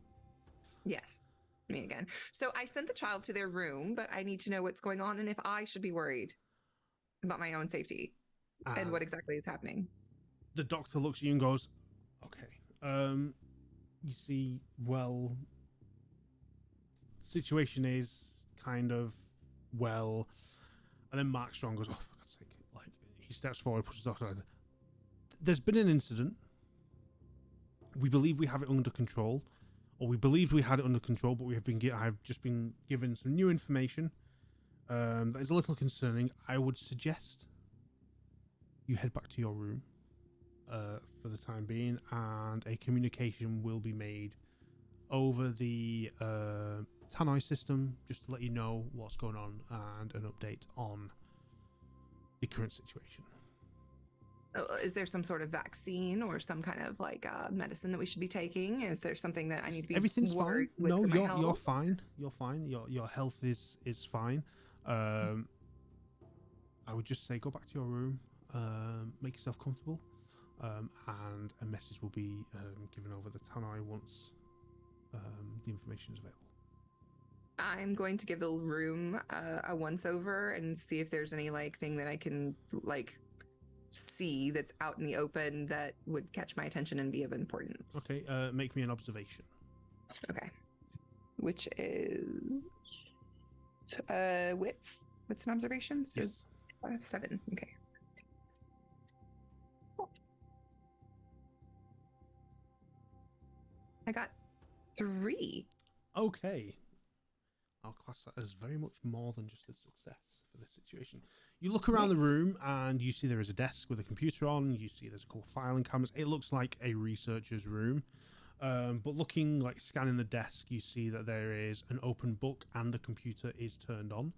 Speaker 3: Yes, me again. So I sent the child to their room, but I need to know what's going on and if I should be worried about my own safety and what exactly is happening.
Speaker 1: The doctor looks at you and goes, "Okay. You see, well, situation is kind of well. And then Mark Strong goes, oh, for God's sake. Like, he steps forward, pushes the doctor aside. There's been an incident. We believe we have it under control, or we believed we had it under control, but I've just been given some new information that is a little concerning. I would suggest you head back to your room for the time being, and a communication will be made over the Tannoy system just to let you know what's going on and an update on the current situation.
Speaker 3: Is there some sort of vaccine or some kind of like medicine that we should be taking? Is there something that I need to be
Speaker 1: Everything's fine.
Speaker 3: worried with
Speaker 1: No,
Speaker 3: for my health?
Speaker 1: you're fine. You're fine. Your health is fine. I would just say go back to your room, make yourself comfortable, and a message will be given over the Tannoy once the information is available.
Speaker 3: I'm going to give the room a once over and see if there's any like thing that I can like see that's out in the open that would catch my attention and be of importance.
Speaker 1: Okay, make me an observation.
Speaker 3: Okay. Which is wits and observations? So
Speaker 1: Yes.
Speaker 3: 7. Okay. I got 3.
Speaker 1: Okay. I'll class that as very much more than just a success for this situation. You look around the room and you see there is a desk with a computer on. You see there's a couple filing cabinets. It looks like a researcher's room. But looking, like scanning the desk, you see that there is an open book and the computer is turned on.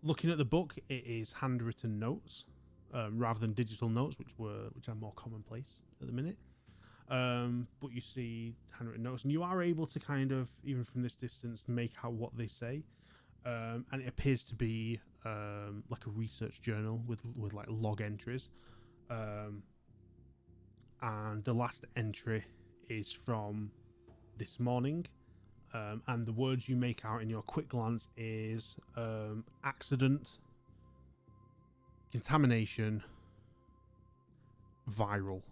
Speaker 1: Looking at the book, it is handwritten notes rather than digital notes, which are more commonplace at the minute. But you see handwritten notes, and you are able to kind of, even from this distance, make out what they say. And it appears to be like a research journal with like log entries. And the last entry is from this morning. And the words you make out in your quick glance is accident, contamination, viral.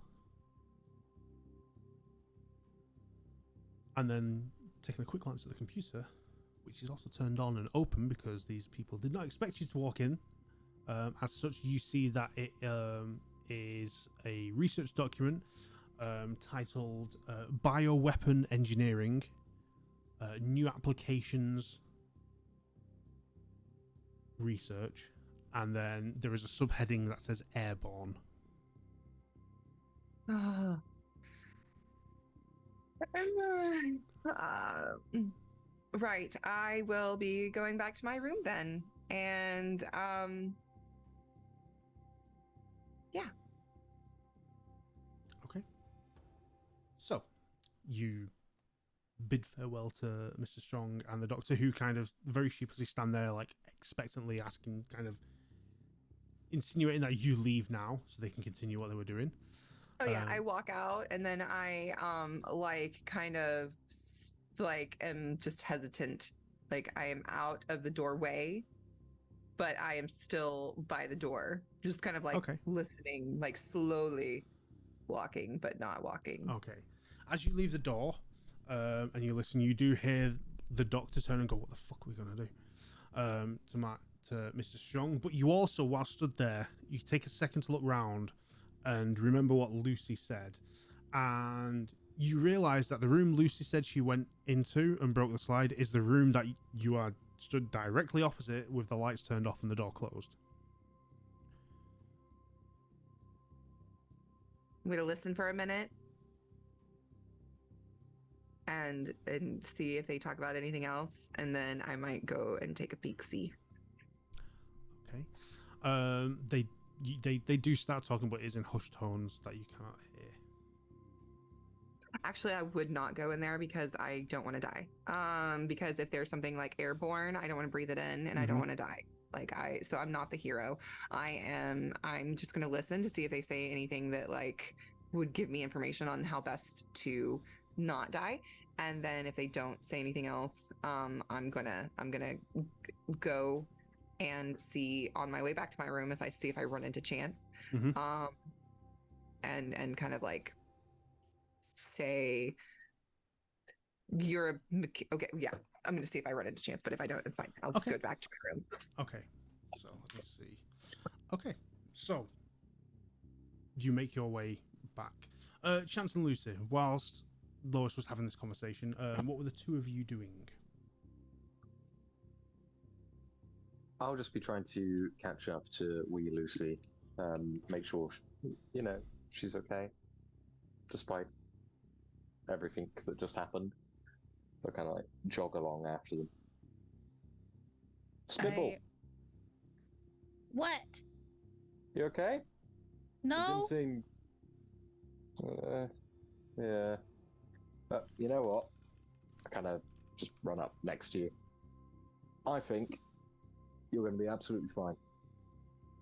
Speaker 1: And then taking a quick glance at the computer, which is also turned on and open because these people did not expect you to walk in. As such, you see that it is a research document titled Bioweapon Engineering, New Applications Research, and then there is a subheading that says Airborne.
Speaker 3: Right. I will be going back to my room then. And yeah.
Speaker 1: Okay. So you bid farewell to Mr. Strong and the doctor, who kind of very sheepishly stand there, like expectantly asking, kind of insinuating that you leave now so they can continue what they were doing.
Speaker 3: Oh yeah, I walk out and then I like kind of like am just hesitant. Like I am out of the doorway, but I am still by the door, just kind of like listening, like slowly walking, but not walking.
Speaker 1: Okay. As you leave the door and you listen, you do hear the doctor turn and go, "What the fuck are we gonna do?" To Mr. Strong. But you also, while stood there, you take a second to look round and remember what Lucy said, and you realize that the room Lucy said she went into and broke the slide is the room that you are stood directly opposite with the lights turned off and the door closed.
Speaker 3: I'm gonna listen for a minute and see if they talk about anything else, and then I might go and take a peek see.
Speaker 1: Okay. They do start talking, but it's in hushed tones that you cannot hear.
Speaker 3: Actually, I would not go in there because I don't want to die. Because if there's something like airborne, I don't want to breathe it in, and I don't want to die. So I'm not the hero. I'm just going to listen to see if they say anything that like would give me information on how best to not die. And then if they don't say anything else, I'm gonna go and see on my way back to my room if I run into Chance, and kind of like say, "You're okay, yeah. I'm going to see if I run into Chance, but if I don't, it's fine. I'll just
Speaker 1: Okay.
Speaker 3: go back to my room.
Speaker 1: Okay, so let me see. Okay, so you make your way back. Chance and Lucy, whilst Lois was having this conversation, what were the two of you doing?
Speaker 2: I'll just be trying to catch up to wee Lucy, make sure, she's okay, despite everything that just happened. So kind of like jog along after them. Spibble,
Speaker 4: What?
Speaker 2: you okay? It
Speaker 4: No.
Speaker 2: didn't seem. Yeah. But you know what? I kind of just run up next to you. I think you're going to be absolutely fine.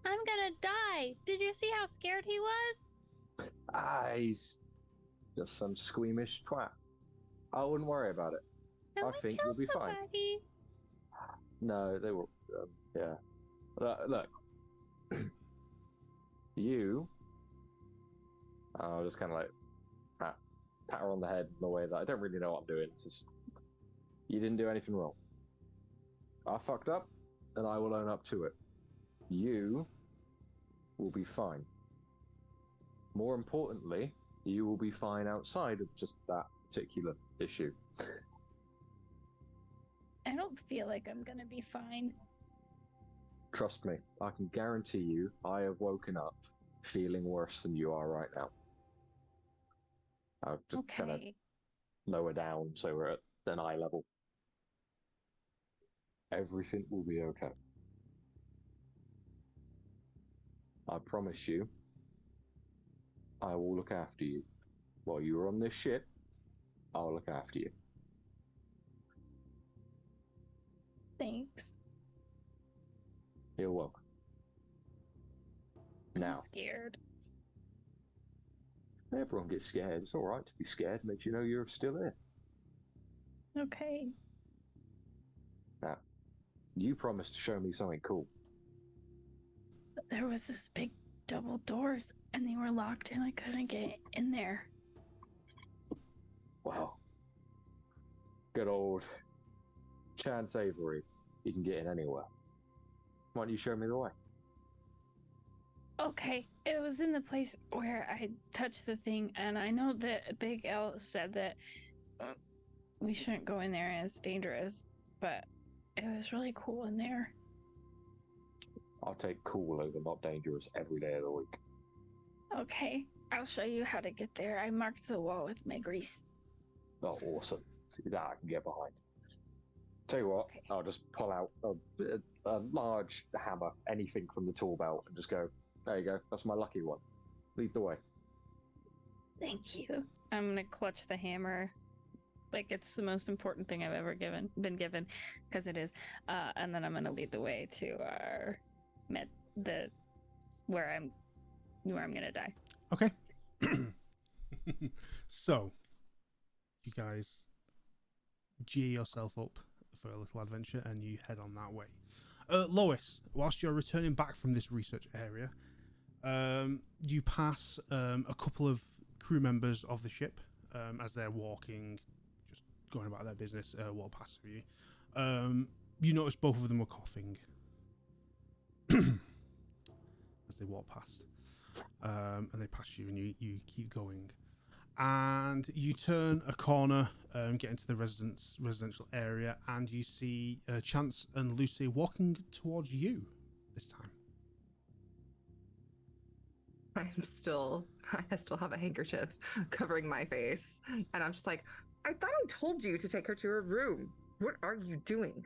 Speaker 4: I'm gonna die. Did you see how scared he was?
Speaker 2: He's just some squeamish twat. I wouldn't worry about it.
Speaker 4: And
Speaker 2: I
Speaker 4: we
Speaker 2: think
Speaker 4: killed
Speaker 2: you'll be fine.
Speaker 4: somebody.
Speaker 2: No, they were. Yeah. Look. You. I'll just kind of like pat her on the head in a way that I don't really know what I'm doing. It's just, you didn't do anything wrong. I fucked up, and I will own up to it. You will be fine. More importantly, you will be fine outside of just that particular issue.
Speaker 4: I don't feel like I'm gonna be fine.
Speaker 2: Trust me, I can guarantee you I have woken up feeling worse than you are right now. I'll just kind of
Speaker 4: Okay.
Speaker 2: lower down so we're at an eye level. Everything will be okay. I promise you, I will look after you. While you're on this ship, I'll look after you.
Speaker 4: Thanks.
Speaker 2: You're welcome.
Speaker 4: I'm
Speaker 2: Now,
Speaker 4: scared.
Speaker 2: everyone gets scared. It's alright to be scared. Makes you know you're still there.
Speaker 4: Okay.
Speaker 2: Now, you promised to show me something cool.
Speaker 4: But there was this big double doors and they were locked and I couldn't get in there.
Speaker 2: Wow. Good old Chance Avery. You can get in anywhere. Why don't you show me the way?
Speaker 4: Okay, it was in the place where I touched the thing, and I know that Big L said that we shouldn't go in there and it's dangerous, but it was really cool in there.
Speaker 2: I'll take cool over not dangerous every day of the week.
Speaker 4: Okay, I'll show you how to get there. I marked the wall with my grease.
Speaker 2: Oh, awesome. See, that I can get behind. Tell you what,
Speaker 4: Okay.
Speaker 2: I'll just pull out a large hammer, anything from the tool belt, and just go, there you go, that's my lucky one. Lead the way.
Speaker 4: Thank you. I'm gonna clutch the hammer like it's the most important thing I've ever been given, because it is. And then I'm gonna lead the way to our where I'm gonna die.
Speaker 1: Okay. So, you guys gear yourself up for a little adventure and you head on that way. Lois, whilst you're returning back from this research area, you pass a couple of crew members of the ship as they're walking, just going about their business, walk past you. You notice both of them were coughing as they walk past. And they pass you and you keep going. And you turn a corner, get into the residential area, and you see Chance and Lucy walking towards you this time.
Speaker 3: I still have a handkerchief covering my face, and I'm just like, I thought I told you to take her to her room. What are you doing?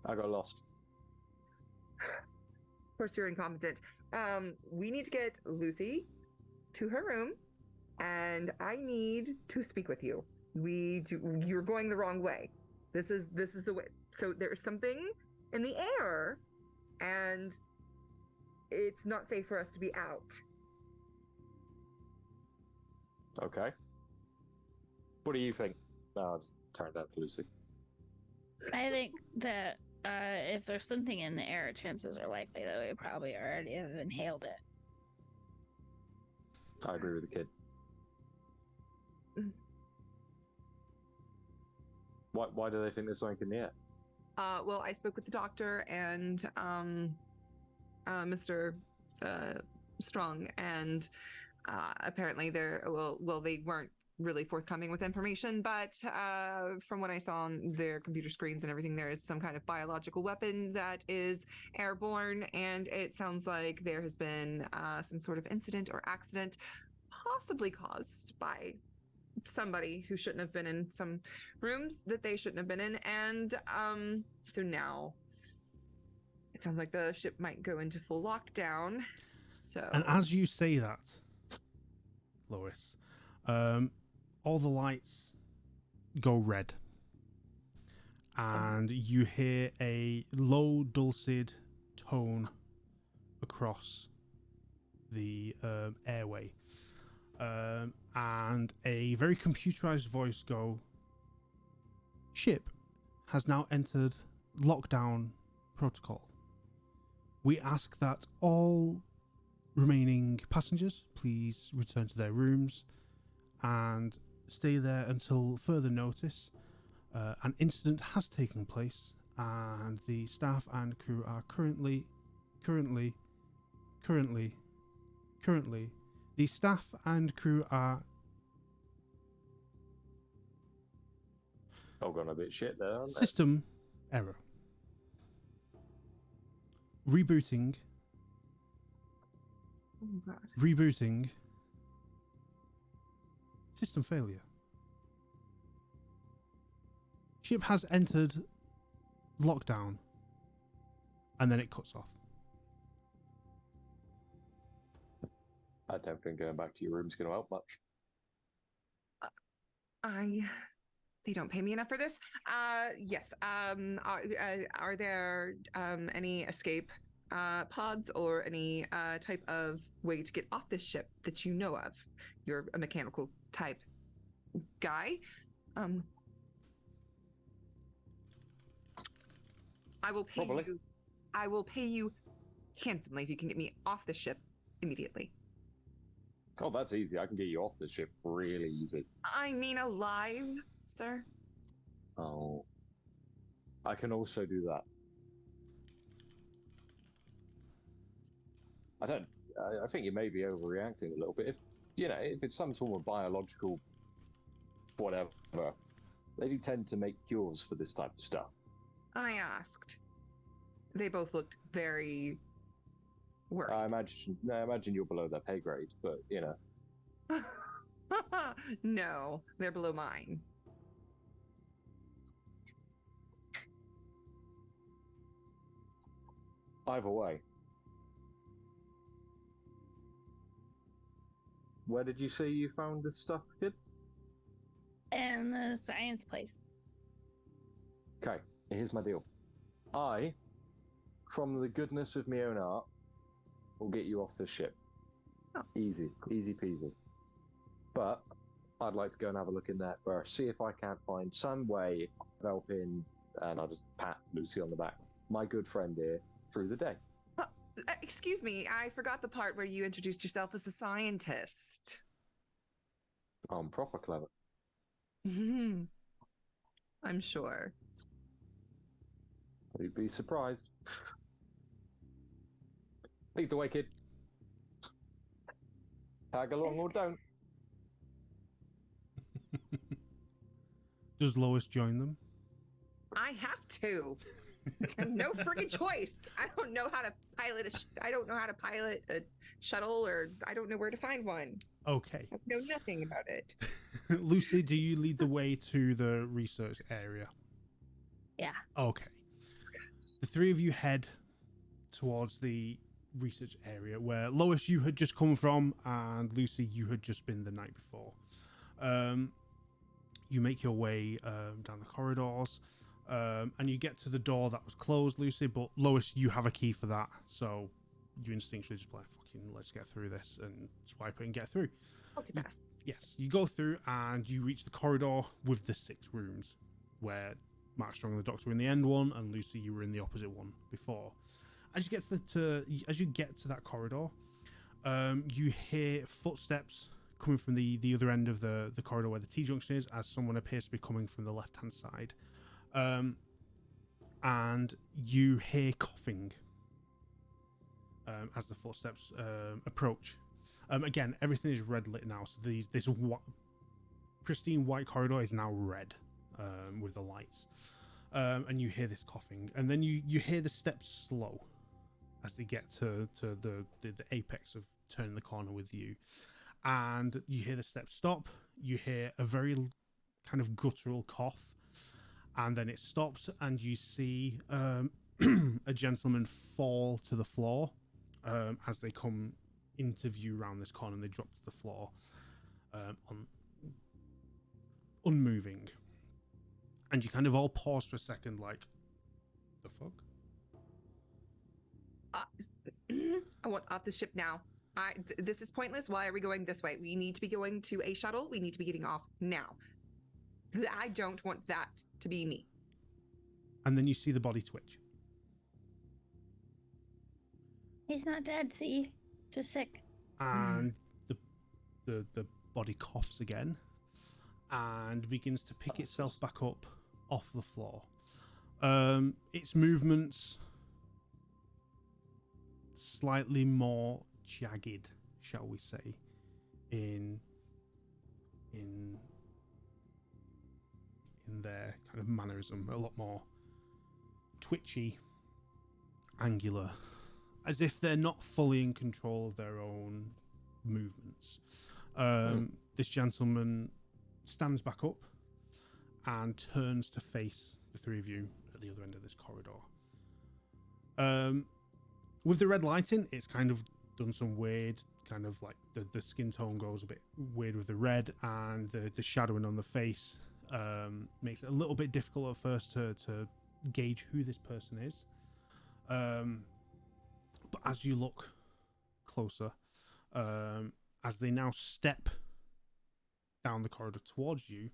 Speaker 2: I got lost.
Speaker 3: Of course, you're incompetent. We need to get Lucy to her room, and I need to speak with you. You're going the wrong way. This is the way. So there's something in the air, and it's not safe for us to be out.
Speaker 2: Okay. What do you think? I'll just turn down to Lucy.
Speaker 4: I think that if there's something in the air, chances are likely that we probably already have inhaled it.
Speaker 2: I agree with the kid. Why do they think there's something in the air?
Speaker 3: Well, I spoke with the doctor and Mr. Strong, and apparently they weren't really forthcoming with information, but from what I saw on their computer screens and everything, there is some kind of biological weapon that is airborne, and it sounds like there has been some sort of incident or accident, possibly caused by somebody who shouldn't have been in some rooms that they shouldn't have been in, and so now it sounds like the ship might go into full lockdown. So,
Speaker 1: And as you say that, Lois, all the lights go red, and you hear a low, dulcet tone across the airway, and a very computerized voice go, "Ship has now entered lockdown protocol. We ask that all remaining passengers please return to their rooms and stay there until further notice. An incident has taken place, and the staff and crew are currently, the staff and crew are
Speaker 2: all gone a bit shit there, aren't they?
Speaker 1: system error. Rebooting.
Speaker 3: oh god.
Speaker 1: Rebooting. System failure. Ship has entered lockdown. And then it cuts off.
Speaker 2: I don't think going back to your room's going to help much.
Speaker 3: They don't pay me enough for this. Yes. Are there any escape pods or any type of way to get off this ship that you know of? You're a mechanical type guy. I will pay
Speaker 2: Probably.
Speaker 3: you. I will pay you handsomely if you can get me off the ship immediately.
Speaker 2: Oh, that's easy. I can get you off the ship really easy.
Speaker 3: I mean, alive, sir.
Speaker 2: Oh. I can also do that. I think you may be overreacting a little bit. If it's some sort of biological whatever, they do tend to make cures for this type of stuff.
Speaker 3: I asked. They both looked very worried.
Speaker 2: I imagine you're below their pay grade, but
Speaker 3: No, they're below mine.
Speaker 2: Either way. Where did you say you found this stuff, kid?
Speaker 4: And the science place.
Speaker 2: Okay, here's my deal. I, from the goodness of my own art, will get you off the ship.
Speaker 3: Oh.
Speaker 2: Easy peasy. But I'd like to go and have a look in there first, see if I can't find some way of helping, and I'll just pat Lucy on the back, my good friend here, through the day.
Speaker 3: Excuse me, I forgot the part where you introduced yourself as a scientist.
Speaker 2: I'm proper clever.
Speaker 3: I'm sure.
Speaker 2: You'd be surprised. Lead the way, kid. Tag along or don't.
Speaker 1: Does Lois join them?
Speaker 3: I have to. No friggin' choice. I don't know how to pilot I don't know how to pilot a shuttle, or I don't know where to find one.
Speaker 1: Okay.
Speaker 3: I know nothing about it.
Speaker 1: Lucy, do you lead the way to the research area?
Speaker 4: Yeah.
Speaker 1: Okay. The three of you head towards the research area where Lois, you had just come from, and Lucy, you had just been the night before. You make your way down the corridors, and you get to the door that was closed, Lucy, but Lois, you have a key for that, so you instinctually just like, fucking, let's get through this, and swipe it and get through.
Speaker 3: Multipass.
Speaker 1: Yes, you go through and you reach the corridor with the 6 rooms, where Mark Strong and the Doctor were in the end one, and Lucy, you were in the opposite one before. As you get to that corridor, you hear footsteps coming from the other end of the corridor where the T-junction is, as someone appears to be coming from the left-hand side. and you hear coughing as the footsteps approach. Again, everything is red lit now, so this pristine white corridor is now red with the lights. And you hear this coughing, and then you hear the steps slow as they get to the apex of turning the corner with you, and you hear the steps stop. You hear a very kind of guttural cough, and then it stops, and you see a gentleman fall to the floor as they come into view around this corner, and they drop to the floor unmoving. And you kind of all pause for a second, like, the fuck?
Speaker 3: I want off the ship now. This is pointless. Why are we going this way? We need to be going to a shuttle. We need to be getting off now. I don't want that to be me.
Speaker 1: And then you see the body twitch.
Speaker 4: He's not dead, see? Just sick.
Speaker 1: And the body coughs again and begins to pick itself back up off the floor. Its movements slightly more jagged, shall we say, in their kind of mannerism, a lot more twitchy, angular, as if they're not fully in control of their own movements. This gentleman stands back up and turns to face the three of you at the other end of this corridor. With the red lighting, it's kind of done some weird, kind of like the skin tone goes a bit weird with the red, and the shadowing on the face makes it a little bit difficult at first to gauge who this person is. But as you look closer, as they now step down the corridor towards you,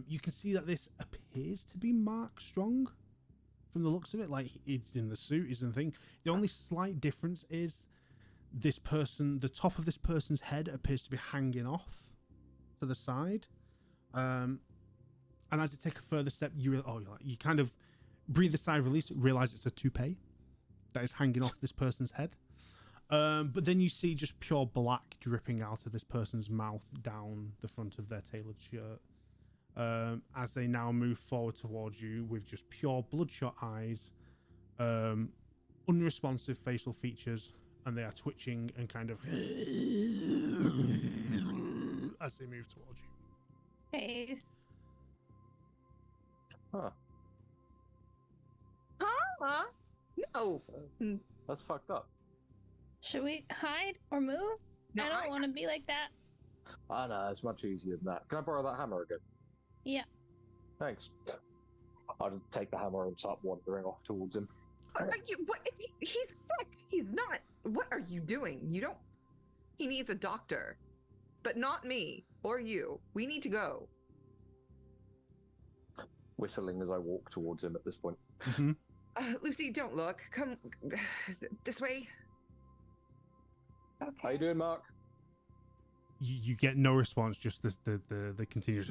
Speaker 1: you can see that this appears to be Mark Strong from the looks of it. Like, he's in the suit, he's in the thing. The only slight difference is this person, the top of this person's head appears to be hanging off to the side. And as you take a further step, you kind of breathe a sigh of release, realize it's a toupee that is hanging off this person's head. But then you see just pure black dripping out of this person's mouth down the front of their tailored shirt. As they now move forward towards you with just pure bloodshot eyes, unresponsive facial features, and they are twitching and kind of as they move towards you.
Speaker 4: Face.
Speaker 2: Huh.
Speaker 3: Huh? No.
Speaker 2: That's fucked up.
Speaker 4: Should we hide or move?
Speaker 3: No,
Speaker 4: I don't want to be like that.
Speaker 2: Ah, no, it's much easier than that. Can I borrow that hammer again?
Speaker 4: Yeah.
Speaker 2: Thanks. I'll just take the hammer and start wandering off towards him.
Speaker 3: What? He's sick. He's not. What are you doing? You don't. He needs a doctor, but not me or you. We need to go.
Speaker 2: Whistling as I walk towards him at this point.
Speaker 1: Mm-hmm.
Speaker 3: Lucy, don't look. Come this way.
Speaker 4: Okay.
Speaker 2: How you doing, Mark?
Speaker 1: You get no response, just the continuous.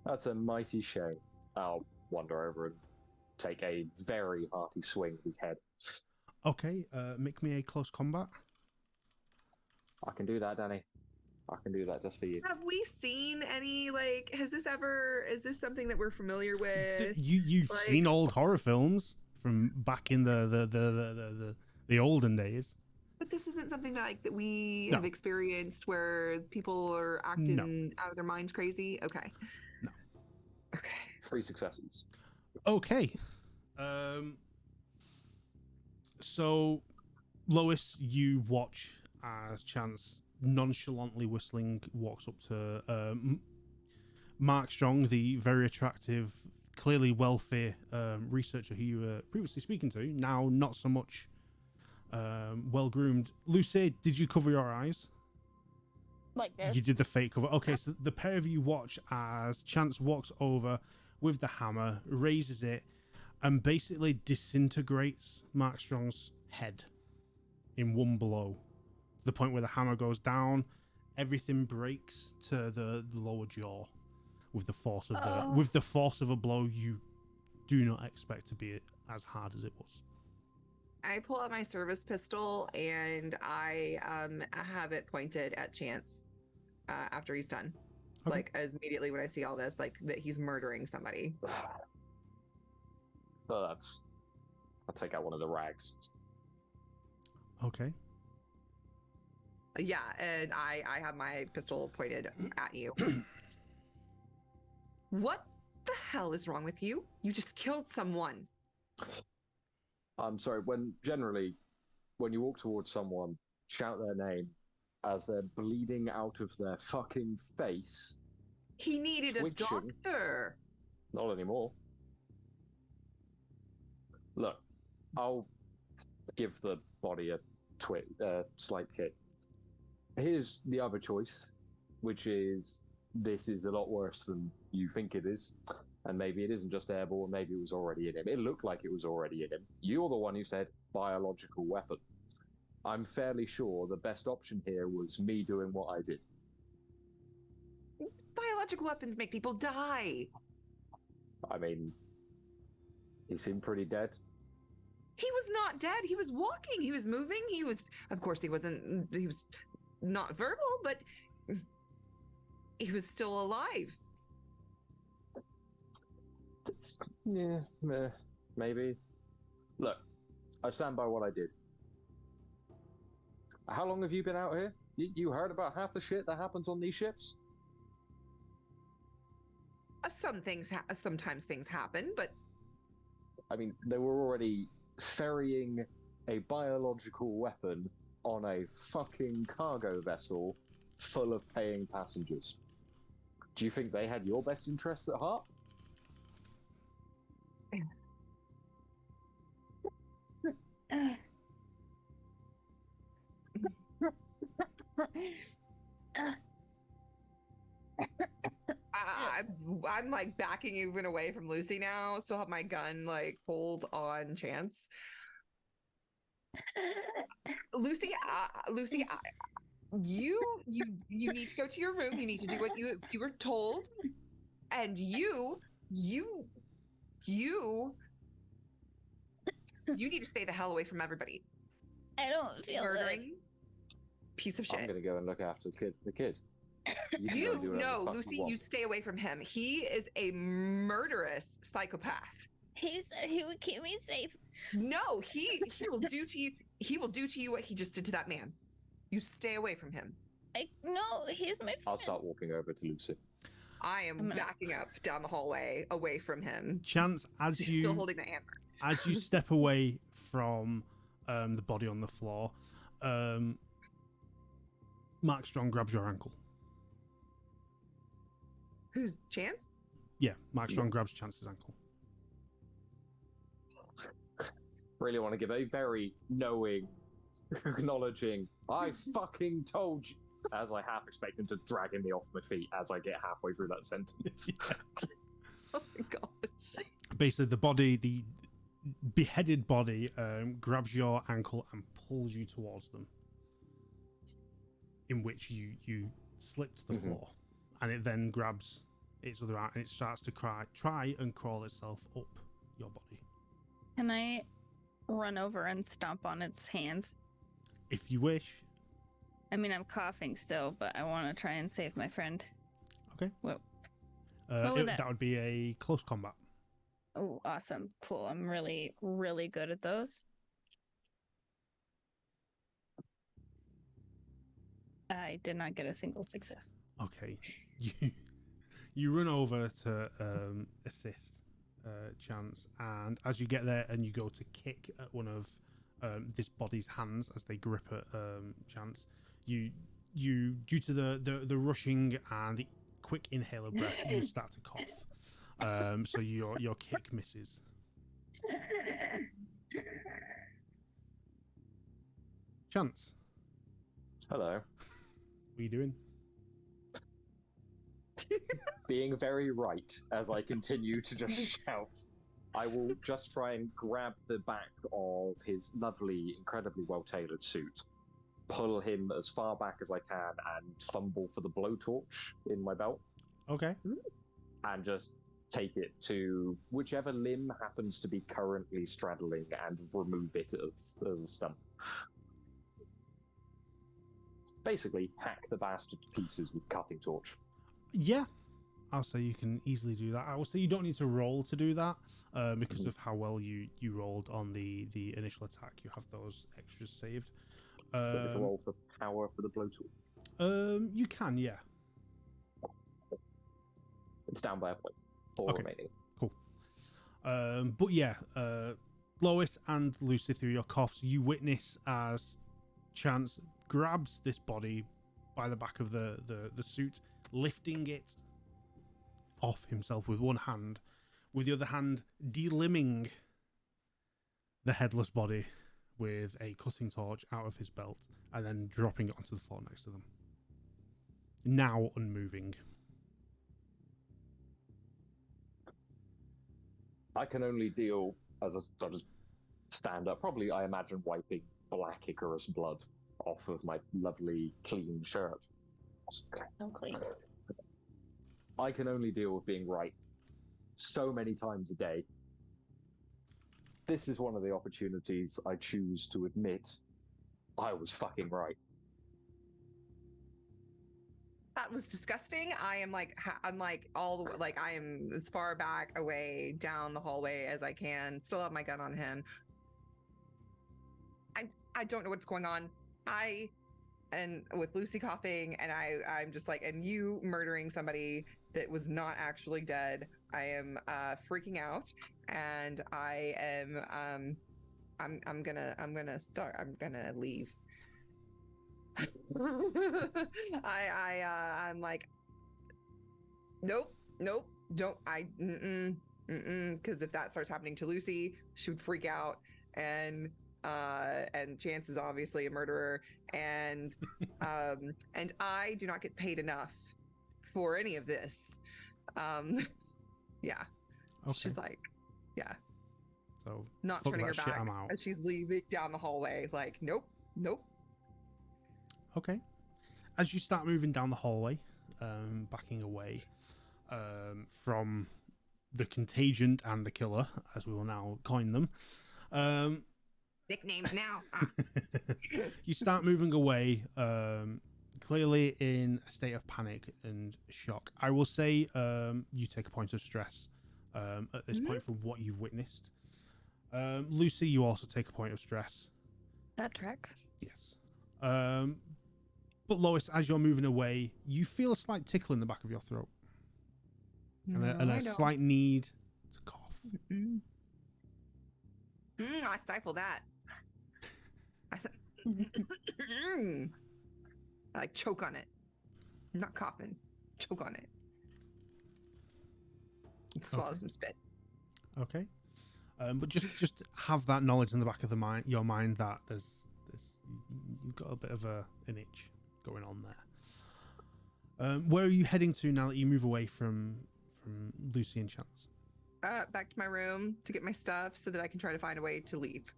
Speaker 2: That's a mighty shame. I'll wander over and take a very hearty swing at his head.
Speaker 1: Okay, make me a close combat.
Speaker 2: I can do that, Danny. I can do that just for you.
Speaker 3: Have we seen any, like, is this something that we're familiar with?
Speaker 1: You've
Speaker 3: like,
Speaker 1: seen old horror films from back in the olden days.
Speaker 3: But this isn't something that we
Speaker 1: No.
Speaker 3: have experienced where people are acting out of their minds crazy. Okay.
Speaker 1: No.
Speaker 3: Okay.
Speaker 2: 3 successes.
Speaker 1: Okay. So, Lois, you watch as Chance nonchalantly whistling walks up to Mark Strong, the very attractive, clearly wealthy researcher who you were previously speaking to, now not so much well-groomed. Lucy, did you cover your eyes?
Speaker 4: Like this.
Speaker 1: You did the fake cover. Okay, so the pair of you watch as Chance walks over with the hammer, raises it, and basically disintegrates Mark Strong's head in one blow. To the point where the hammer goes down, everything breaks to the lower jaw, with the force of a blow, you do not expect to be as hard as it was.
Speaker 3: I pull out my service pistol and I have it pointed at Chance after he's done.
Speaker 1: Okay.
Speaker 3: Like, as immediately when I see all this, like that he's murdering somebody.
Speaker 2: So I'll take out one of the rags.
Speaker 1: Okay.
Speaker 3: Yeah, and I have my pistol pointed at you. What the hell is wrong with you? You just killed someone.
Speaker 2: I'm sorry, when you walk towards someone, shout their name as they're bleeding out of their fucking face.
Speaker 3: He needed
Speaker 2: Twitching.
Speaker 3: a doctor.
Speaker 2: Not anymore. Look, I'll give the body a slight kick. Here's the other choice, which is this is a lot worse than you think it is. And maybe it isn't just airborne, maybe it was already in him. It looked like it was already in him. You're the one who said biological weapon. I'm fairly sure the best option here was me doing what I did.
Speaker 3: Biological weapons make people die.
Speaker 2: I mean, he seemed pretty dead.
Speaker 3: He was not dead. He was walking. He was moving. He was not verbal, but he was still alive.
Speaker 2: Yeah, maybe. Look, I stand by what I did. How long have you been out here? You heard about half the shit that happens on these ships?
Speaker 3: Sometimes things happen, but
Speaker 2: I mean, they were already ferrying a biological weapon on a fucking cargo vessel full of paying passengers. Do you think they had your best interests at heart?
Speaker 3: I'm like backing even away from Lucy now. Still have my gun like pulled on Chance. Lucy, you need to go to your room. You need to do what you were told, and you need to stay the hell away from everybody.
Speaker 4: I don't feel
Speaker 3: Murdering piece of shit.
Speaker 2: I'm gonna go and look after the kid.
Speaker 3: You know, Lucy,
Speaker 2: you
Speaker 3: you stay away from him. He is a murderous psychopath.
Speaker 4: He said he would keep me safe.
Speaker 3: No, he will do to you. He will do to you what he just did to that man. You stay away from him.
Speaker 4: No, he's my friend.
Speaker 2: I'll start walking over to Lucy.
Speaker 3: I am backing up down the hallway away from him.
Speaker 1: Chance, as
Speaker 3: He's
Speaker 1: you
Speaker 3: still holding the hammer.
Speaker 1: as you step away from the body on the floor, Mark Strong grabs your ankle.
Speaker 3: Who's Chance?
Speaker 1: Yeah, Mark Strong grabs Chance's ankle.
Speaker 2: Really want to give a very knowing, acknowledging, I fucking told you, as I half expect him to drag me off my feet as I get halfway through that sentence.
Speaker 3: Oh my gosh.
Speaker 1: Basically, the beheaded body grabs your ankle and pulls you towards them, in which you slip to the floor, and it then grabs its other arm and it starts to try and crawl itself up your body.
Speaker 4: Can I run over and stomp on its hands?
Speaker 1: If you wish.
Speaker 4: I mean, I'm coughing still, but I want to try and save my friend.
Speaker 1: Okay.
Speaker 4: What would
Speaker 1: That would be a close combat.
Speaker 4: Oh, awesome. Cool. I'm really, really good at those. I did not get a single success.
Speaker 1: Okay. You run over to assist Chance, and as you get there and you go to kick at one of this body's hands as they grip at Chance, you due to the rushing and the quick inhale of breath, you start to cough. So your kick misses. Chance,
Speaker 2: Hello.
Speaker 1: what are you doing?
Speaker 2: Being very right as I continue to just shout, I will just try and grab the back of his lovely, incredibly well-tailored suit, pull him as far back as I can, and fumble for the blowtorch in my belt.
Speaker 1: Okay.
Speaker 2: and just take it to whichever limb happens to be currently straddling and remove it as a stump. Basically, hack the bastard to pieces with cutting torch.
Speaker 1: Yeah, I'll say you can easily do that. I will say you don't need to roll to do that because of how well you rolled on the initial attack. You have those extras saved.
Speaker 2: To roll for power for the blow tool.
Speaker 1: You can, yeah.
Speaker 2: It's down by a point. 4 remaining.
Speaker 1: Cool. But yeah, Lois and Lucy, through your coughs, you witness as Chance grabs this body by the back of the suit, lifting it off himself with one hand, with the other hand delimbing the headless body with a cutting torch out of his belt, and then dropping it onto the floor next to them. Now unmoving.
Speaker 2: I can only deal as I'll just stand up. Probably, I imagine, wiping black Icarus blood off of my lovely clean shirt.
Speaker 4: So clean.
Speaker 2: I can only deal with being right so many times a day. This is one of the opportunities I choose to admit I was fucking right.
Speaker 3: That was disgusting. I am like all the way, like I am as far back away down the hallway as I can. Still have my gun on him. I don't know what's going on. And with Lucy coughing, and I'm just like, and you murdering somebody that was not actually dead. I am freaking out, and I am I'm gonna leave. I'm like, nope, don't because if that starts happening to Lucy, she would freak out, and Chance is obviously a murderer, and I do not get paid enough for any of this. Yeah.
Speaker 1: Okay.
Speaker 3: She's like, yeah.
Speaker 1: So
Speaker 3: Not
Speaker 1: fuck
Speaker 3: turning her
Speaker 1: that shit,
Speaker 3: back
Speaker 1: I'm out.
Speaker 3: as she's leaving down the hallway. Like, nope.
Speaker 1: Okay. As you start moving down the hallway, backing away from the contagion and the killer, as we will now coin them,
Speaker 3: Nicknames now.
Speaker 1: you start moving away, clearly in a state of panic and shock. I will say you take a point of stress at this point from what you've witnessed. Lucy, you also take a point of stress.
Speaker 4: That tracks.
Speaker 1: Yes. But Lois, as you're moving away, you feel a slight tickle in the back of your throat. And a slight need to cough.
Speaker 3: I stifle that. I said, I like choke on it. I'm not coughing. Choke on it. Swallow some spit.
Speaker 1: Okay. But just have that knowledge in the back of your mind that there's you've got a bit of an itch going on there. Where are you heading to now that you move away from Lucy and Chance?
Speaker 3: Back to my room to get my stuff so that I can try to find a way to leave.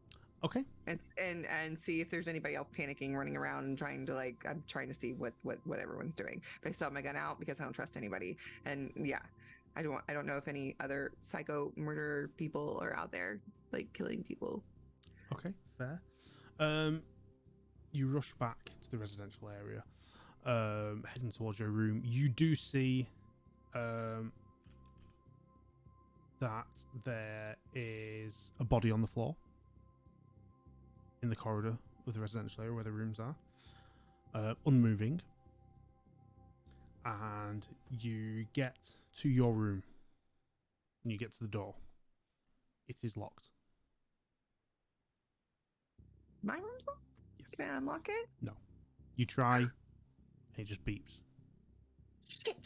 Speaker 1: Okay.
Speaker 3: And see if there's anybody else panicking, running around, and trying to I'm trying to see what everyone's doing. But I still have my gun out because I don't trust anybody. And yeah, I don't know if any other psycho murder people are out there like killing people.
Speaker 1: Okay, fair. You rush back to the residential area, heading towards your room. You do see that there is a body on the floor in the corridor of the residential area where the rooms are, unmoving. And you get to your room, and you get to the door. It is locked.
Speaker 3: My room's locked?
Speaker 1: Yes.
Speaker 3: Can I unlock it?
Speaker 1: No. You try, and it just beeps.
Speaker 3: Shit.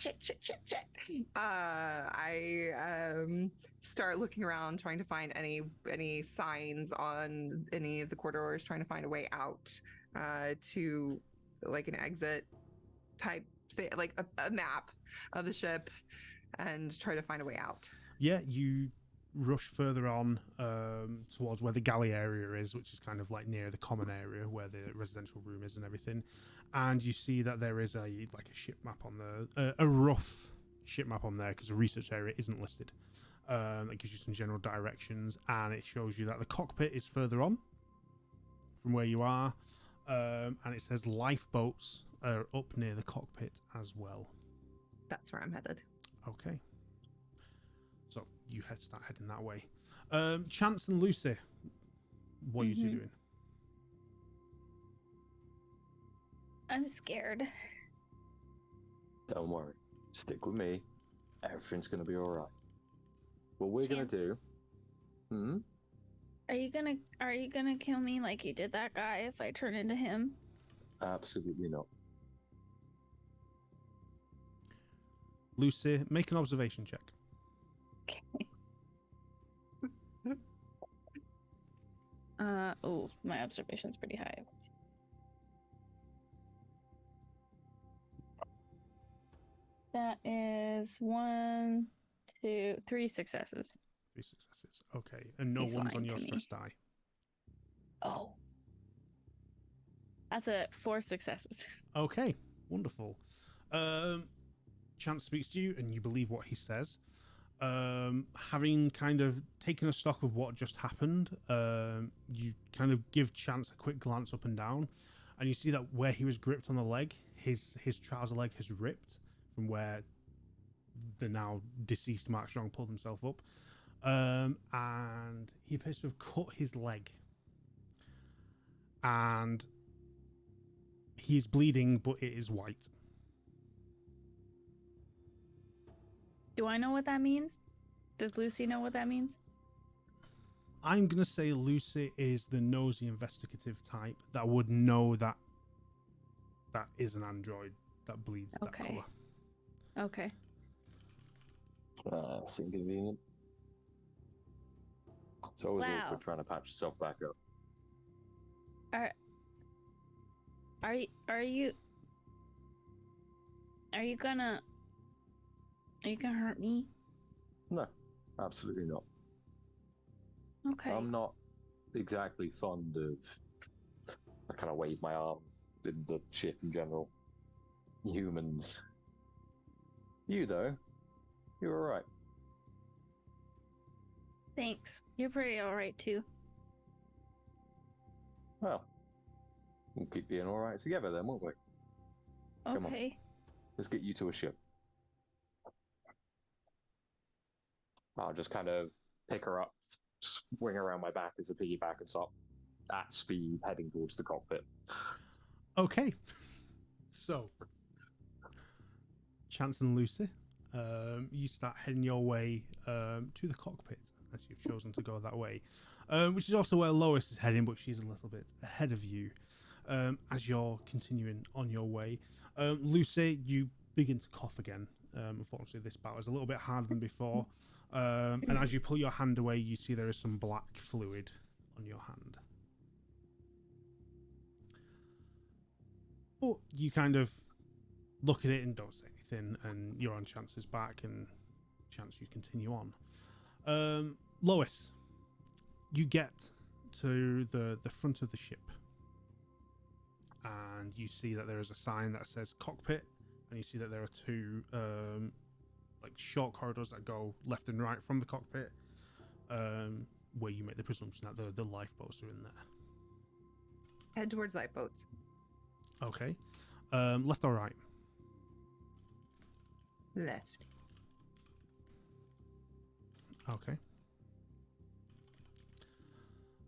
Speaker 3: I start looking around, trying to find any signs on any of the corridors, trying to find a way out to like an exit type, say like a map of the ship, and try to find a way out.
Speaker 1: Yeah, you rush further on towards where the galley area is, which is kind of like near the common area where the residential room is and everything. And you see that there is a ship map on a rough ship map on there because the research area isn't listed. That gives you some general directions, and it shows you that the cockpit is further on from where you are, and it says lifeboats are up near the cockpit as well.
Speaker 3: That's where I'm headed.
Speaker 1: Okay. So you start heading that way. Chance and Lucy, what are you two doing?
Speaker 4: I'm scared.
Speaker 2: Don't worry. Stick with me. Everything's gonna be alright. What we're gonna do...
Speaker 4: Are you gonna kill me like you did that guy if I turn into him?
Speaker 2: Absolutely not.
Speaker 1: Lucy, make an observation check.
Speaker 4: Okay. Oh, my observation's pretty high. That is 1, 2, 3 successes.
Speaker 1: 3 successes. Okay. And no
Speaker 4: He's
Speaker 1: one's on
Speaker 4: lying
Speaker 1: your
Speaker 4: to me.
Speaker 1: stress die.
Speaker 4: Oh. That's 4 successes.
Speaker 1: Okay. Wonderful. Chance speaks to you and you believe what he says. Having kind of taken a stock of what just happened, you kind of give Chance a quick glance up and down, and you see that where he was gripped on the leg, his trouser leg has ripped from where the now deceased Mark Strong pulled himself up, and he appears to have cut his leg, and he is bleeding, but it is white.
Speaker 4: Do I know what that means? Does Lucy know what that means?
Speaker 1: I'm going to say Lucy is the nosy investigative type that would know that that is an android that bleeds that color.
Speaker 4: Okay.
Speaker 2: That's inconvenient. It's always awkward trying to patch yourself back up.
Speaker 4: Are you gonna hurt me?
Speaker 2: No, absolutely not.
Speaker 4: Okay.
Speaker 2: I'm not exactly fond of... I kind of wave my arm in the ship in general. Humans. You, though, you're alright.
Speaker 4: Thanks. You're pretty alright, too.
Speaker 2: Well, we'll keep being alright together then, won't we? Come on.
Speaker 4: Okay.
Speaker 2: Let's get you to a ship. I'll just kind of pick her up, swing around my back as a piggyback and start at speed heading towards the cockpit.
Speaker 1: Okay. So, Chance and Lucy, you start heading your way to the cockpit, as you've chosen to go that way, which is also where Lois is heading, but she's a little bit ahead of you as you're continuing on your way. Lucy, you begin to cough again. Unfortunately, this bout is a little bit harder than before. And as you pull your hand away, you see there is some black fluid on your hand. But you kind of look at it and don't say anything, and you're on Chance's back, and Chance, you continue on. Lois, you get to the front of the ship, and you see that there is a sign that says cockpit, and you see that there are 2 like short corridors that go left and right from the cockpit, where you make the presumption that the lifeboats are in there.
Speaker 3: Head towards lifeboats.
Speaker 1: Okay. Left or right?
Speaker 3: Left.
Speaker 1: Okay.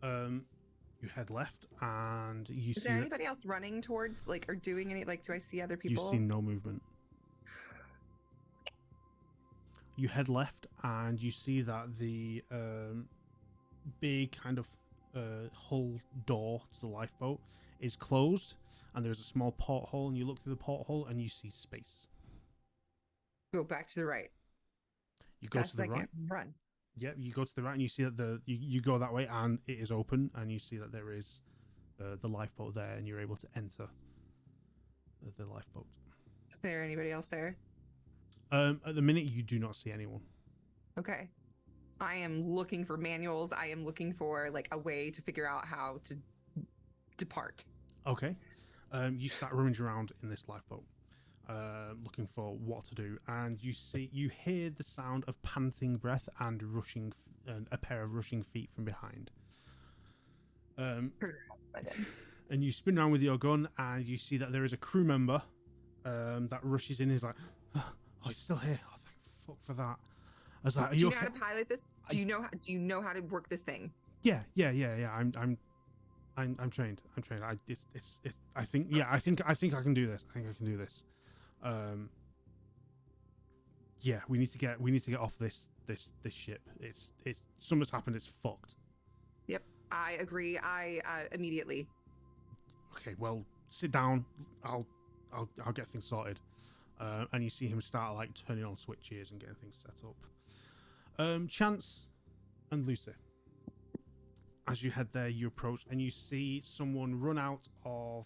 Speaker 1: You head left, and you see...
Speaker 3: Is there anybody else running towards, like, or doing any, like, do I see other people?
Speaker 1: You see no movement. You head left, and you see that the big kind of hull door to the lifeboat is closed, and there's a small porthole, and you look through the porthole, and you see space.
Speaker 3: Go back to the right.
Speaker 1: You go to the right.
Speaker 3: Run.
Speaker 1: Yep, you go to the right, and you see that you go that way, and it is open, and you see that there is the lifeboat there, and you're able to enter the lifeboat.
Speaker 3: Is there anybody else there?
Speaker 1: At the minute, you do not see anyone.
Speaker 3: Okay. I am looking for manuals. I am looking for, like, a way to figure out how to depart.
Speaker 1: Okay. You start rummaging around in this lifeboat. looking for what to do, and you hear the sound of panting breath and a pair of rushing feet from behind. And you spin around with your gun, and you see that there is a crew member that rushes in. He's like, "Oh, he's still here! Oh, thank fuck for that!" I was like, "Are
Speaker 3: Do you
Speaker 1: okay?"
Speaker 3: know how to pilot this? Do you know how to work this thing?
Speaker 1: Yeah. I'm trained. I think I can do this. Yeah, we need to get off this ship. It's something's happened. It's fucked.
Speaker 3: Yep, I agree. I immediately.
Speaker 1: Okay, well, sit down. I'll get things sorted. And you see him start like turning on switches and getting things set up. Chance and Lucy. As you head there, you approach and you see someone run out of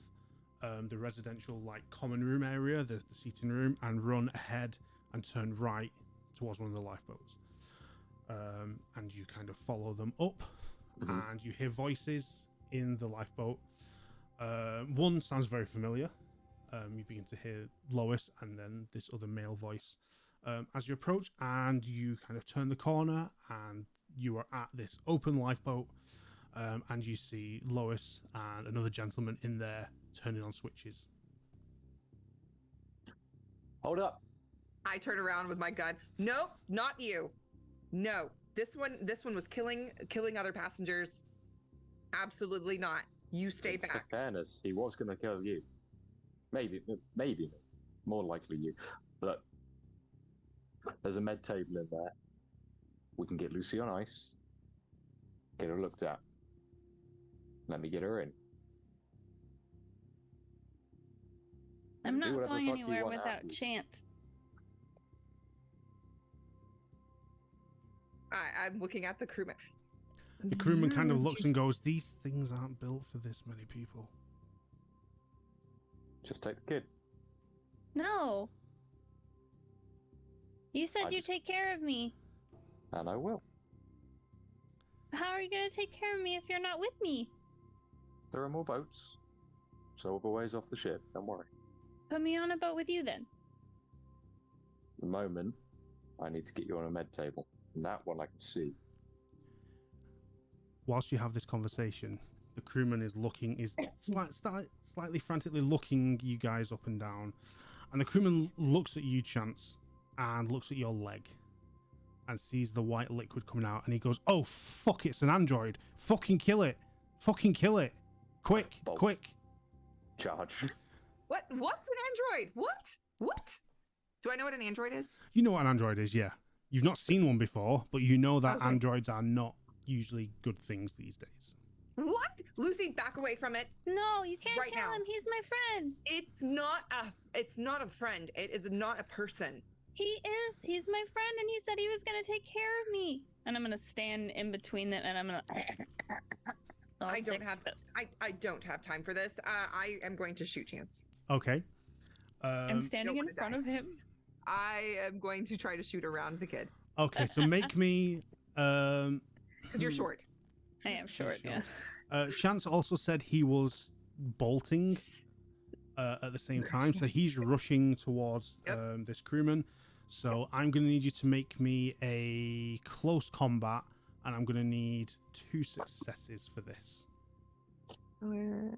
Speaker 1: the residential like common room area, the seating room, and run ahead and turn right towards one of the lifeboats. And you kind of follow them up, and you hear voices in the lifeboat. One sounds very familiar. You begin to hear Lois and then this other male voice as you approach, and you kind of turn the corner, and you are at this open lifeboat. And you see Lois and another gentleman in there turning on switches.
Speaker 2: Hold up.
Speaker 3: I turn around with my gun. Nope, not you. No, this one was killing other passengers. Absolutely not. You stay back.
Speaker 2: For fairness, he was going to kill you. Maybe, more likely you. But there's a med table in there. We can get Lucy on ice. Get her looked at. Let me get her in.
Speaker 4: I'm
Speaker 2: Do
Speaker 4: not
Speaker 2: whatever
Speaker 4: going
Speaker 2: the fuck you
Speaker 4: anywhere
Speaker 2: want
Speaker 4: without
Speaker 2: afterwards.
Speaker 4: Chance.
Speaker 3: I'm looking at the crewman.
Speaker 1: The crewman kind of looks and goes, "These things aren't built for this many people."
Speaker 2: Just take the kid.
Speaker 4: No. You said
Speaker 2: I
Speaker 4: you'd
Speaker 2: just-
Speaker 4: take care of me.
Speaker 2: And I will.
Speaker 4: How are you going to take care of me if you're not with me?
Speaker 2: There are more boats. So other ways off the ship. Don't worry.
Speaker 4: Put me on a boat with you then.
Speaker 2: At the moment, I need to get you on a med table. And that one I can see.
Speaker 1: Whilst you have this conversation, the crewman is slightly frantically looking you guys up and down, and the crewman looks at you, Chance, and looks at your leg, and sees the white liquid coming out, and he goes, "Oh fuck! It's an android! Fucking kill it! Fucking kill it! Quick!
Speaker 2: Bolt.
Speaker 1: Quick!"
Speaker 2: Charge.
Speaker 3: What's an android? What? Do I know what an android is?
Speaker 1: You know what an android is, yeah. You've not seen one before, but you know that
Speaker 3: Okay.
Speaker 1: androids are not usually good things these days.
Speaker 3: What? Lucy, back away from it.
Speaker 4: No, you can't
Speaker 3: Right
Speaker 4: kill
Speaker 3: now.
Speaker 4: him. He's my friend.
Speaker 3: It's not a friend. It is not a person.
Speaker 4: He is. He's my friend, and he said he was going to take care of me. And I'm going to stand in between them, and I'm going to...
Speaker 3: I don't have time for this. I am going to shoot Chance.
Speaker 1: Okay.
Speaker 4: I'm standing
Speaker 3: don't
Speaker 4: in
Speaker 3: wanna
Speaker 4: front
Speaker 3: die.
Speaker 4: of him.
Speaker 3: I am going to try to shoot around the kid
Speaker 1: Okay, so make me...
Speaker 3: because you're short.
Speaker 4: I am short,
Speaker 1: Sure.
Speaker 4: yeah.
Speaker 1: Chance also said he was bolting at the same time, so he's rushing towards
Speaker 3: Yep.
Speaker 1: this crewman. So I'm going to need you to make me a close combat, and I'm going to need 2 successes for this.
Speaker 3: Where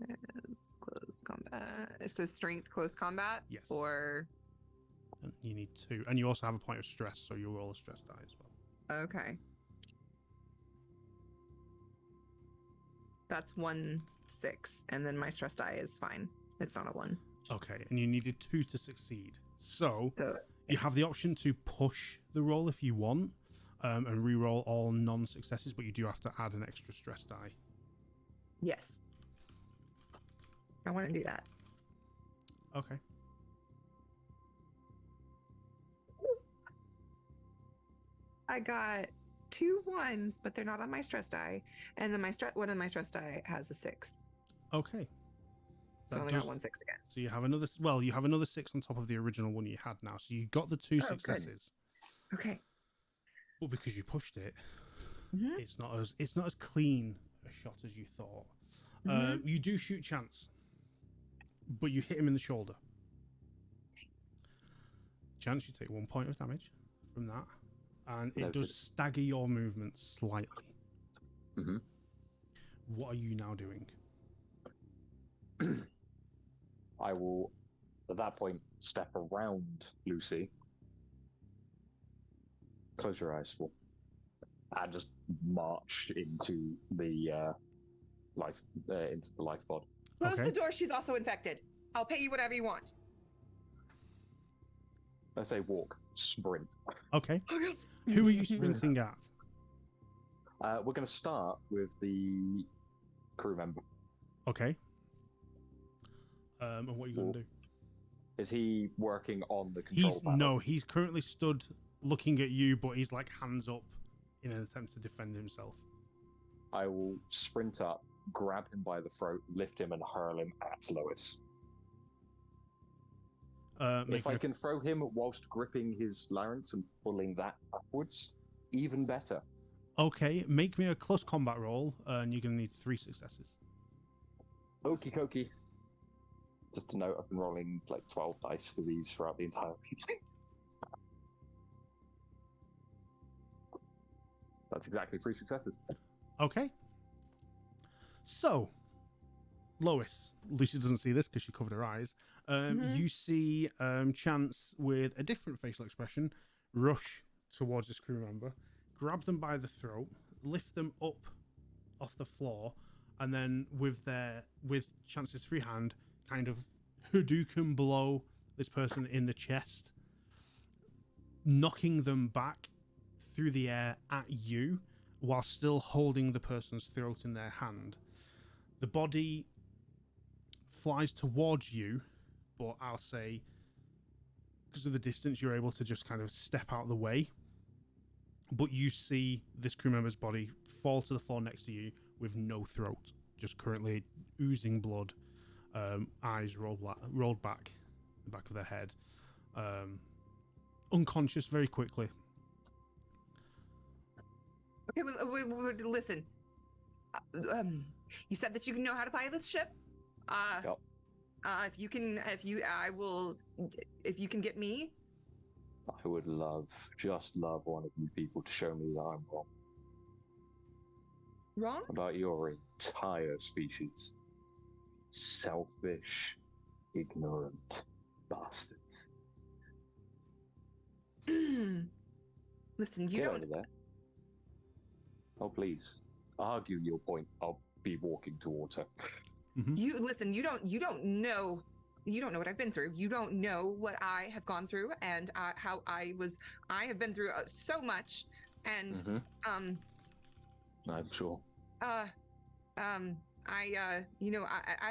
Speaker 3: is close combat? So strength, close combat?
Speaker 1: Yes.
Speaker 3: Or
Speaker 1: And you need 2, and you also have a point of stress, so you'll roll a stress die as well.
Speaker 3: okay. That's 1-6, and then my stress die is fine. It's not a 1.
Speaker 1: Okay, and you needed 2 to succeed. So
Speaker 3: So
Speaker 1: you have the option to push the roll if you want, and re-roll all non-successes, but you do have to add an extra stress die.
Speaker 3: yes, I want to do that.
Speaker 1: Okay.
Speaker 3: I got 2 1s, but they're not on my stress die, and then one of my stress die has a 6.
Speaker 1: Okay.
Speaker 3: So I only got 1 6 again.
Speaker 1: So you have another. Well, you have another 6 on top of the original one you had now. So you got the 2
Speaker 3: Oh, good.
Speaker 1: successes,
Speaker 3: Okay.
Speaker 1: but because you pushed it,
Speaker 3: Mhm.
Speaker 1: it's not as clean a shot as you thought.
Speaker 3: Mhm.
Speaker 1: You do shoot Chance, but you hit him in the shoulder. Chance, you take 1 point of damage from that, and it
Speaker 2: Noted.
Speaker 1: does stagger your movement slightly.
Speaker 2: Mm-hmm.
Speaker 1: What are you now doing?
Speaker 2: I will, at that point, step around Lucy. Close your eyes, for, and just march into the life pod.
Speaker 3: Close
Speaker 1: Okay.
Speaker 3: the door. She's also infected. I'll pay you whatever you want.
Speaker 2: I say walk, sprint.
Speaker 1: Okay.
Speaker 3: Okay.
Speaker 1: Who are you sprinting at?
Speaker 2: We're going to start with the crew member.
Speaker 1: Okay. And what are you going to do?
Speaker 2: Is he working on the control panel?
Speaker 1: No, he's currently stood looking at you, but he's like hands up in an attempt to defend himself.
Speaker 2: I will sprint up, grab him by the throat, lift him, and hurl him at Lois. If I can throw him whilst gripping his larynx and pulling that upwards, even better.
Speaker 1: Okay, make me a close combat roll, and you're going to need 3 successes.
Speaker 2: Okie dokie. Just to note, I've been rolling like 12 dice for these throughout the entire thing. That's exactly 3 successes.
Speaker 1: Okay. So, Lois, Lucy doesn't see this because she covered her eyes. You see Chance with a different facial expression rush towards this crew member, grab them by the throat, lift them up off the floor, and then with Chance's free hand, kind of Hadouken blow this person in the chest, knocking them back through the air at you while still holding the person's throat in their hand. The body flies towards you, but I'll say because of the distance you're able to just kind of step out of the way, but you see this crew member's body fall to the floor next to you with no throat, just currently oozing blood, eyes rolled back the back of their head, unconscious very quickly.
Speaker 3: Okay, listen. You said that you know how to pilot the ship.
Speaker 2: Yep.
Speaker 3: If you can get me.
Speaker 2: I would just love one of you people to show me that I'm wrong
Speaker 3: Wrong?
Speaker 2: about your entire species. Selfish, ignorant bastards.
Speaker 3: Listen, you
Speaker 2: Get
Speaker 3: don't.
Speaker 2: over there. Oh, please. Argue your point. I'll be walking towards her.
Speaker 3: You listen. You don't know. You don't know what I've been through. You don't know what I have gone through, and how I have been through so much, and
Speaker 2: I'm sure.
Speaker 3: I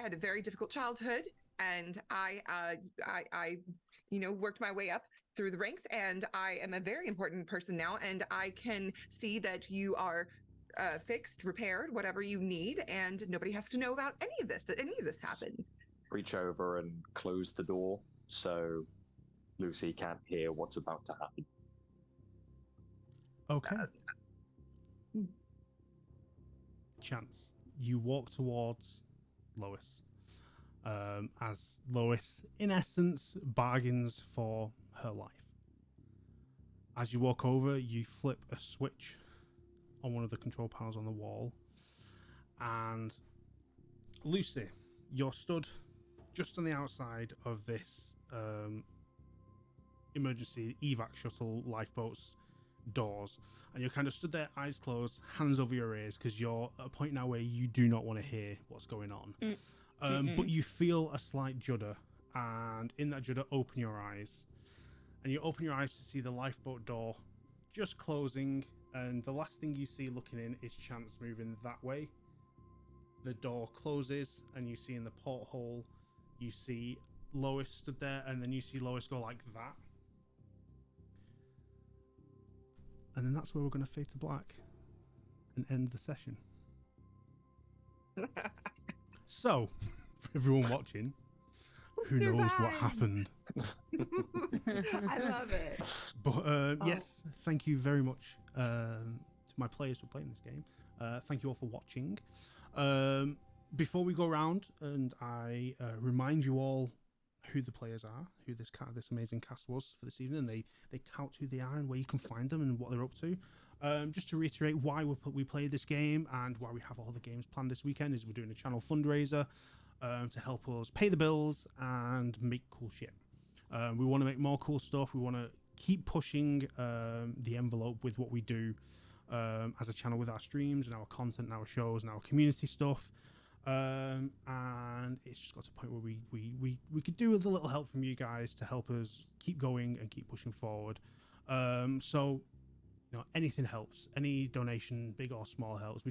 Speaker 3: had a very difficult childhood, and I worked my way up through the ranks, and I am a very important person now, and I can see that you are fixed, repaired, whatever you need, and nobody has to know about any of this, that any of this happened.
Speaker 2: Reach over and close the door so Lucy can't hear what's about to happen.
Speaker 1: Okay. Chance, you walk towards Lois, as Lois, in essence, bargains for her life. As you walk over, you flip a switch on one of the control panels on the wall, and Lucy, you're stood just on the outside of this emergency evac shuttle lifeboat's doors, and you're kind of stood there, eyes closed, hands over your ears, because you're at a point now where you do not want to hear what's going on. But you feel a slight judder, and in that judder, open your eyes, and you open your eyes to see the lifeboat door just closing, and the last thing you see looking in is Chance moving that way. The door closes, and you see in the porthole, you see Lois stood there, and then you see Lois go like that. And then that's where we're going to fade to black and end the session. So, for everyone watching, who
Speaker 3: They're
Speaker 1: knows what
Speaker 3: back.
Speaker 1: happened?
Speaker 3: I love it.
Speaker 1: But yes, thank you very much to my players for playing this game. Thank you all for watching. Before we go around and I remind you all who the players are, who this amazing cast was for this evening. And they tout who they are and where you can find them and what they're up to. Just to reiterate why we play this game and why we have all the games planned this weekend is we're doing a channel fundraiser to help us pay the bills and make cool shit. We want to make more cool stuff. We want to keep pushing the envelope with what we do as a channel with our streams and our content and our shows and our community stuff. And it's just got to a point where we could do with a little help from you guys to help us keep going and keep pushing forward. So, you know, anything helps. Any donation, big or small, helps.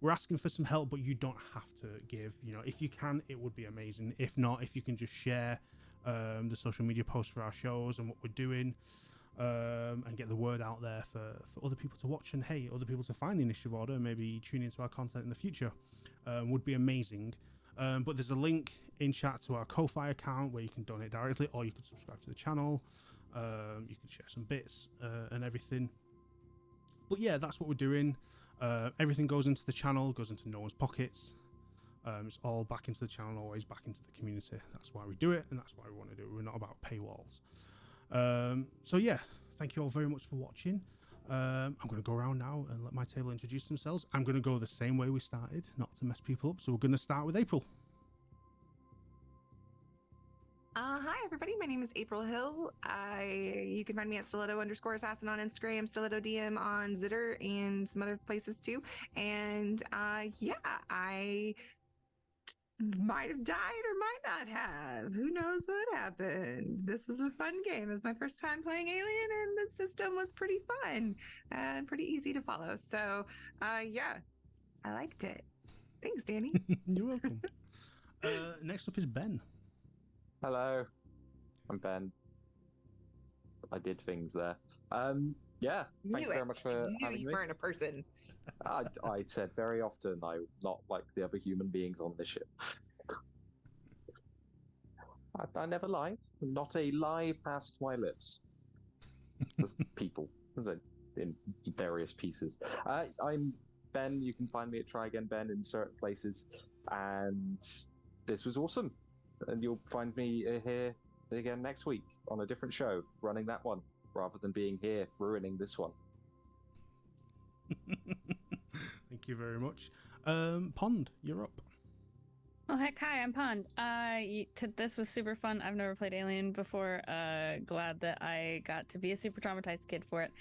Speaker 1: We're asking for some help, but you don't have to give. You know, if you can, it would be amazing. If not, if you can just share the social media posts for our shows and what we're doing, and get the word out there for other people to watch and, hey, other people to find the Initiative Order and maybe tune into our content in the future, would be amazing. But there's a link in chat to our Ko-Fi account where you can donate directly, or you can subscribe to the channel. You can share some bits and everything. But yeah, that's what we're doing. Everything goes into the channel, goes into no one's pockets. It's all back into the channel, always back into the community. That's why we do it, and that's why we want to do it. We're not about paywalls. So yeah, thank you all very much for watching. I'm going to go around now and let my table introduce themselves. I'm going to go the same way we started, not to mess people up. So we're going to start with April.
Speaker 3: Hi everybody, my name is April Hill. You can find me at stiletto_assassin on Instagram, stiletto DM on Zitter, and some other places too. And yeah, I might have died or might not have. Who knows what happened? This was a fun game. It was my first time playing Alien, and the system was pretty fun and pretty easy to follow. So yeah, I liked it. Thanks, Danny.
Speaker 1: You're welcome. Next up is Ben.
Speaker 2: Hello, I'm Ben. I did things there. Yeah, thank you very much for having
Speaker 3: you
Speaker 2: me.
Speaker 3: weren't a person.
Speaker 2: I said very often I'm not like the other human beings on this ship. I never lied. Not a lie passed my lips. Just people in various pieces. I'm Ben. You can find me at Try Again Ben in certain places. And this was awesome. And you'll find me here again next week on a different show, running that one, rather than being here ruining this one.
Speaker 1: Thank you very much. Pond, you're up.
Speaker 4: Oh heck, hi, I'm Pond. This was super fun. I've never played Alien before. Glad that I got to be a super traumatized kid for it.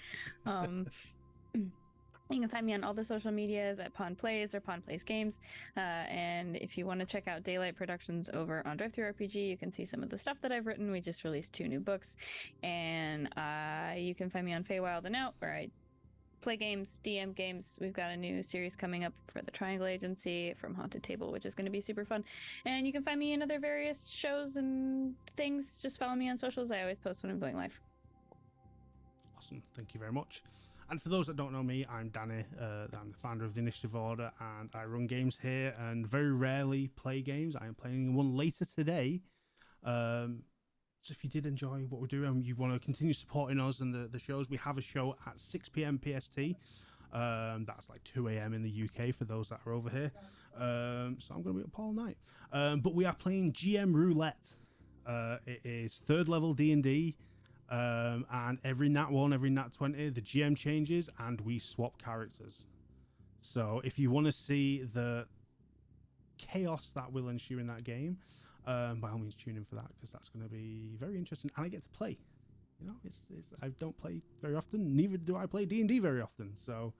Speaker 4: You can find me on all the social medias at Pond Plays or Pond Plays Games. And if you want to check out Daylight Productions over on Drive-Thru RPG, you can see some of the stuff that I've written. We just released 2 new books. And you can find me on Feywild and Out, where I play games, DM games. We've got a new series coming up for the Triangle Agency from Haunted Table, which is going to be super fun. And you can find me in other various shows and things. Just follow me on socials. I always post when I'm going live.
Speaker 1: Awesome. Thank you very much. And for those that don't know me, I'm Danny. I'm the founder of the Initiative Order, and I run games here and very rarely play games. I am playing one later today. So if you did enjoy what we're doing and you want to continue supporting us and the shows, we have a show at 6 p.m. PST. That's like 2 a.m. in the UK for those that are over here. So I'm going to be up all night. But we are playing GM Roulette. It is 3rd level D&D. And every nat 1, every nat 20, the GM changes and we swap characters. So if you want to see the chaos that will ensue in that game, by all means tune in for that, because that's going to be very interesting. And I get to play. You know, I don't play very often. Neither do I play D&D very often. So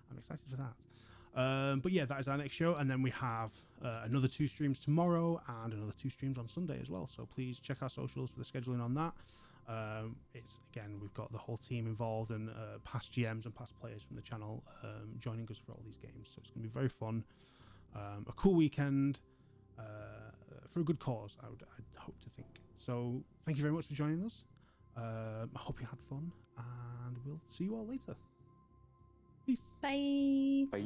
Speaker 1: I'm excited for that. But yeah, that is our next show. And then we have another 2 streams tomorrow and another 2 streams on Sunday as well. So please check our socials for the scheduling on that. We've got the whole team involved and past GMs and past players from the channel joining us for all these games. So it's going to be very fun. A cool weekend for a good cause, I'd hope to think. So thank you very much for joining us. I hope you had fun, and we'll see you all later. Peace.
Speaker 4: Bye.
Speaker 2: Bye.